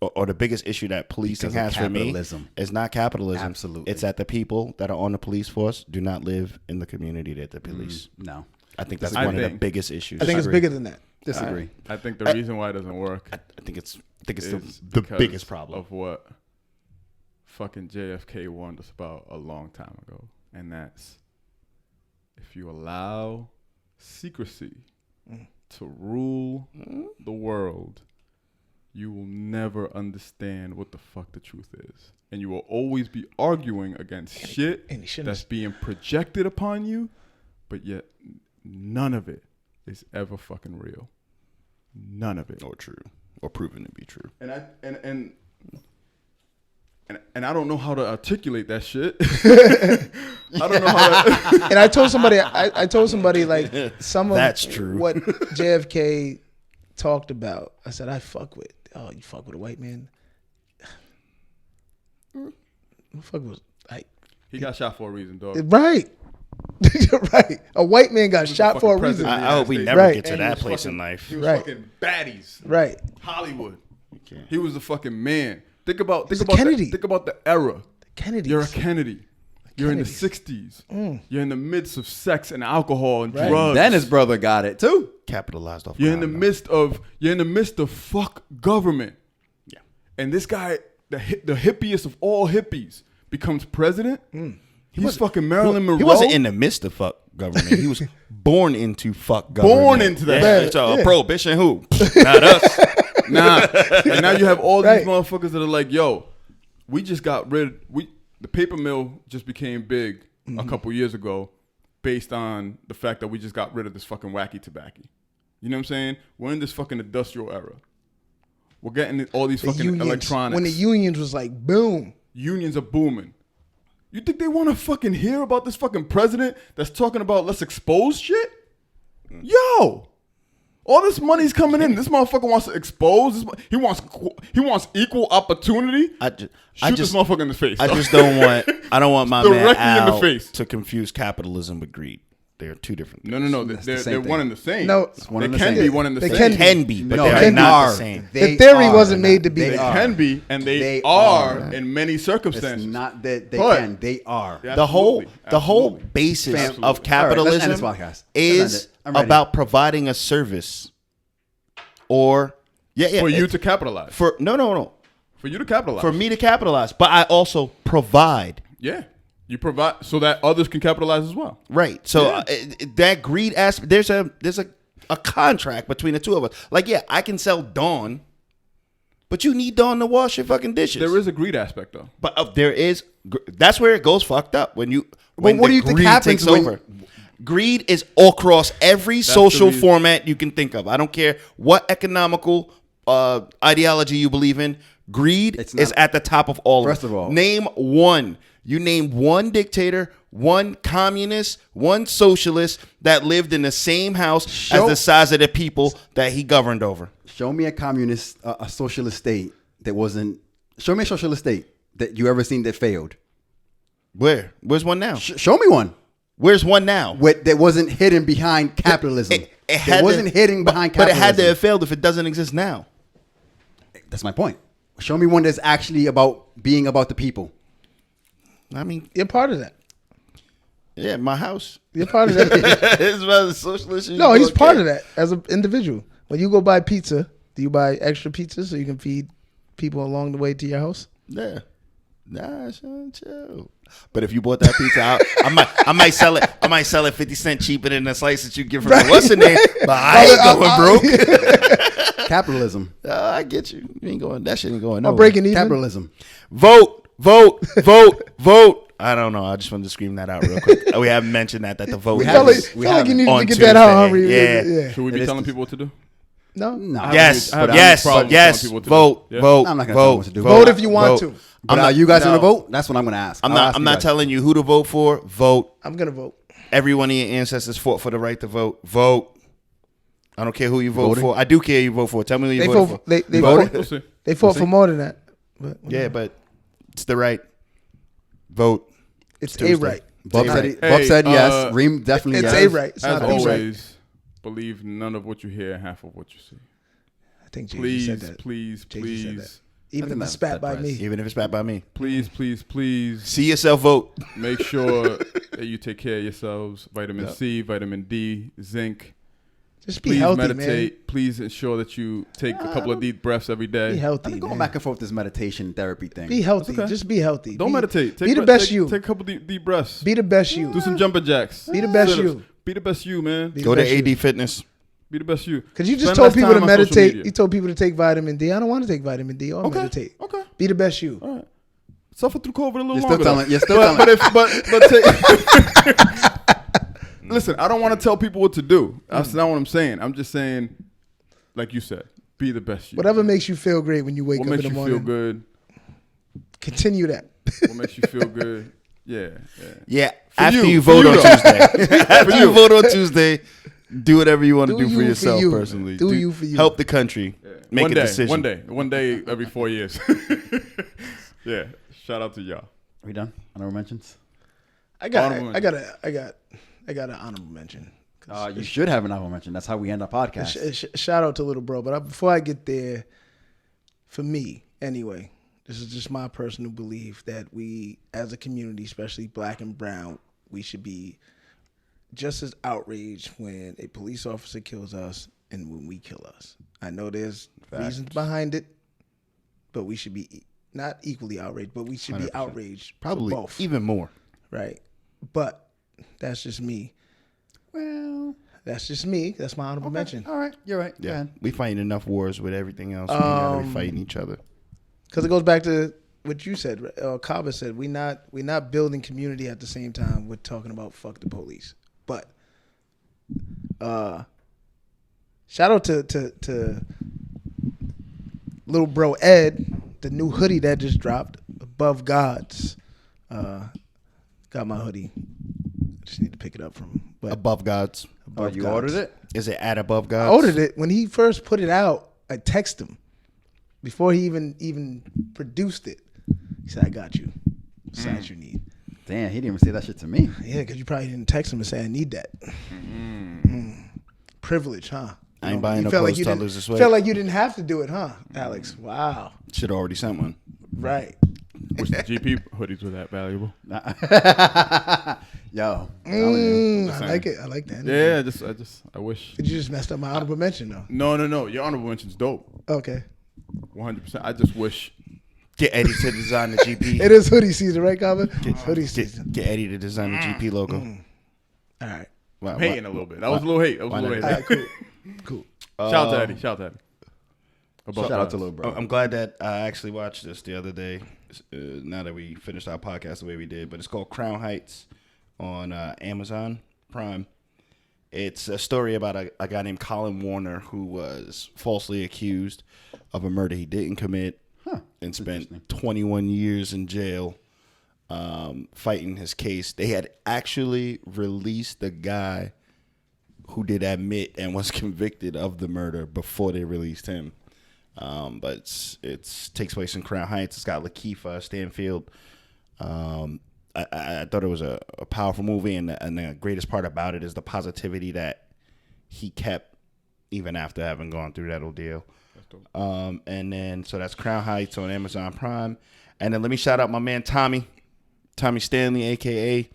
or the biggest issue that policing has for me is not capitalism. Absolutely. It's that the people that are on the police force do not live in the community that the police. No. I think that's one of the biggest issues. I think it's bigger than that. Disagree. I think the reason why it doesn't work I think it's the biggest problem of what fucking JFK warned us about a long time ago, and that's if you allow secrecy to rule the world, you will never understand what the fuck the truth is, and you will always be arguing against shit that's being projected upon you, but yet none of it is ever fucking real. None of it, or true, or proven to be true. And I don't know how to articulate that shit. I don't know how to. And I told somebody, I told somebody like some of That's true. what JFK talked about. I said, I fuck with. Oh, you fuck with a white man? Who fuck was like? He got shot for a reason, dog. Right. Right. A white man got shot for a reason. I hope we never get to that place in life. He was fucking baddies. Right. Hollywood. He was the fucking man. Think about Kennedy. Think about the era. Kennedy. You're a Kennedy. You're in the 60s. You're in the midst of sex and alcohol and drugs. Then his brother got it too. Capitalized off. You're in the midst of fuck government. Yeah. And this guy, the hippiest of all hippies, becomes president. He's fucking Marilyn Monroe. He wasn't in the midst of fuck government. He was born into fuck government. Born into that. Yeah. So prohibition who? Not us. Nah. And now you have all these motherfuckers that are like, yo, we just got the paper mill just became big a couple years ago based on the fact that we just got rid of this fucking wacky tobacco. You know what I'm saying? We're in this fucking industrial era. We're getting all these fucking electronics. When the unions was like, boom. Unions are booming. You think they want to fucking hear about this fucking president that's talking about let's expose shit? Yo! All this money's coming in. This motherfucker wants to expose. He wants equal opportunity. Shoot this motherfucker in the face. I don't want my man Directly in the Al face. to confuse capitalism with greed. They're two different things. No. They're one and the same. No, they can be one and the same. They can be, but No, they they are not are. the same. The theory wasn't made to be. They can be, and they are. are in many It's circumstances. not that they But- can. They are. Yeah. The whole Absolutely. basis Absolutely. of All capitalism right, let's end this podcast. is Let's end it. I'm ready. about providing a service, or For you to capitalize. For you to capitalize. for me to capitalize, but I also provide. Yeah. You provide so that others can capitalize as well. Right. So that greed aspect, there's a contract between the two of us. Like, yeah, I can sell Dawn, but you need Dawn to wash your fucking dishes. There is a greed aspect though. But that's where it goes fucked up when what do you think greed happens takes when- over. Greed is all across every social reason. format you can think of. I don't care what economical ideology you believe in. Greed is at the top of all First of of it. all- Name one. You name one dictator, one communist, one socialist that lived in the same house as the size of the people that he governed over. Show me a communist, a socialist state that wasn't. Show me a socialist state that you ever seen that failed. Where's one now? Show me one. Where's one now? That wasn't hidden behind capitalism. It wasn't hidden behind But it capitalism. had to have failed if it doesn't exist now. That's my point. Show me one that's actually about being about the people. I mean, You're part of that. yeah, my house. You're part of that. It's about the socialist. No, he's part of that as an individual. When you go buy pizza, Do you buy extra pizzas so you can feed people along the way to your house? Yeah. Nah, chill. But if you bought that pizza out, I might sell it. I might sell it 50 cents cheaper than the slice that you give from what's the name. But I ain't going broke. Capitalism. I get you. You ain't going. That shit ain't going. No. Breaking even. Capitalism. Vote. I don't know. I just wanted to scream that out real quick. We haven't mentioned that the vote. We felt haven't. like you need to on get that out. Tuesday. Yeah. Should we be telling people what to do? No. Yes. I have any problem with Yes. telling people what to Vote. do. Yeah. Vote. I'm not gonna tell them what to do. Vote if you want to. But are you guys gonna vote? That's what I'm gonna ask. I'm not telling you who to vote for. Vote. I'm gonna vote. Every one of your ancestors fought for the right to vote. Vote. I don't care who you vote Voting? for. I do care who you vote for. Tell me who you They voted fought. for. They voted? We'll see. They fought for more than that. But Yeah, but it's the right. Vote. it's a Tuesday. right. Bob Hey, said, Bob said yes. Reem definitely It's yes. a right. It's As not a right. always, believe none of what you hear, half of what you see. I think Jay-Z Please, said that. please, Jay-Z said please, Even if think it's that's spat by right. me. Even if it's backed by me. please, See yourself vote. make sure that you take care of yourselves. Vitamin C, vitamin D, zinc. Just be Please healthy, meditate. man. Please ensure that you take a couple of deep breaths every Be day. healthy, I've been going man. back and forth this meditation therapy thing. Be healthy. okay. Just be healthy. Don't meditate. Be the best take, you. Take a couple deep breaths. Be the best you. Do some jumping jacks. Be the best Sit-ups. you. Be the best you, man. Be the Go to best AD you. Fitness. Be the best you. Because you just Spend told less people to time on social meditate. media. You told people to take vitamin D. I don't want to take vitamin D or meditate. Okay. Be the best you. All right. Suffer through COVID a little You're longer. still telling. You're still but telling. Listen, I don't want to tell people what to do. That's not what I'm saying. I'm just saying, like you said, be the best you. Whatever makes you feel great when you wake What up in makes the you morning. feel good? Continue that. What makes you feel good? Yeah. Yeah. For After you. you For vote you, on though. Tuesday. After you vote on Tuesday, do whatever you want to Do do you for for yourself you. personally. Do you for you. Help the country. Make One a day, decision. One day every 4 years. Yeah. Shout out to y'all. Are we done? Honorable mentions. I got Honorable an honorable mention. You should have an honorable mention. That's how we end our podcast. Shout out to little bro. But before I get there, for me anyway, this is just my personal belief that we, as a community, especially black and brown, we should be just as outraged when a police officer kills us and when we kill us. I know there's reasons behind it, but we should be not equally outraged, but we should be 100%. outraged. Probably for both. even more. Right. But that's just me. Well, That's just me. That's my honorable mention. all right. You're right. Go Yeah. ahead. We fighting enough wars with everything else. We gotta be fighting each other. Because it goes back to what you said, Kaba said. We're not building community at the same time we're talking about fuck the police. But shout out to little bro Ed, the new hoodie that just dropped, Above Gods. Got my hoodie. Just need to pick it up from him. But Above Gods. Oh, Above you Gods. ordered it? Is it at Above I Gods? ordered it when he first put it out. I texted him before he even produced it. He said, "I got you. What size you need?" Damn, he didn't even say that shit to me. Yeah, because you probably didn't text him and say, "I need that." Privilege, huh? I ain't buying no felt clothes you till I didn't- lose this weight. Felt like you didn't have to do it, huh, Alex? Wow. Should already sent one. Right. Wish the GP hoodies were that valuable. Yo, I'm telling you. I like it. I like that. Yeah, I wish. Did you just messed up my honorable mention though? No. Your honorable mention's dope. Okay. 100%. I just wish. Get Eddie to design the GP. It is hoodie season, right, Kava? Hoodie season. Get Eddie to design the GP logo. All right. Wow, Hating a little bit. That was a little hate. Why not? All right, cool. Cool. Shout out to Eddie. Shout out to Eddie. Shout out to little bro. I'm glad that I actually watched this the other day. Now that we finished our podcast the way we did, but it's called Crown Heights on Amazon Prime. It's a story about a guy named Colin Warner who was falsely accused of a murder he didn't commit and spent 21 years in jail fighting his case. They had actually released the guy who did admit and was convicted of the murder before they released him. But it takes place in Crown Heights. It's got Lakeith Stanfield. I thought it was a powerful movie, and the greatest part about it is the positivity that he kept even after having gone through that ordeal. And then so that's Crown Heights on Amazon Prime. And then let me shout out my man Tommy Stanley, aka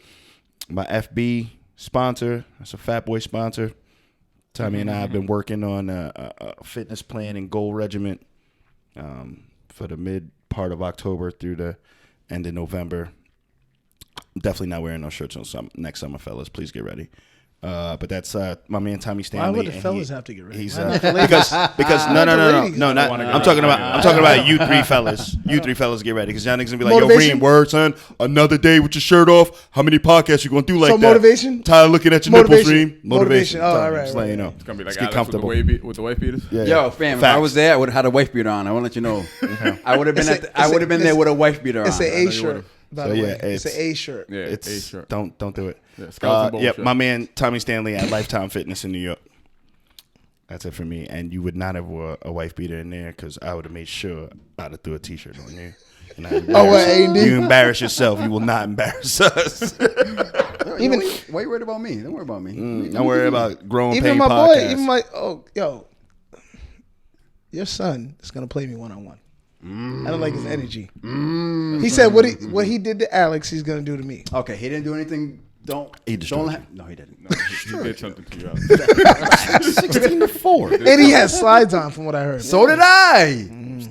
my FB sponsor. That's a Fat Boy sponsor. Tommy and I have been working on a fitness plan and goal regimen for the mid part of October through the end of November. Definitely not wearing no shirts on next summer, fellas. Please get ready. But that's my man Tommy Stanley. Why would the fellas have to get ready? He's because no, not, I'm talking about you three fellas. You three fellas get ready because y'all niggas gonna be like, Motivation? yo, Reem, word, son. Another day with your shirt off. How many podcasts you gonna do like So that? motivation? Tired of looking at your nipples, Reem. Motivation. Oh, all right, Just letting you know. It's gonna be like Just get Alex comfortable. with the wife beaters. Yeah. Yo, fam, if I was there, I would have had a wife beater on. I want to let you know. I would have been there with a wife beater on. It's an A shirt. By So, the yeah, way, it's an A shirt. Yeah, It's A shirt. don't do it. Yeah, skeleton Yeah, bullshit. my man Tommy Stanley at Lifetime Fitness in New York. That's it for me. And you would not have wore a wife beater in there because I would have made sure I'd have threw a T-shirt on you. And you embarrass yourself. You will not embarrass us. Even why you worried about me? Don't worry about me. Don't worry about growing Even pain my podcast. boy, your son is gonna play me one-on-one. I don't like his energy. He said what he did to Alex, he's gonna do to me. Okay, he didn't do anything. He destroyed you. No, he didn't. He did something to you. Alex. 16-4. And he has slides on, from what I heard. So did I.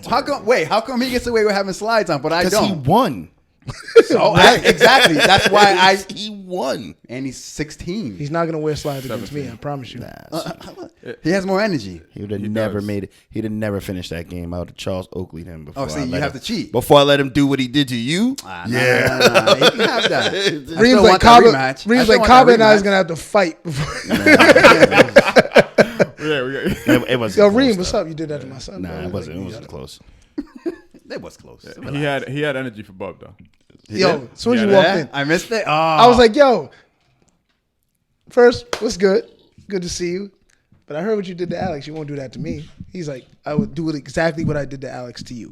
How come he gets away with having slides on, but I Because he don't? won. So exactly. That's why He won. And he's 16. He's not gonna wear slides against me. I promise you. He has more energy. He would have never made it. He'd have never finished that game. I would have Charles Oakley'd him before. Oh, see, you have to cheat. Before I let him do what he did to you. Nah, he can have that. Reem's like Kaba and I is gonna have to fight before. It wasn't. Yo, close, Reem, though. what's up? You did that to my son. Nah, bro. it wasn't close. It was close. He had energy for Bub though. Yo, as soon as you Yeah, walked in, I missed it. Oh. I was like, yo, first, what's good? Good to see you. But I heard what you did to Alex. You won't do that to me. He's like, I would do exactly what I did to Alex to you.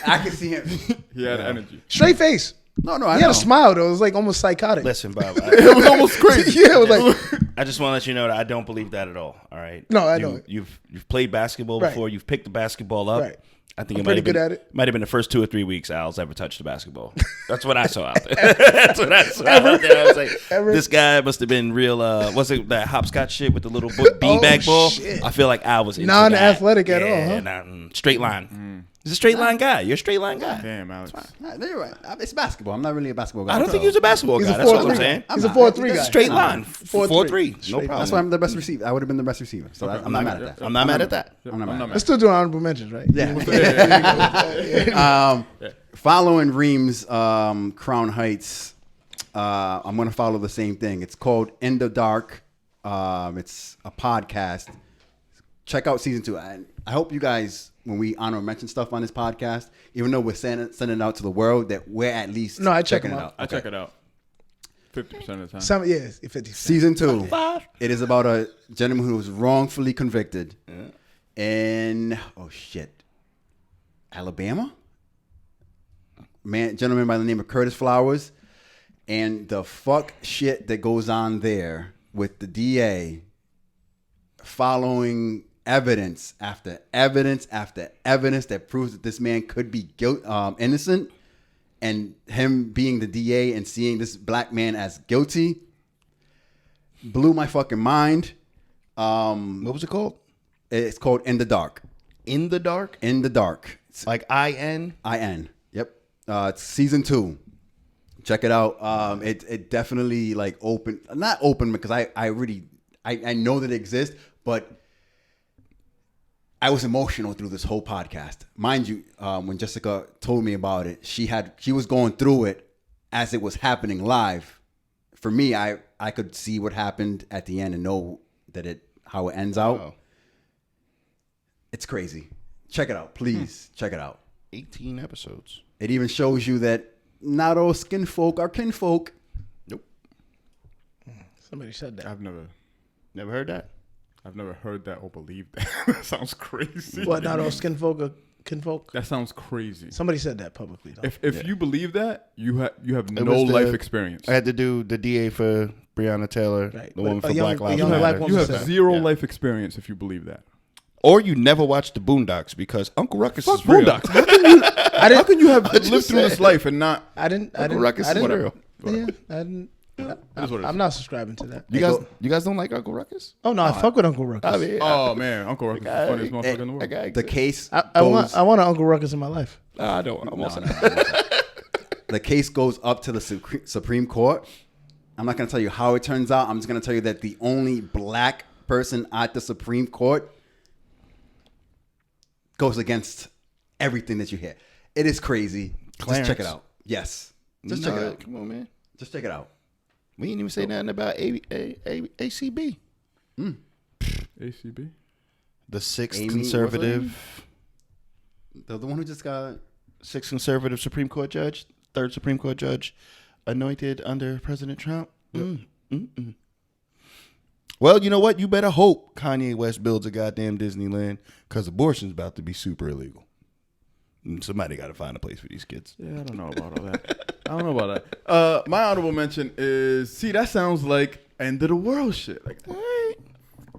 I can see him. He had energy. Straight face. No, I He know. had a smile, though. It was like almost psychotic. Listen, Bob. It was almost crazy. Yeah, it was like, I just want to let you know that I don't believe that at all. All right. No, I know it. You've played basketball Right. before. You've picked the basketball up. Right. I think I'm it might pretty have been, good at it. Might have been the first 2 or 3 weeks Al's ever touched the basketball. That's what I saw out there. That's what I saw out there. I was like, this guy must have been real. What's it, that hopscotch shit with the little beanbag ball? shit. I feel like Al was into Non-athletic that. at all, huh? Yeah, straight line. He's a straight line guy. You're a straight line guy. Damn, Alex. Nah, you're right. It's basketball. I'm not really a basketball guy. I don't think he was a basketball He's guy. a That's what 4-3 I'm saying. He's a I'm 4-3 not. guy. Straight line. 4-3. 4-3. No Straight. problem. That's why I'm the best receiver. I would have been the best receiver. So I'm not mad at that. I'm not mad at that. I'm not mad at Let's still do honorable mentions, right? that. Following Reem's Crown Heights, I'm going to follow the same thing. It's called In the Dark. It's a podcast. Check out season 2. And I hope you guys, when we honor and mention stuff on this podcast, even though we're sending it out to the world, that we're at least No, I check checking them it out. out. I check it out 50% of the time. 50. Season 2. It is about a gentleman who was wrongfully convicted in Alabama. Gentleman by the name of Curtis Flowers, and the fuck shit that goes on there with the DA following evidence after evidence after evidence that proves that this man could be innocent, and him being the DA and seeing this black man as guilty blew my fucking mind. What was it called? It's called In the Dark. In the Dark? In the Dark. It's Like IN? IN. Yep. It's season 2. Check it out. It definitely like not open because I know that it exists, but I was emotional through this whole podcast. Mind you, when Jessica told me about it, she was going through it as it was happening live. For me, I could see what happened at the end and know that how it ends out. Wow. It's crazy. Check it out, please. Check it out. 18 episodes. It even shows you that not all skin folk are kinfolk. Nope. Somebody said that. I've never Heard that? heard that or believed that. That sounds crazy. What, not all skin folk are kinfolk? That sounds crazy. Somebody said that publicly, though. If you believe that, you have no was the- life experience. I had to do the DA for Breonna Taylor, Right. the woman But for a young- Black a Lives young black Matter. woman You have said that. zero Yeah. life experience if you believe that. Or you never watched the Boondocks because Uncle Ruckus Fuck is real. Boondocks. How can you have lived through this life and not? I didn't. Ruckus is I didn't. real. Yeah, I didn't. I'm not subscribing to that. You guys don't like Uncle Ruckus? Oh no, I fuck with Uncle Ruckus. I mean, Oh man, Uncle Ruckus is the funniest motherfucker in the world. The case I want an Uncle Ruckus in my life. I don't. I'm also the case goes up to the Supreme Court. I'm not going to tell you how it turns out. I'm just going to tell you that the only black person at the Supreme Court goes against everything that you hear. It is crazy. Clarence. Just check it out. Yes. Just check it out. Come on, man. Just check it out. We didn't even say nothing about ACB. ACB? The sixth Amy, conservative. The one who just got... Sixth conservative Supreme Court judge. Third Supreme Court judge. Anointed under President Trump. Well, you know what? You better hope Kanye West builds a goddamn Disneyland because abortion's about to be super illegal. And somebody got to find a place for these kids. Yeah, I don't know about all that. I don't know about that. My honorable mention is, see, that sounds like end of the world shit. Like,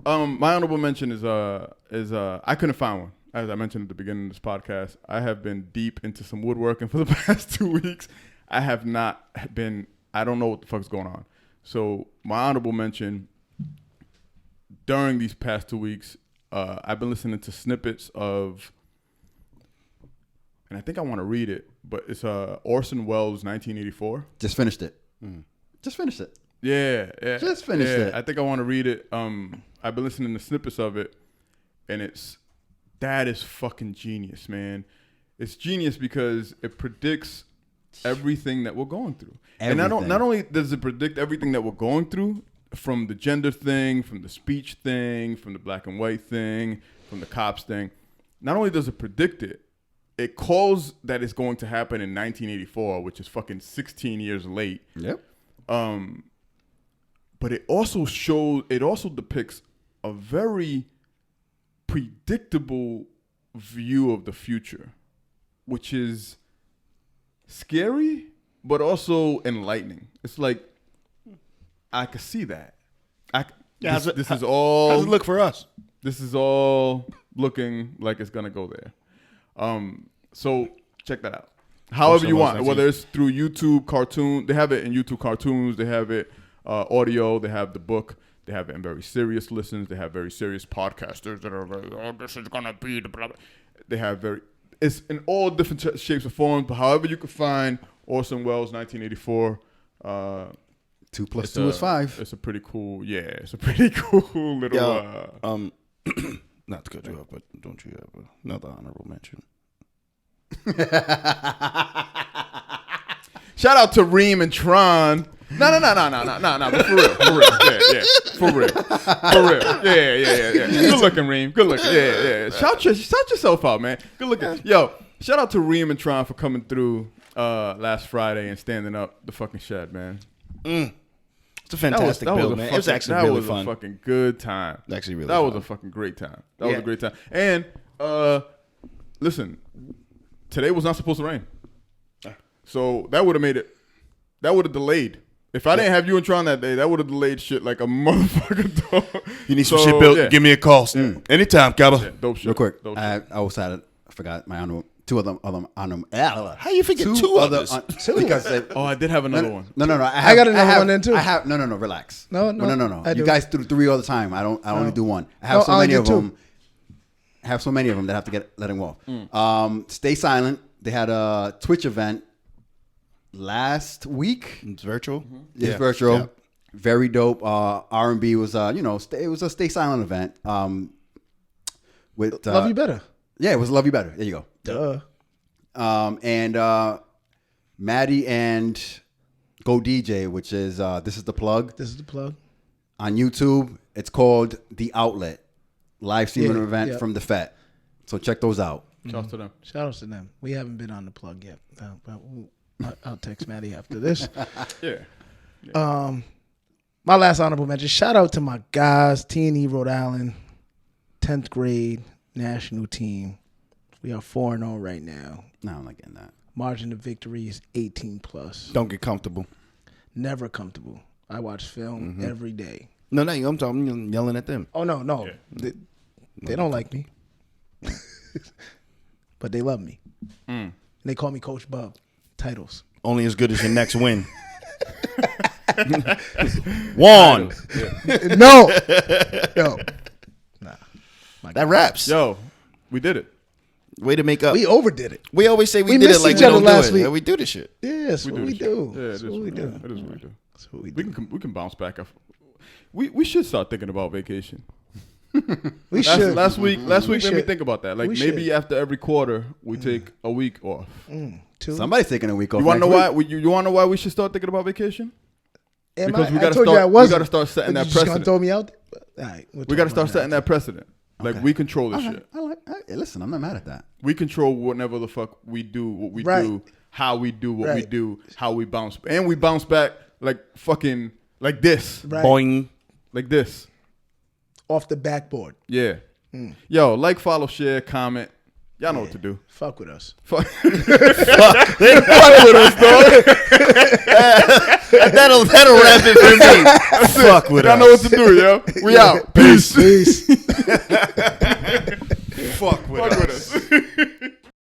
my honorable mention is I couldn't find one. As I mentioned at the beginning of this podcast, I have been deep into some woodworking for the past 2 weeks. I have not been, I don't know what the fuck's going on. So my honorable mention, during these past 2 weeks, I've been listening to snippets of, and I think I want to read it, but it's Orson Welles' 1984. Just finished it. Just finished it. Yeah. Just finished it. I think I want to read it. I've been listening to snippets of it, and that is fucking genius, man. It's genius because it predicts everything that we're going through. Everything. And not only does it predict everything that we're going through, from the gender thing, from the speech thing, from the black and white thing, from the cops thing, not only does it predict it, it calls that it's going to happen in 1984, which is fucking 16 years late. Yep. But it also depicts a very predictable view of the future, which is scary, but also enlightening. It's like, I could see that. This is all. How's it look for us? This is all looking like it's gonna go there. So check that out. However you want, whether it's through YouTube cartoon, they have it in YouTube cartoons, they have it audio, they have the book, they have it in very serious listens, they have very serious podcasters that are like, oh, this is gonna be the blah blah. They have it's in all different shapes or forms, but however you can find Orson Welles' 1984. 2 + 2 is 5. It's a pretty cool, it's a pretty cool little. Not to cut you off, but don't you have another honorable mention? Shout out to Reem and Tron. No. But for real. Yeah. Good looking, Reem. Good looking. Yeah. Shout yourself out, man. Good looking. Yo, shout out to Reem and Tron for coming through last Friday and standing up the fucking shed, man. It's a fantastic build, man. It was actually really fun. That was a fucking good time. Actually, really. That was a fucking great time. That was a great time. And listen, today was not supposed to rain, so that would have made it. That would have delayed. If I didn't have you and Tron that day, that would have delayed shit like a motherfucker. Dog. You need some shit built? Give me a call. Anytime, Gabba. Yeah, dope shit. Real quick, Dope I also had I forgot my two other How you forget two others? Because I did have another one. No. I got another one then too. I have no. Relax. No. You guys do 3 all the time. I only do 1. I have so many of them. I have so many of them that I have to let them off. Stay Silent. They had a Twitch event last week. It's virtual. It's virtual. Yeah. Very dope. R&B was it was a Stay Silent event. With Love You Better. Yeah, it was Love You Better. There you go. Duh. And Maddie and Go DJ, which is This Is the Plug. This is the plug. On YouTube, it's called The Outlet. Live streaming event from the FET. So check those out. Shout out to them. Shout out to them. We haven't been on the plug yet. But I'll text Maddie after this. Yeah. My last honorable mention. Shout out to my guys, T&E Rhode Island, 10th grade national team. We are 4-0 right now. No, I'm not getting that. Margin of victory is 18+. Don't get comfortable. Never comfortable. I watch film every day. No, I'm yelling at them. Oh, no. Yeah. They don't like me. But they love me. And they call me Coach Bub. Titles. Only as good as your next win. Juan. No. Yo. Nah. That raps. Yo, we did it. Way to make up. We overdid it. We always say we did it missed like each we other don't last do it. week. Yeah, we do this shit. Yeah, that's what we do. Yeah, That's what we do. That is what we do. That's what we do. We can bounce back. We should start thinking about vacation. We should. Last week made me should. think about that. Like We maybe should. after every quarter we take a week off. Somebody's taking a week off. You want to next know week. why? You want to know why we should start thinking about vacation? Because we I gotta told you start. I We wasn't. gotta start setting But that you just gonna precedent. throw me out. All right, We gotta start setting that precedent. Like Okay. we control this All shit. right. Hey, listen, I'm not mad at that. We control whatever the fuck we do, what we Right. do, how we do what we Right. do, how we bounce, and we bounce back like fucking like this, Right. Boing. like this. Off the backboard. Yeah. Yo, like, follow, share, comment. Y'all know what to do. Fuck with us. Fuck with us, dog. That'll wrap it for me. Fuck with Y'all us. know what to do, yo. We out. Peace. Peace.